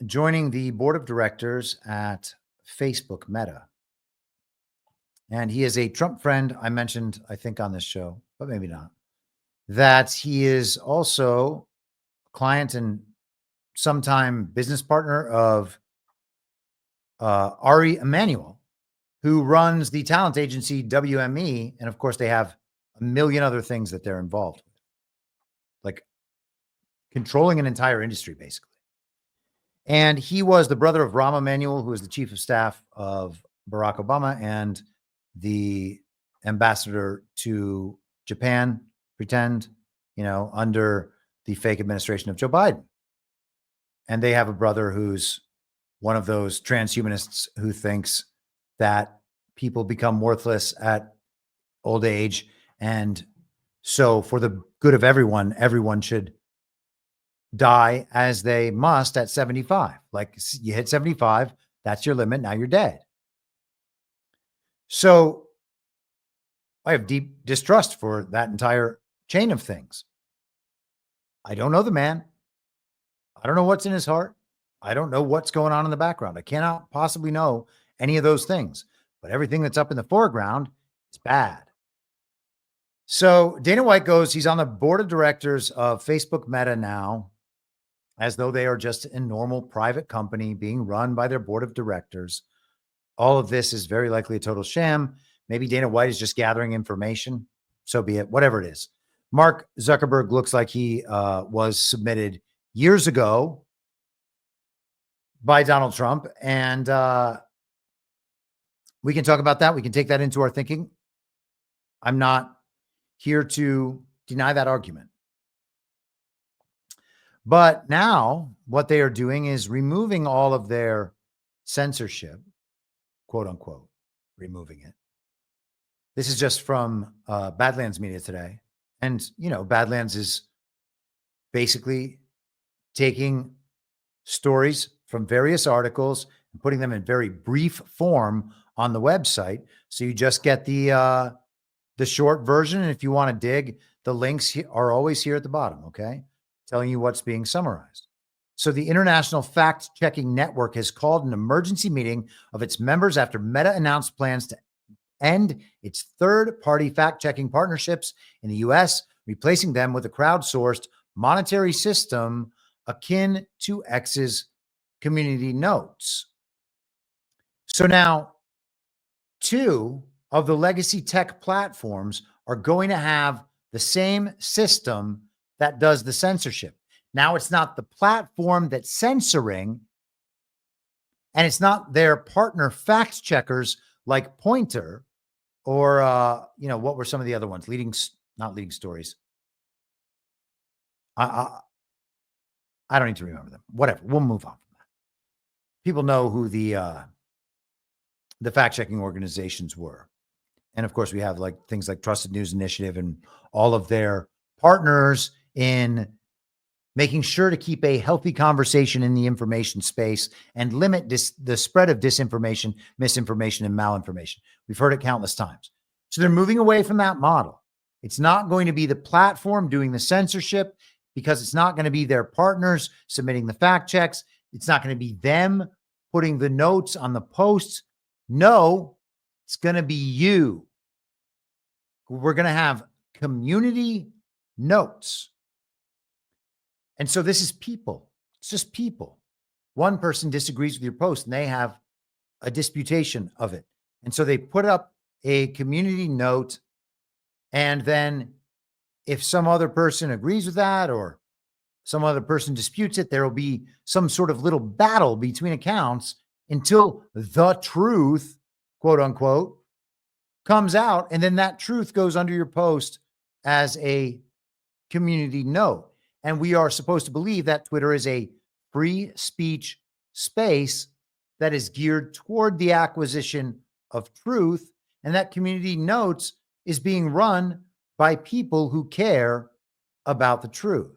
joining the board of directors at Facebook Meta. And he is a Trump friend. I mentioned, I think, on this show, but maybe not, that he is also a client and sometime business partner of Ari Emanuel, who runs the talent agency WME. And of course, they have a million other things that they're involved with, like controlling an entire industry, basically. And he was the brother of Rahm Emanuel, who is the chief of staff of Barack Obama and the ambassador to Japan, under the fake administration of Joe Biden. And they have a brother who's one of those transhumanists who thinks that people become worthless at old age. And so for the good of everyone should die as they must at 75. Like, you hit 75, that's your limit. Now you're dead. So I have deep distrust for that entire chain of things. I don't know the man. I don't know what's in his heart. I don't know what's going on in the background. I cannot possibly know any of those things, but everything that's up in the foreground is bad. So Dana White he's on the board of directors of Facebook Meta now, as though they are just a normal private company being run by their board of directors. All of this is very likely a total sham. Maybe Dana White is just gathering information. So be it, whatever it is. Mark Zuckerberg looks like he was submitted years ago by Donald Trump. And we can talk about that. We can take that into our thinking. I'm not here to deny that argument. But now what they are doing is removing all of their censorship, quote unquote, removing it. This is just from Badlands Media today. And, Badlands is basically taking stories from various articles and putting them in very brief form on the website. So you just get the short version. And if you want to dig, the links are always here at the bottom. Okay. Telling you what's being summarized. So the International Fact-Checking Network has called an emergency meeting of its members after Meta announced plans to end its third-party fact-checking partnerships in the U.S., replacing them with a crowdsourced monetary system akin to X's community notes. So now, 2 of the legacy tech platforms are going to have the same system that does the censorship. Now, it's not the platform that's censoring, and it's not their partner fact checkers like Pointer or, what were some of the other ones? Not leading stories. I don't need to remember them. Whatever. We'll move on from that. People know who the fact-checking organizations were. And of course, we have like things like Trusted News Initiative and all of their partners in making sure to keep a healthy conversation in the information space and limit the spread of disinformation, misinformation, and malinformation. We've heard it countless times. So they're moving away from that model. It's not going to be the platform doing the censorship because it's not going to be their partners submitting the fact checks. It's not going to be them putting the notes on the posts. No, it's going to be you. We're going to have community notes. And so this is people. It's just people. One person disagrees with your post and they have a disputation of it. And so they put up a community note. And then if some other person agrees with that or some other person disputes it, there will be some sort of little battle between accounts until the truth, quote unquote, comes out. And then that truth goes under your post as a community note. And we are supposed to believe that Twitter is a free speech space that is geared toward the acquisition of truth. And that community notes is being run by people who care about the truth.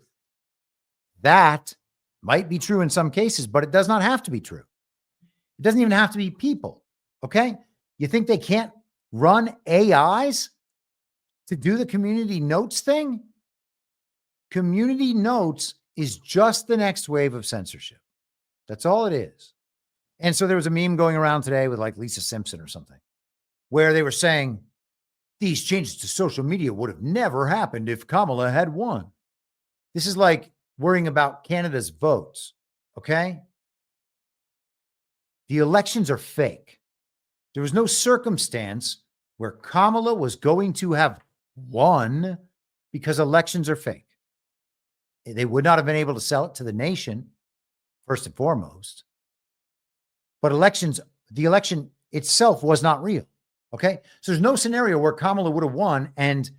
That might be true in some cases, but it does not have to be true. It doesn't even have to be people. Okay. You think they can't run AIs to do the community notes thing? Community notes is just the next wave of censorship. That's all it is. And so there was a meme going around today with like Lisa Simpson or something, where they were saying these changes to social media would have never happened if Kamala had won. This is like worrying about Canada's votes. Okay. The elections are fake. There was no circumstance where Kamala was going to have won because elections are fake. They would not have been able to sell it to the nation, first and foremost. But the election itself was not real. Okay. So there's no scenario where Kamala would have won and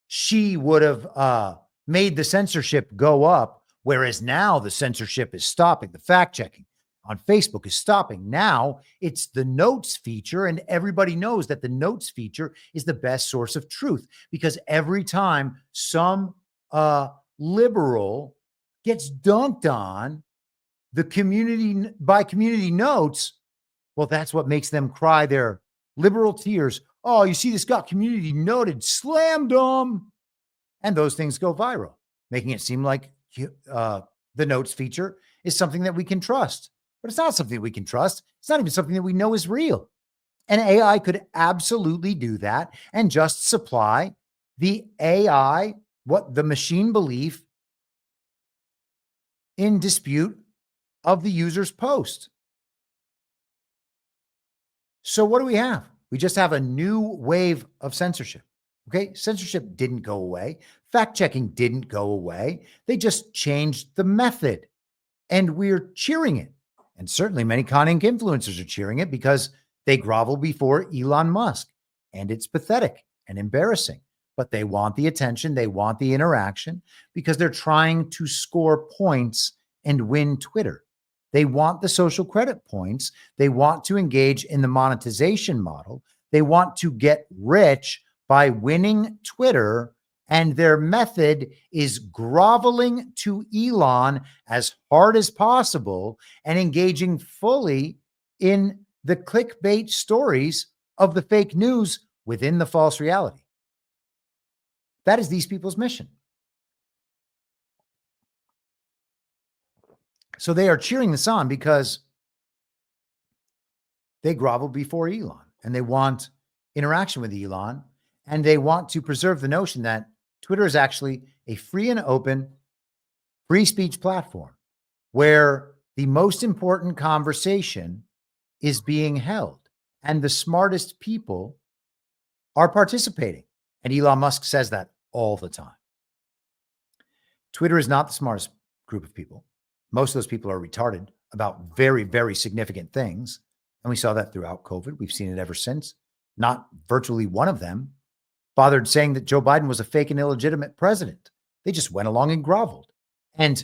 she would have made the censorship go up, whereas now the censorship is stopping. The fact checking on Facebook is stopping. Now it's the notes feature, and everybody knows that the notes feature is the best source of truth because every time some liberal gets dunked on the community by community notes, well, that's what makes them cry their liberal tears. Oh, you see, this got community noted, slammed them. And those things go viral, making it seem like the notes feature is something that we can trust. But it's not something we can trust. It's not even something that we know is real. And AI could absolutely do that and just supply the AI, what the machine belief in dispute of the user's post. So what do we have? We just have a new wave of censorship. Okay. Censorship didn't go away. Fact checking didn't go away. They just changed the method and we're cheering it. And certainly many conning influencers are cheering it because they grovel before Elon Musk, and it's pathetic and embarrassing, but they want the attention. They want the interaction because they're trying to score points and win Twitter. They want the social credit points. They want to engage in the monetization model. They want to get rich by winning Twitter. And their method is groveling to Elon as hard as possible and engaging fully in the clickbait stories of the fake news within the false reality. That is these people's mission. So they are cheering this on because they grovel before Elon and they want interaction with Elon, and they want to preserve the notion that Twitter is actually a free and open free speech platform where the most important conversation is being held and the smartest people are participating. And Elon Musk says that all the time. Twitter is not the smartest group of people. Most of those people are retarded about very, very significant things. And we saw that throughout COVID. We've seen it ever since. Not virtually one of them bothered saying that Joe Biden was a fake and illegitimate president. They just went along and groveled. And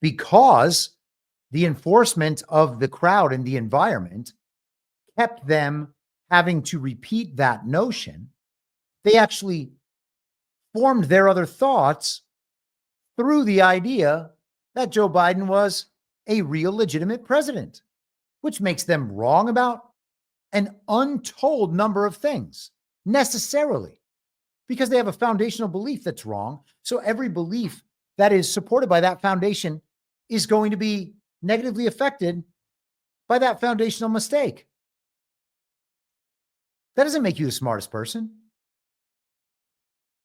because the enforcement of the crowd and the environment kept them having to repeat that notion, they actually formed their other thoughts through the idea that Joe Biden was a real legitimate president, which makes them wrong about an untold number of things necessarily, because they have a foundational belief that's wrong. So every belief that is supported by that foundation is going to be negatively affected by that foundational mistake. That doesn't make you the smartest person.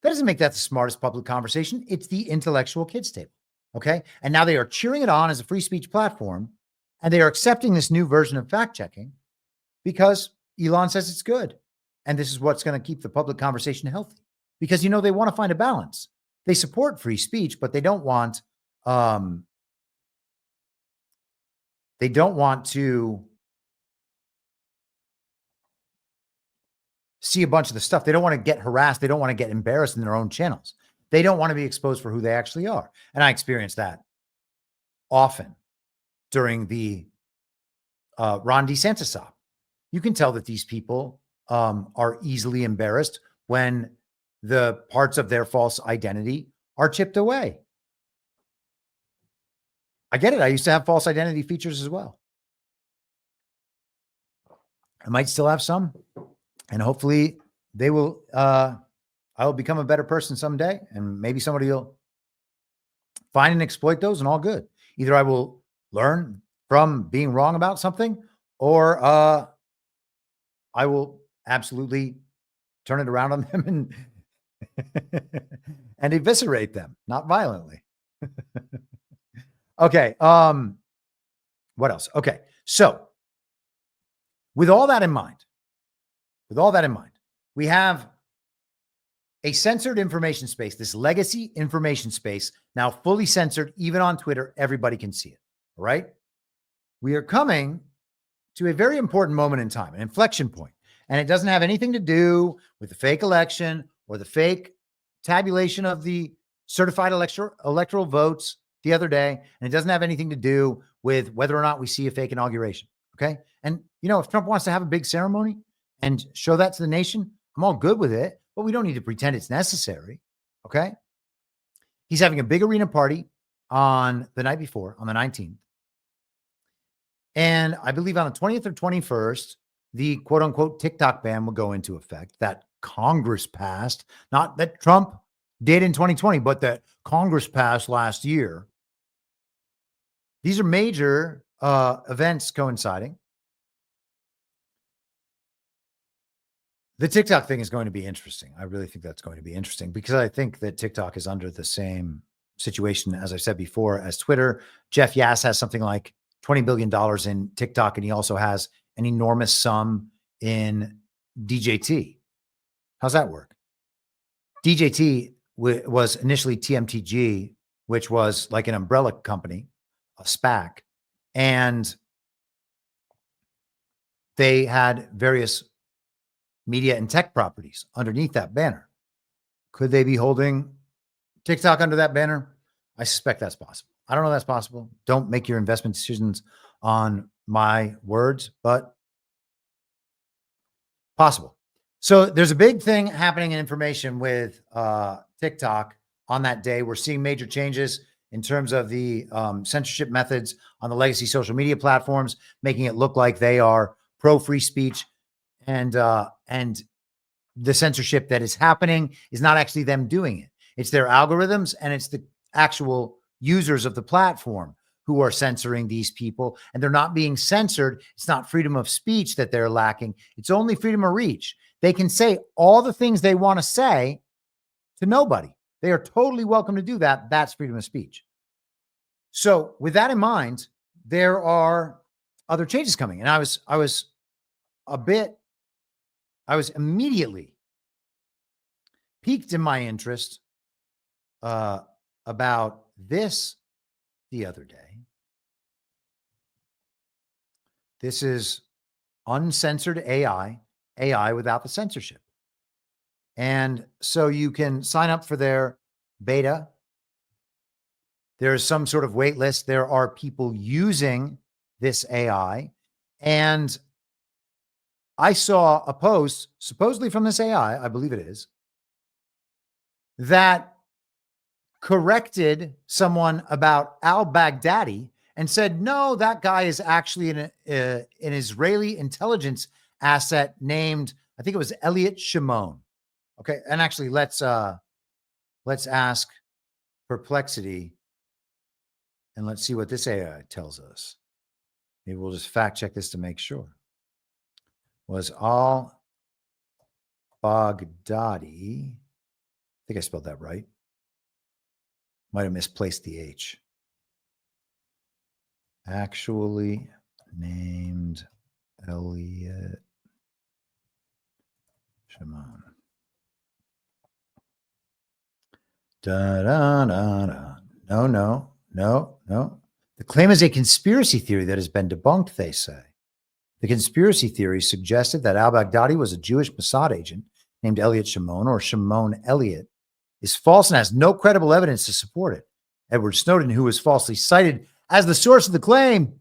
That doesn't make that the smartest public conversation. It's the intellectual kids table. Okay. And now they are cheering it on as a free speech platform, and they are accepting this new version of fact checking because Elon says it's good. And this is what's going to keep the public conversation healthy, because, you know, they want to find a balance. They support free speech, but they don't want to see a bunch of the stuff. They don't want to get harassed. They don't want to get embarrassed in their own channels. They don't want to be exposed for who they actually are. And I experience that often during the Ron DeSantis op. You can tell that these people are easily embarrassed when the parts of their false identity are chipped away. I get it. I used to have false identity features as well. I might still have some, and hopefully they will, I will become a better person someday, and maybe somebody will find and exploit those, and all good. Either I will learn from being wrong about something, or I will absolutely turn it around on them and and eviscerate them, not violently. Okay. What else? Okay. So with all that in mind, we have a censored information space, this legacy information space, now fully censored, even on Twitter. Everybody can see it. All right. We are coming to a very important moment in time, an inflection point, and it doesn't have anything to do with the fake election or the fake tabulation of the certified electoral votes the other day. And it doesn't have anything to do with whether or not we see a fake inauguration. Okay. And, you know, if Trump wants to have a big ceremony and show that to the nation, I'm all good with it, but we don't need to pretend it's necessary. Okay. He's having a big arena party on the night before, on the 19th. And I believe on the 20th or 21st, the quote unquote TikTok ban will go into effect that Congress passed, not that Trump did in 2020, but that Congress passed last year. These are major events coinciding. The TikTok thing is going to be interesting. I really think that's going to be interesting, because I think that TikTok is under the same situation, as I said before, as Twitter. Jeff Yass has something like $20 billion in TikTok, and he also has an enormous sum in DJT. How's that work? DJT was initially TMTG, which was like an umbrella company, a SPAC, and they had various media and tech properties underneath that banner. Could they be holding TikTok under that banner? I suspect that's possible. I don't know if that's possible. Don't make your investment decisions on my words, but possible. So there's a big thing happening in information with TikTok on that day. We're seeing major changes in terms of the censorship methods on the legacy social media platforms, making it look like they are pro free speech, and the censorship that is happening is not actually them doing it. It's their algorithms, and it's the actual users of the platform who are censoring these people, and they're not being censored. It's not freedom of speech that they're lacking. It's only freedom of reach. They can say all the things they want to say to nobody. They are totally welcome to do that. That's freedom of speech. So with that in mind, there are other changes coming. And I was immediately piqued in my interest about this the other day. This is uncensored AI, AI without the censorship. And so you can sign up for their beta. There's some sort of wait list. There are people using this AI. And I saw a post, supposedly from this AI, I believe it is, that corrected someone about al-Baghdadi and said, no, that guy is actually an Israeli intelligence asset named, I think it was Elliot Shimon. Okay. And actually let's ask Perplexity and let's see what this AI tells us. Maybe we'll just fact check this to make sure. Was al-Baghdadi, I think I spelled that right. Might have misplaced the H. Actually named Elliot Shimon. Da, da, da, da. No. The claim is a conspiracy theory that has been debunked, they say. The conspiracy theory suggested that al-Baghdadi was a Jewish Mossad agent named Elliot Shimon, or Shimon Elliot, is false and has no credible evidence to support it. Edward Snowden, who was falsely cited as the source of the claim,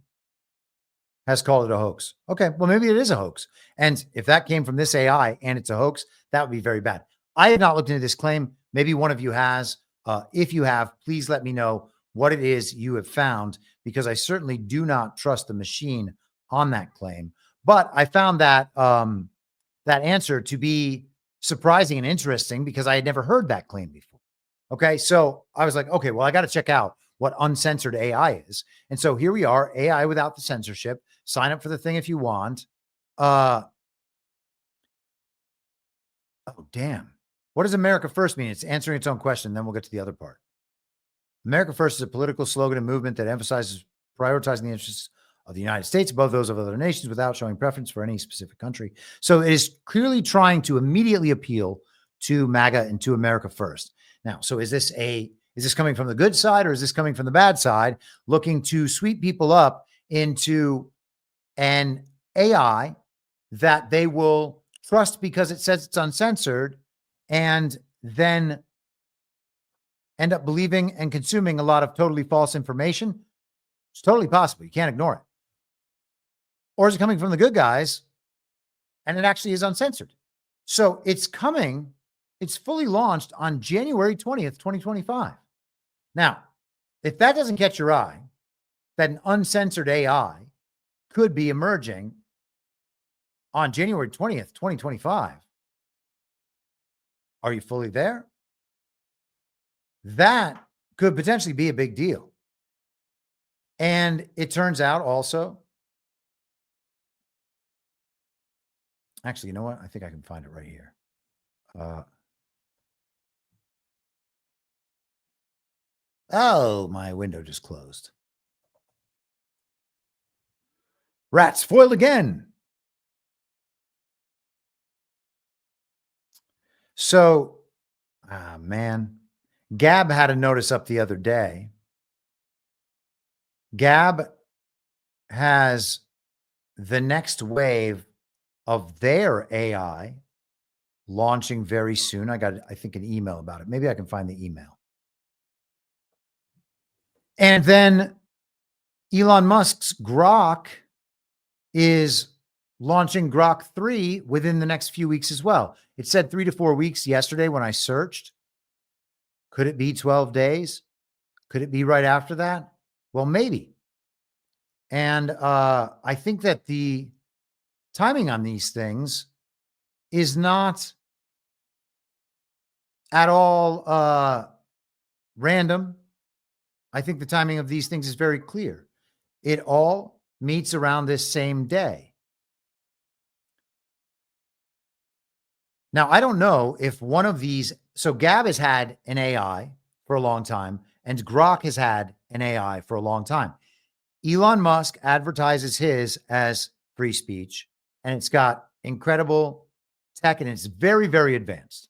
has called it a hoax. Okay, well, maybe it is a hoax. And if that came from this AI and it's a hoax, that would be very bad. I have not looked into this claim. Maybe one of you has. If you have, please let me know what it is you have found, because I certainly do not trust the machine on that claim. But I found that that answer to be surprising and interesting because I had never heard that claim before. Okay, so I was like, okay, well, I got to check out what uncensored AI is. And so here we are, AI without the censorship. Sign up for the thing if you want. Oh, damn. What does America First mean? It's answering its own question. Then we'll get to the other part. America First is a political slogan and movement that emphasizes prioritizing the interests of the United States above those of other nations without showing preference for any specific country. So it is clearly trying to immediately appeal to MAGA and to America First. Now, so is this coming from the good side or is this coming from the bad side, looking to sweep people up into an AI that they will trust because it says it's uncensored and then end up believing and consuming a lot of totally false information? It's totally possible. You can't ignore it. Or is it coming from the good guys and it actually is uncensored? So it's coming, it's fully launched on January 20th, 2025. Now, if that doesn't catch your eye, that an uncensored AI could be emerging on January 20th, 2025, are you fully there? That could potentially be a big deal. And it turns out also, actually, you know what? I think I can find it right here. Oh, my window just closed. Rats foiled again. So, man, Gab had a notice up the other day. Gab has the next wave of their AI launching very soon. I got, I think, an email about it. Maybe I can find the email. And then Elon Musk's Grok is launching Grok 3 within the next few weeks as well. It said 3 to 4 weeks yesterday when I searched. Could it be 12 days? Could it be right after that? Well, maybe. And I think that the timing on these things is not at all random. I think the timing of these things is very clear. It all meets around this same day. Now, I don't know if one of these, so Gab has had an AI for a long time, and Grok has had an AI for a long time. Elon Musk advertises his as free speech, and it's got incredible tech, and it's very, very advanced.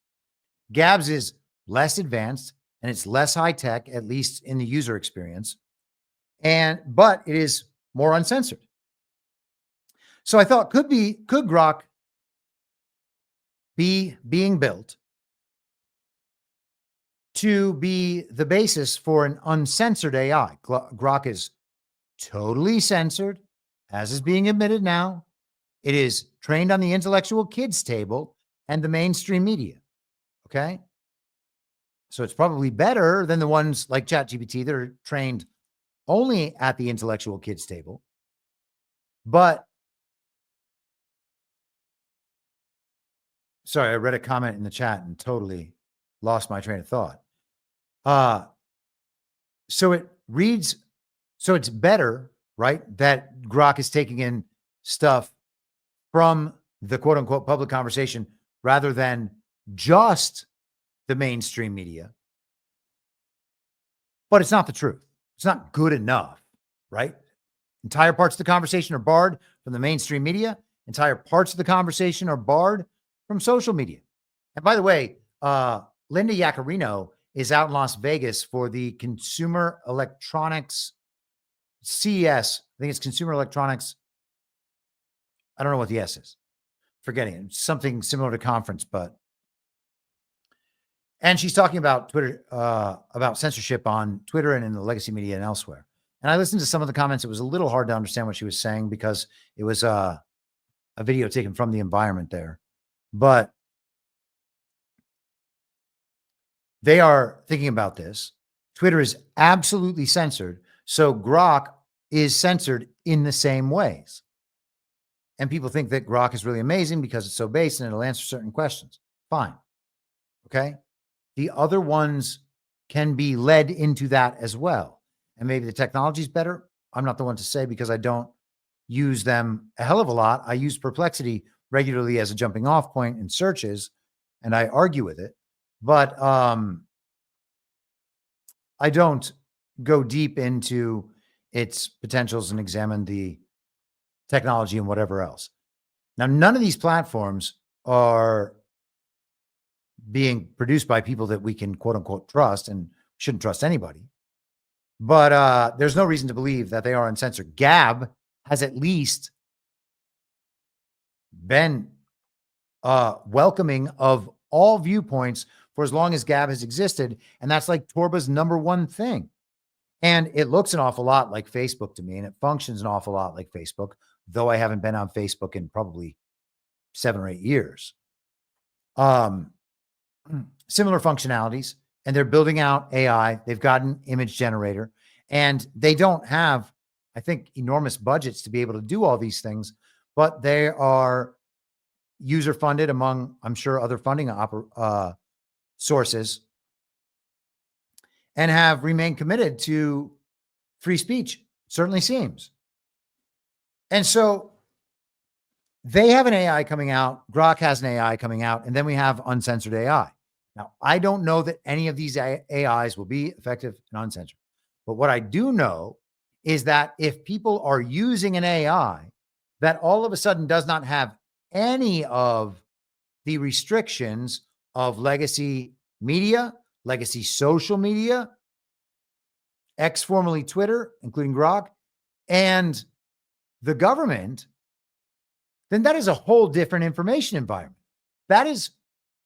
Gab's is less advanced, and it's less high tech, at least in the user experience, but it is more uncensored. So I thought, could Grok be being built to be the basis for an uncensored AI? Grok is totally censored, as is being admitted now. It is trained on the intellectual kids table and the mainstream media. Okay. So it's probably better than the ones like ChatGPT that are trained only at the intellectual kids table. But sorry, I read a comment in the chat and totally lost my train of thought. So it reads, so it's better, right, that Grok is taking in stuff from the quote unquote public conversation rather than just the mainstream media. But it's not the truth. It's not good enough, right? Entire parts of the conversation are barred from the mainstream media. Entire parts of the conversation are barred from social media. And by the way, Linda Yaccarino is out in Las Vegas for the Consumer Electronics CES. I think it's Consumer Electronics. I don't know what the S is. Forgetting it. Something similar to conference, but. And she's talking about Twitter, about censorship on Twitter and in the legacy media and elsewhere. And I listened to some of the comments. It was a little hard to understand what she was saying because it was a video taken from the environment there. But they are thinking about this. Twitter is absolutely censored. So Grok is censored in the same ways. And people think that Grok is really amazing because it's so based and it'll answer certain questions. Fine. Okay. The other ones can be led into that as well. And maybe the technology is better. I'm not the one to say because I don't use them a hell of a lot. I use Perplexity regularly as a jumping off point in searches, and I argue with it. But I don't go deep into its potentials and examine the technology and whatever else. Now, none of these platforms are being produced by people that we can quote unquote trust, and shouldn't trust anybody. But there's no reason to believe that they are uncensored. Gab has at least been welcoming of all viewpoints for as long as Gab has existed. And that's like Torba's number one thing. And it looks an awful lot like Facebook to me, and it functions an awful lot like Facebook, though I haven't been on Facebook in probably 7 or 8 years. Similar functionalities, and they're building out AI. They've got an image generator, and they don't have, I think, enormous budgets to be able to do all these things, but they are user funded among, I'm sure, other funding sources, and have remained committed to free speech. Certainly seems. And so they have an AI coming out. Grok has an AI coming out, and then we have uncensored AI. Now, I don't know that any of these AIs will be effective and uncensored. But what I do know is that if people are using an AI that all of a sudden does not have any of the restrictions of legacy media, legacy social media, X, formerly Twitter, including Grok, and the government, then that is a whole different information environment. That is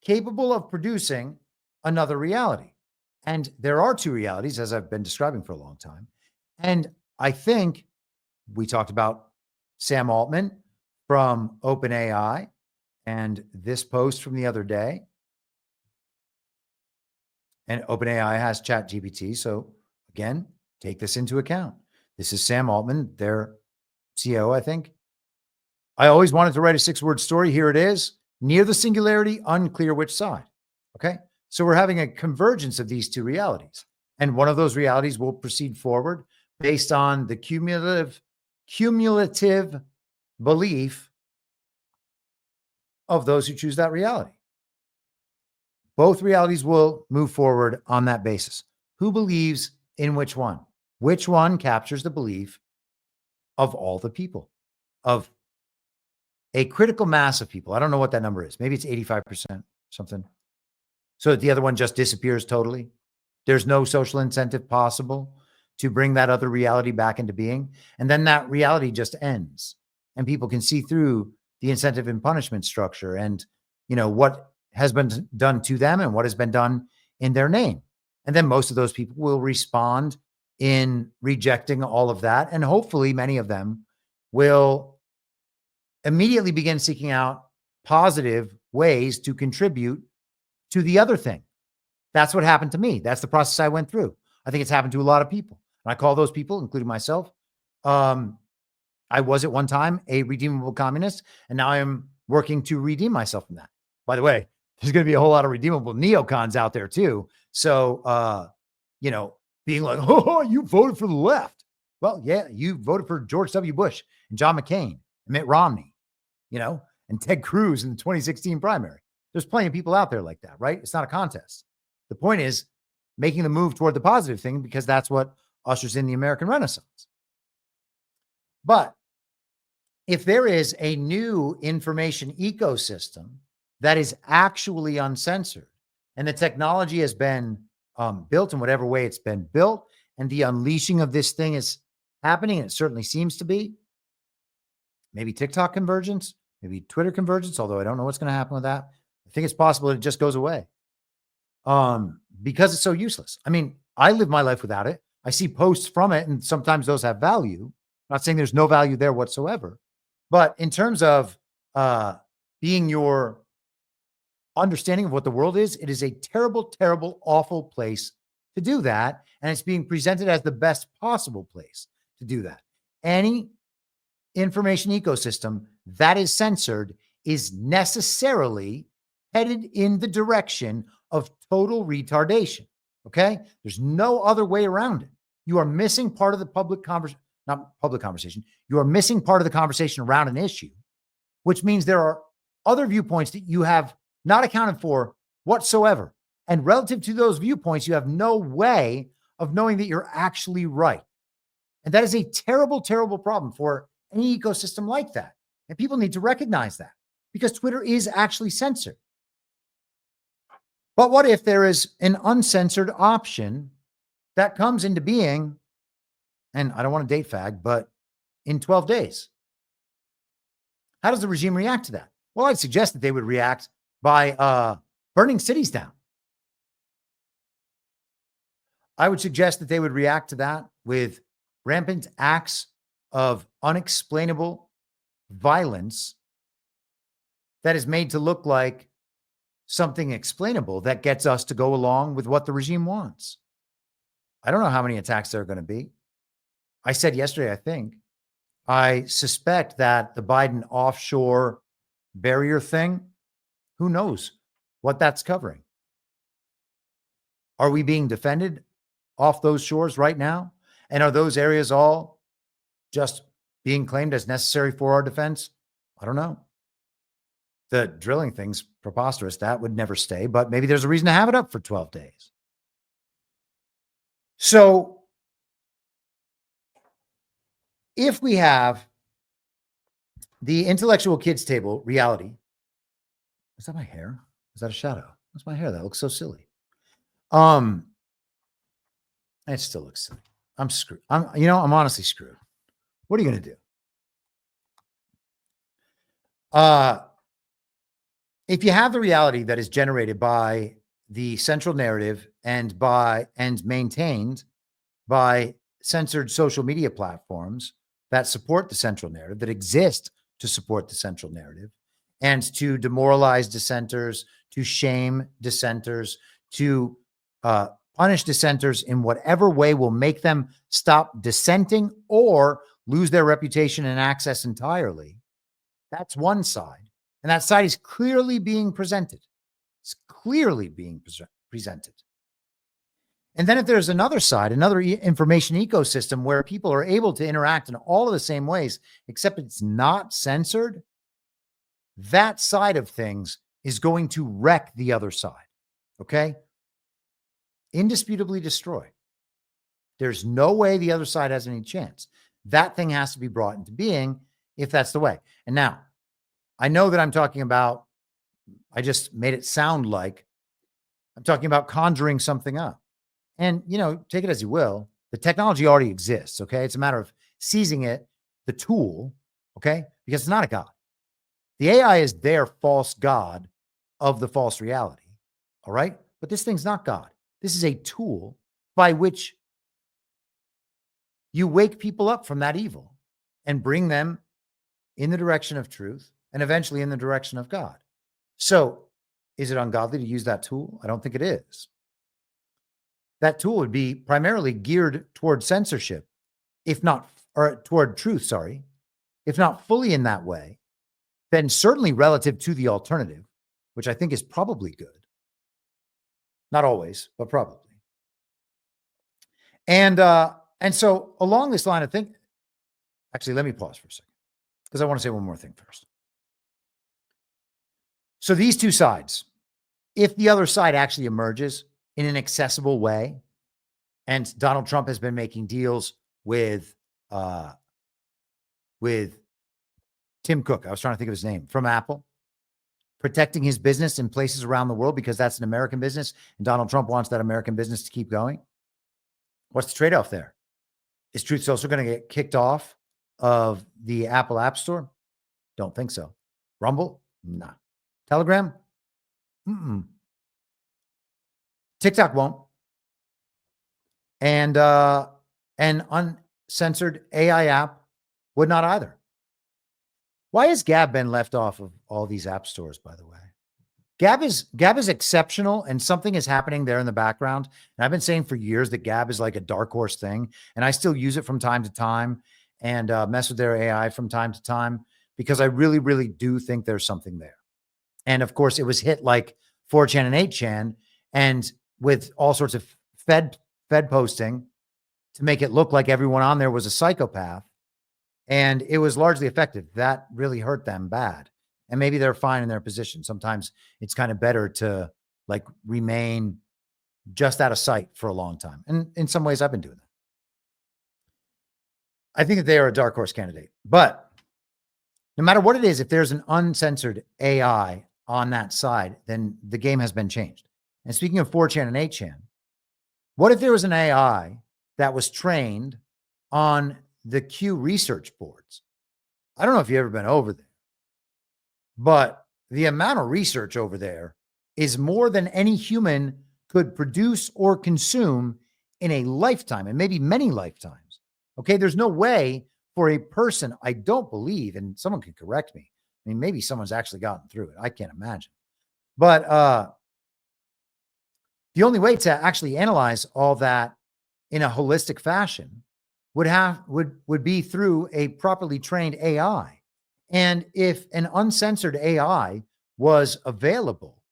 capable of producing another reality. And there are two realities, as I've been describing for a long time. And I think we talked about Sam Altman from OpenAI and this post from the other day. And OpenAI has ChatGPT. So again, take this into account. This is Sam Altman, their CEO, I think. I always wanted to write a 6-word story. Here it is. Near the singularity, unclear which side. Okay. So we're having a convergence of these two realities. And one of those realities will proceed forward based on the cumulative belief of those who choose that reality. Both realities will move forward on that basis. Who believes in which one? Which one captures the belief of all the people, of a critical mass of people? I don't know what that number is. Maybe it's 85%, something. So that the other one just disappears totally. There's no social incentive possible to bring that other reality back into being. And then that reality just ends. and people can see through the incentive and punishment structure and, what has been done to them and what has been done in their name. And then most of those people will respond in rejecting all of that. And hopefully many of them will immediately begin seeking out positive ways to contribute to the other thing. That's what happened to me. That's the process I went through. I think it's happened to a lot of people. And I call those people, including myself. I was at one time a redeemable communist, and now I am working to redeem myself from that. By the way, there's going to be a whole lot of redeemable neocons out there too. So, being like, oh, you voted for the left. Well, yeah, you voted for George W. Bush and John McCain and Mitt Romney, and Ted Cruz in the 2016 primary. There's plenty of people out there like that, right? It's not a contest. The point is making the move toward the positive thing, because that's what ushers in the American Renaissance. But if there is a new information ecosystem that is actually uncensored, and the technology has been built in whatever way it's been built, and the unleashing of this thing is happening, and it certainly seems to be, maybe TikTok convergence, maybe Twitter convergence, although I don't know what's going to happen with that. I think it's possible it just goes away because it's so useless. I mean, I live my life without it. I see posts from it, and sometimes those have value. I'm not saying there's no value there whatsoever, but in terms of being your understanding of what the world is, it is a terrible, terrible, awful place to do that. And it's being presented as the best possible place to do that. Any information ecosystem that is censored is necessarily headed in the direction of total retardation. Okay? There's no other way around it. You are missing part of the conversation. You are missing part of the conversation around an issue, which means there are other viewpoints that you have not accounted for whatsoever. And relative to those viewpoints, you have no way of knowing that you're actually right. And that is a terrible, terrible problem for any ecosystem like that. And people need to recognize that, because Twitter is actually censored. But what if there is an uncensored option that comes into being, and I don't want to date fag, but in 12 days? How does the regime react to that? Well, I'd suggest that they would react by burning cities down. I would suggest that they would react to that with rampant acts of unexplainable violence that is made to look like something explainable that gets us to go along with what the regime wants. I don't know how many attacks there are going to be. I said yesterday, I suspect that the Biden offshore barrier thing, who knows what that's covering? Are we being defended off those shores right now? And are those areas all just being claimed as necessary for our defense? I don't know. The drilling thing's preposterous. That would never stay, but maybe there's a reason to have it up for 12 days. So if we have the intellectual kids table reality, is that my hair? Is that a shadow? That's my hair. That looks so silly. It still looks silly. I'm screwed. I'm honestly screwed. What are you going to do? If you have the reality that is generated by the central narrative and maintained by censored social media platforms that support the central narrative, that exist to support the central narrative, and to demoralize dissenters, to shame dissenters, to punish dissenters in whatever way will make them stop dissenting or lose their reputation and access entirely. That's one side. And that side is clearly being presented. It's clearly being presented. And then if there's another side, another information ecosystem where people are able to interact in all of the same ways, except it's not censored, that side of things is going to wreck the other side. Okay? Indisputably destroy. There's no way the other side has any chance. That thing has to be brought into being if that's the way. And now, I know that I'm talking about, I just made it sound like I'm talking about conjuring something up. And, take it as you will. The technology already exists, okay? It's a matter of seizing it, the tool, Okay? Because it's not a God. The AI is their false God of the false reality. All right? But this thing's not God. This is a tool by which you wake people up from that evil and bring them in the direction of truth and eventually in the direction of God. So, is it ungodly to use that tool? I don't think it is. That tool would be primarily geared toward censorship, if not, or toward truth, sorry, if not fully in that way, then certainly relative to the alternative, which I think is probably good. Not always, but probably. And so along this line of thinking, actually, let me pause for a second because I want to say one more thing first. So these two sides, if the other side actually emerges in an accessible way, and Donald Trump has been making deals with Tim Cook, I was trying to think of his name, from Apple, protecting his business in places around the world because that's an American business, and Donald Trump wants that American business to keep going. What's the trade-off there? Is Truth Social going to get kicked off of the Apple App Store? Don't think so. Rumble? Nah. Telegram? Mm-mm. TikTok won't. And an uncensored AI app would not either. Why has Gab been left off of all these app stores, by the way? Gab is exceptional, and something is happening there in the background. And I've been saying for years that Gab is like a dark horse thing, and I still use it from time to time and mess with their AI from time to time because I really, really do think there's something there. And of course, it was hit like 4chan and 8chan, and with all sorts of Fed posting to make it look like everyone on there was a psychopath, and it was largely effective. That really hurt them bad. And maybe they're fine in their position. Sometimes it's kind of better to like remain just out of sight for a long time. And in some ways, I've been doing that. I think that they are a dark horse candidate. But no matter what it is, if there's an uncensored AI on that side, then the game has been changed. And speaking of 4chan and 8chan, what if there was an AI that was trained on the Q research boards? I don't know if you've ever been over there, but the amount of research over there is more than any human could produce or consume in a lifetime, and maybe many lifetimes. Okay, there's no way for a person, I don't believe, and someone can correct me. I mean, maybe someone's actually gotten through it. I can't imagine. But the only way to actually analyze all that in a holistic fashion would be through a properly trained AI. And if an uncensored AI was available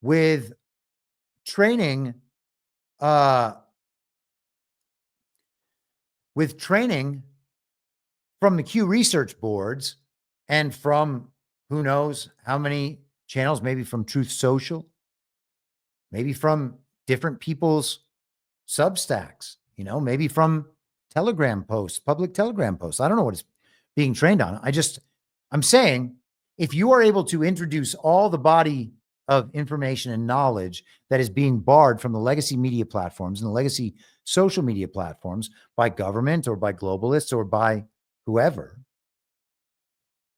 with training from the Q research boards and from who knows how many channels, maybe from Truth Social, maybe from different people's Substacks, maybe from Telegram posts, public Telegram posts. I don't know what it's being trained on. I'm saying if you are able to introduce all the body of information and knowledge that is being barred from the legacy media platforms and the legacy social media platforms by government or by globalists or by whoever,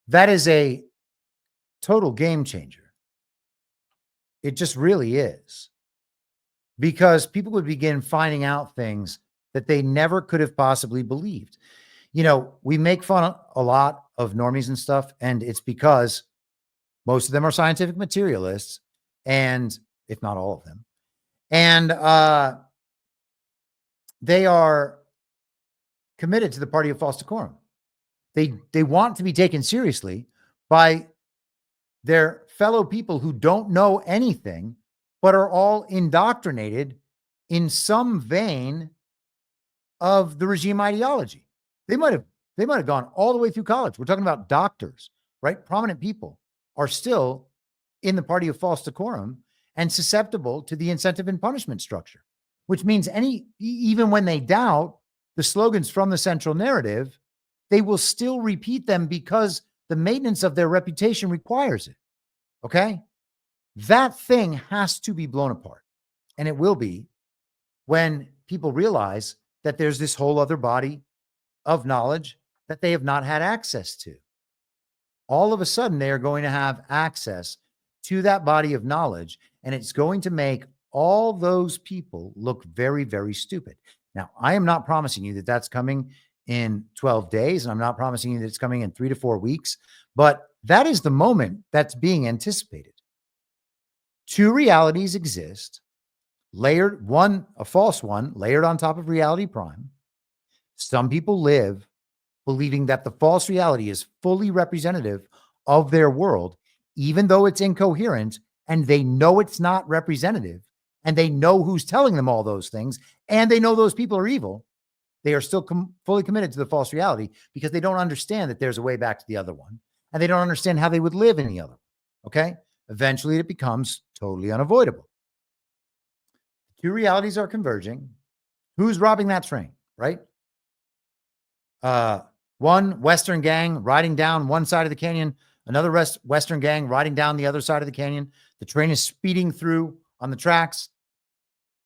that is a total game changer. It just really is. Because people would begin finding out things that they never could have possibly believed. We make fun a lot of normies and stuff, and it's because most of them are scientific materialists, and if not all of them, and they are committed to the party of false decorum. They want to be taken seriously by their fellow people who don't know anything, but are all indoctrinated in some vein of the regime ideology. They might have gone all the way through college. We're talking about doctors, right? Prominent people are still in the party of false decorum and susceptible to the incentive and punishment structure, which means even when they doubt the slogans from the central narrative, they will still repeat them because the maintenance of their reputation requires it. Okay? That thing has to be blown apart. And it will be when people realize that there's this whole other body of knowledge that they have not had access to. all of a sudden they are going to have access to that body of knowledge, and it's going to make all those people look very, very stupid. Now, I am not promising you that that's coming in 12 days, and I'm not promising you that it's coming in 3 to 4 weeks, but that is the moment that's being anticipated. Two realities exist, layered, one, a false one, layered on top of reality prime. Some people live believing that the false reality is fully representative of their world, even though it's incoherent, and they know it's not representative, and they know who's telling them all those things, and they know those people are evil. They are still fully committed to the false reality because they don't understand that there's a way back to the other one, and they don't understand how they would live in the other. Okay? Eventually, it becomes totally unavoidable. Two realities are converging. Who's robbing that train, right? One Western gang riding down one side of the canyon, another Western gang riding down the other side of the canyon. The train is speeding through on the tracks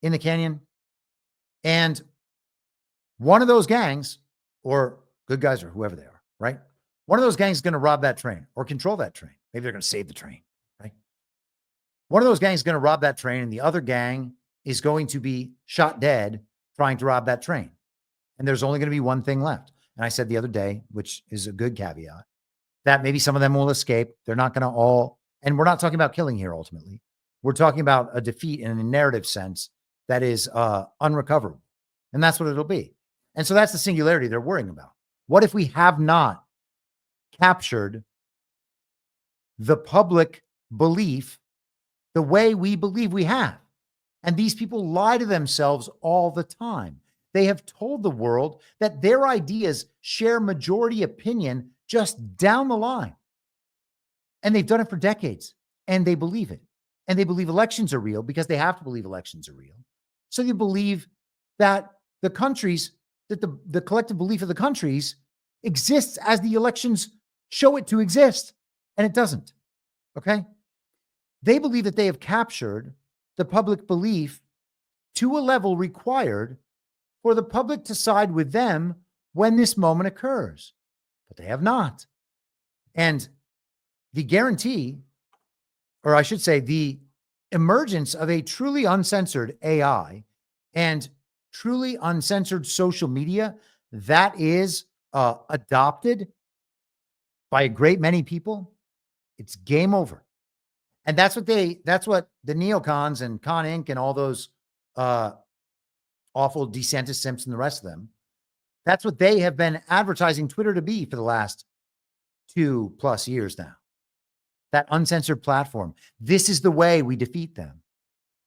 in the canyon. And one of those gangs, or good guys or whoever they are, right? One of those gangs is going to rob that train or control that train. Maybe they're going to save the train, right? One of those gangs is going to rob that train, and the other gang is going to be shot dead trying to rob that train. And there's only going to be one thing left. And I said the other day, which is a good caveat, that maybe some of them will escape. They're not going to all, and we're not talking about killing here ultimately. We're talking about a defeat in a narrative sense that is unrecoverable. And that's what it'll be. And so that's the singularity they're worrying about. What if we have not captured the public belief the way we believe we have? And these people lie to themselves all the time. They have told the world that their ideas share majority opinion just down the line. And they've done it for decades, and they believe it. And they believe elections are real because they have to believe elections are real. So they believe that the countries, that the collective belief of the countries exists as the elections show it to exist, and it doesn't. Okay? They believe that they have captured the public belief to a level required for the public to side with them when this moment occurs. But they have not. And the guarantee, or I should say, the emergence of a truly uncensored AI and truly uncensored social media that is adopted by a great many people, it's game over. And that's what the neocons and Con Inc. and all those awful DeSantis, Simpson, the rest of them, that's what they have been advertising Twitter to be for the last 2+ years now. That uncensored platform. This is the way we defeat them.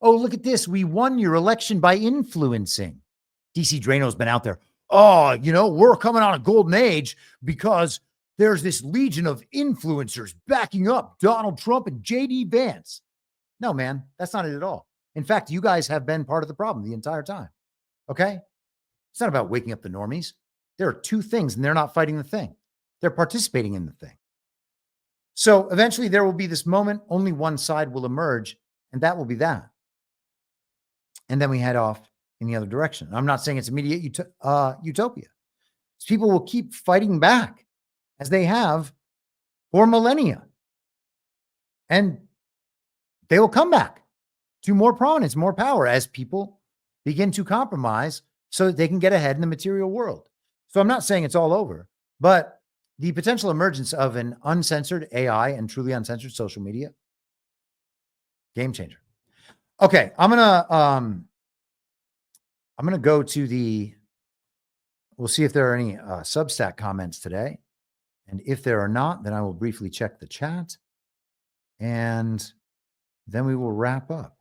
Oh, look at this. We won your election by influencing. DC Drano's been out there. Oh, we're coming on a golden age because there's this legion of influencers backing up Donald Trump and JD Vance. No, man, that's not it at all. In fact, you guys have been part of the problem the entire time. Okay? It's not about waking up the normies. There are two things, and they're not fighting the thing. They're participating in the thing. So eventually there will be this moment, only one side will emerge, and that will be that. And then we head off in the other direction. I'm not saying it's immediate utopia. People will keep fighting back as they have for millennia. And they will come back to more prominence, more power as people begin to compromise so that they can get ahead in the material world. So I'm not saying it's all over, but the potential emergence of an uncensored AI and truly uncensored social media, game changer. Okay, I'm gonna go to we'll see if there are any Substack comments today. And if there are not, then I will briefly check the chat. And then we will wrap up.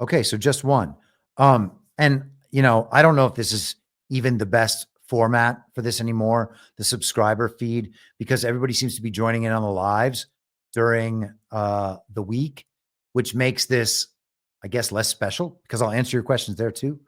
Okay, so just one. And I don't know if this is even the best format for this anymore, the subscriber feed, because everybody seems to be joining in on the lives during the week, which makes this, I guess, less special because I'll answer your questions there too.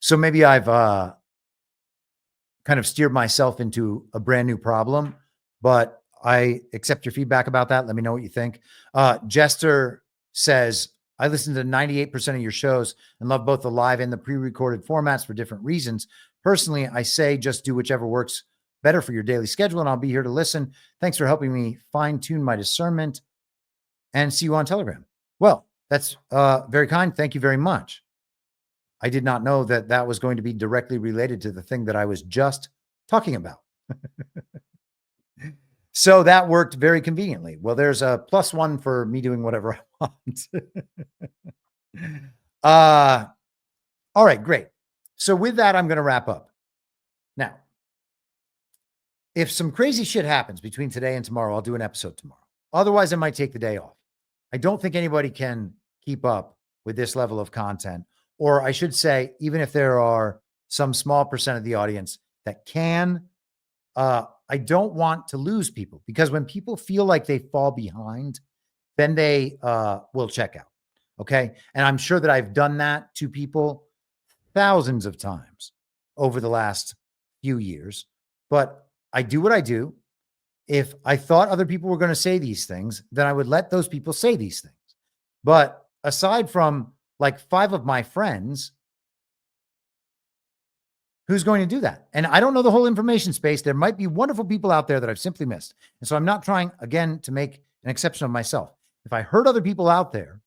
So maybe I've kind of steered myself into a brand new problem, but I accept your feedback about that. Let me know what you think. Gettr says, I listen to 98% of your shows and love both the live and the pre-recorded formats for different reasons. Personally, I say just do whichever works better for your daily schedule, and I'll be here to listen. Thanks for helping me fine-tune my discernment, and see you on Telegram. Well, that's very kind. Thank you very much. I did not know that that was going to be directly related to the thing that I was just talking about. So that worked very conveniently. Well, there's a +1 for me doing whatever I want. All right, great. So with that, I'm going to wrap up. Now, if some crazy shit happens between today and tomorrow, I'll do an episode tomorrow. Otherwise, I might take the day off. I don't think anybody can keep up with this level of content. Or I should say, even if there are some small percent of the audience that can, I don't want to lose people, because when people feel like they fall behind, then they will check out. Okay. And I'm sure that I've done that to people thousands of times over the last few years, but I do what I do. If I thought other people were going to say these things, then I would let those people say these things. But aside from like 5 of my friends, who's going to do that? And I don't know the whole information space. There might be wonderful people out there that I've simply missed. And so I'm not trying, again, to make an exception of myself. If I heard other people out there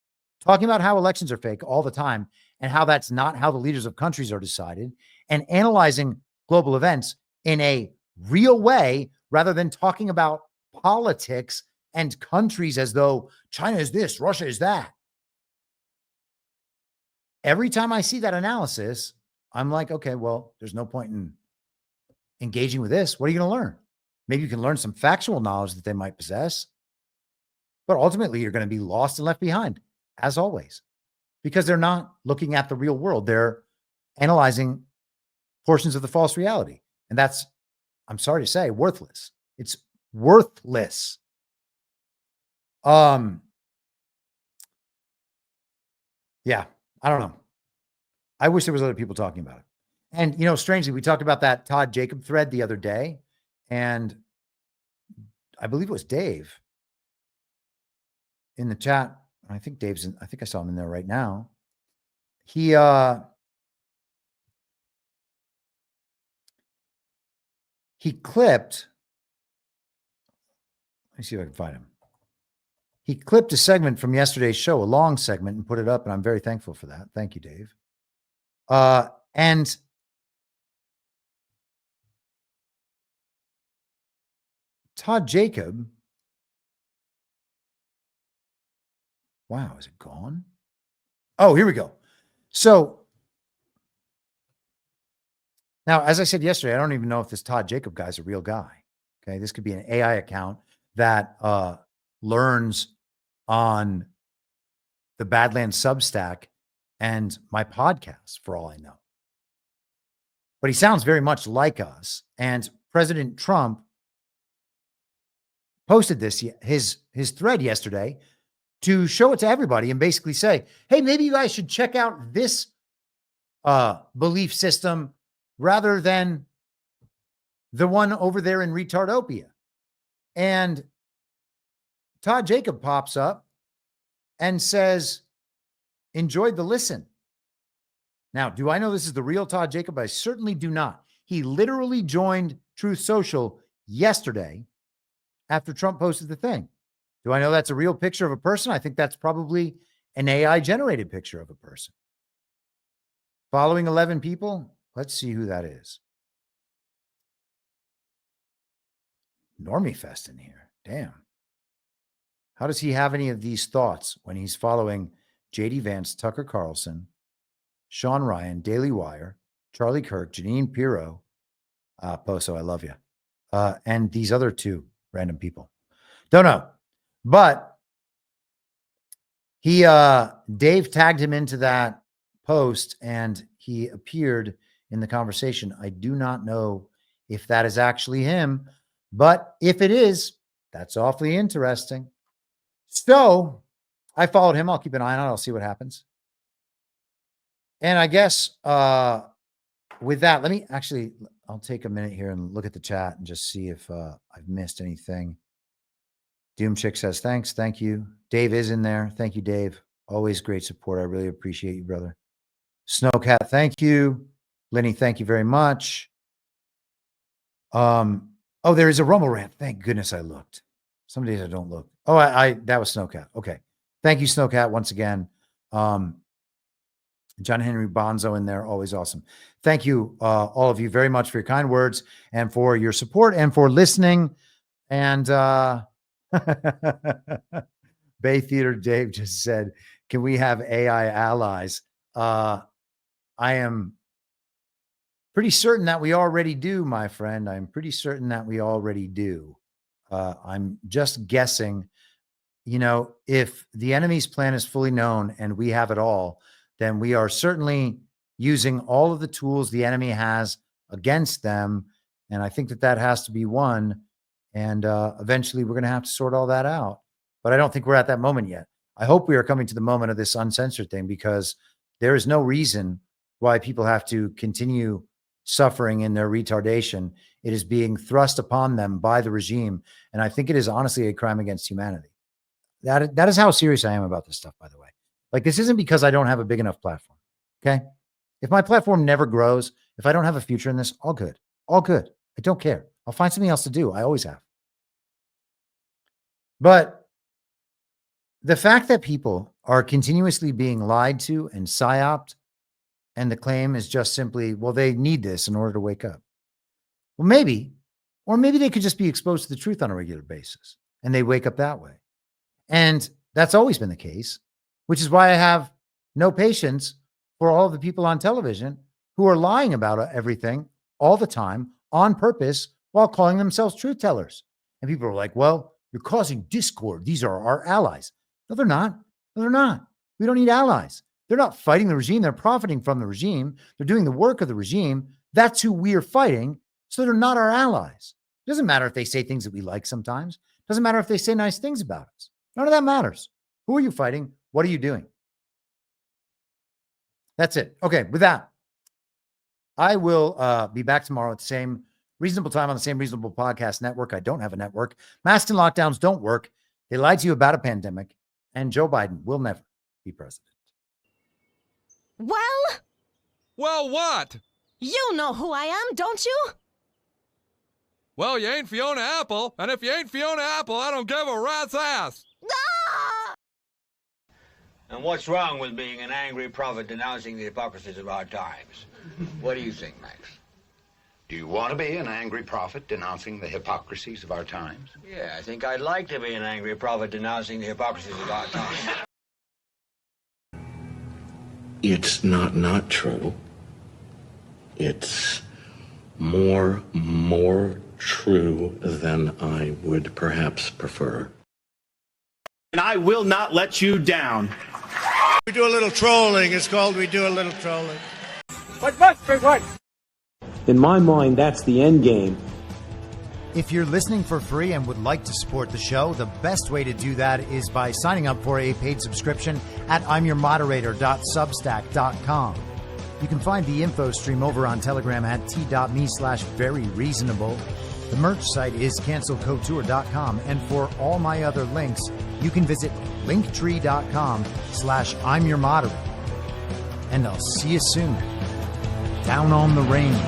talking about how elections are fake all the time and how that's not how the leaders of countries are decided, and analyzing global events in a real way rather than talking about politics and countries as though China is this, Russia is that. Every time I see that analysis, I'm like, okay, well, there's no point in engaging with this. What are you going to learn? Maybe you can learn some factual knowledge that they might possess, but ultimately you're going to be lost and left behind, as always, because they're not looking at the real world. They're analyzing portions of the false reality. And that's, I'm sorry to say, worthless. It's worthless. Yeah, I don't know. I wish there was other people talking about it. And, you know, strangely, we talked about that Todd Jacob thread the other day, and I believe it was Dave in the chat. I think Dave's in, I think I saw him in there right now. He clipped, let me see if I can find him. He clipped a segment from yesterday's show, a long segment, and put it up, and I'm very thankful for that. Thank you, Dave. And Todd Jacob, wow, is it gone? Oh, here we go. So now, as I said yesterday, I don't even know if this Todd Jacob guy is a real guy. Okay, this could be an AI account that learns on the Badlands Substack and my podcast, for all I know. But he sounds very much like us. And President Trump posted this, his thread yesterday, to show it to everybody and basically say, hey, maybe you guys should check out this belief system rather than the one over there in Retardopia. And Todd Jacob pops up and says, enjoyed the listen. Now, do I know this is the real Todd Jacob? I certainly do not. He literally joined Truth Social yesterday after Trump posted the thing. Do I know that's a real picture of a person? I think that's probably an AI-generated picture of a person. Following 11 people. Let's see who that is. Normie Fest in here. Damn. How does he have any of these thoughts when he's following J.D. Vance, Tucker Carlson, Sean Ryan, Daily Wire, Charlie Kirk, Janine Pirro, Poso, I love you, and these other 2 random people? Don't know. But he, Dave tagged him into that post and he appeared in the conversation. I do not know if that is actually him, but if it is, that's awfully interesting. So I followed him. I'll keep an eye on it. I'll see what happens. And I guess with that, I'll take a minute here and look at the chat and just see if I've missed anything. Doom Chick says, thanks. Thank you. Dave is in there. Thank you, Dave. Always great support. I really appreciate you, brother. Snowcat, thank you. Lenny, thank you very much. Oh, there is a Rumble rant. Thank goodness I looked. Some days I don't look. Oh, that was Snowcat. Okay. Thank you, Snowcat, once again. John Henry Bonzo in there, always awesome. Thank you, all of you, very much for your kind words and for your support and for listening. And Bay Theater Dave just said, can we have AI allies? I am pretty certain that we already do, my friend. I'm pretty certain that we already do. I'm just guessing, you know, if the enemy's plan is fully known and we have it all, then we are certainly using all of the tools the enemy has against them. And I think that that has to be one. And eventually we're going to have to sort all that out. But I don't think we're at that moment yet. I hope we are coming to the moment of this uncensored thing, because there is no reason why people have to continue suffering in their retardation. It is being thrust upon them by the regime. And I think it is honestly a crime against humanity. That is how serious I am about this stuff, by the way. Like, this isn't because I don't have a big enough platform. Okay. If my platform never grows, if I don't have a future in this, all good. All good. I don't care. I'll find something else to do. I always have. But the fact that people are continuously being lied to and psyoped, and the claim is just simply, well, they need this in order to wake up. Well, maybe, or maybe they could just be exposed to the truth on a regular basis and they wake up that way. And that's always been the case, which is why I have no patience for all of the people on television who are lying about everything all the time on purpose while calling themselves truth tellers. And people are like, well, you're causing discord. These are our allies. No, they're not. No, they're not. We don't need allies. They're not fighting the regime. They're profiting from the regime. They're doing the work of the regime. That's who we are fighting. So they're not our allies. It doesn't matter if they say things that we like sometimes. It doesn't matter if they say nice things about us. None of that matters. Who are you fighting? What are you doing? That's it. Okay, with that, I will be back tomorrow at the same reasonable time on the same reasonable podcast network. I don't have a network. Masks and lockdowns don't work. They lied to you about a pandemic, and Joe Biden will never be president. Well, what? you know who I am, don't you? Well, you ain't Fiona Apple, and if you ain't Fiona Apple, I don't give a rat's ass. Ah! And what's wrong with being an angry prophet denouncing the hypocrisies of our times? What do you think, Max? Do you want to be an angry prophet denouncing the hypocrisies of our times? Yeah, I think I'd like to be an angry prophet denouncing the hypocrisies of our times. It's not true. It's more true than I would perhaps prefer. And I will not let you down. We do a little trolling. It's called We Do a Little Trolling. What? In my mind, that's the end game. If you're listening for free and would like to support the show, the best way to do that is by signing up for a paid subscription at imyourmoderator.substack.com. You can find the info stream over on Telegram at t.me/veryreasonable. The merch site is cancelcouture.com. And for all my other links, you can visit linktree.com/imyourmoderator. And I'll see you soon. Down on the range.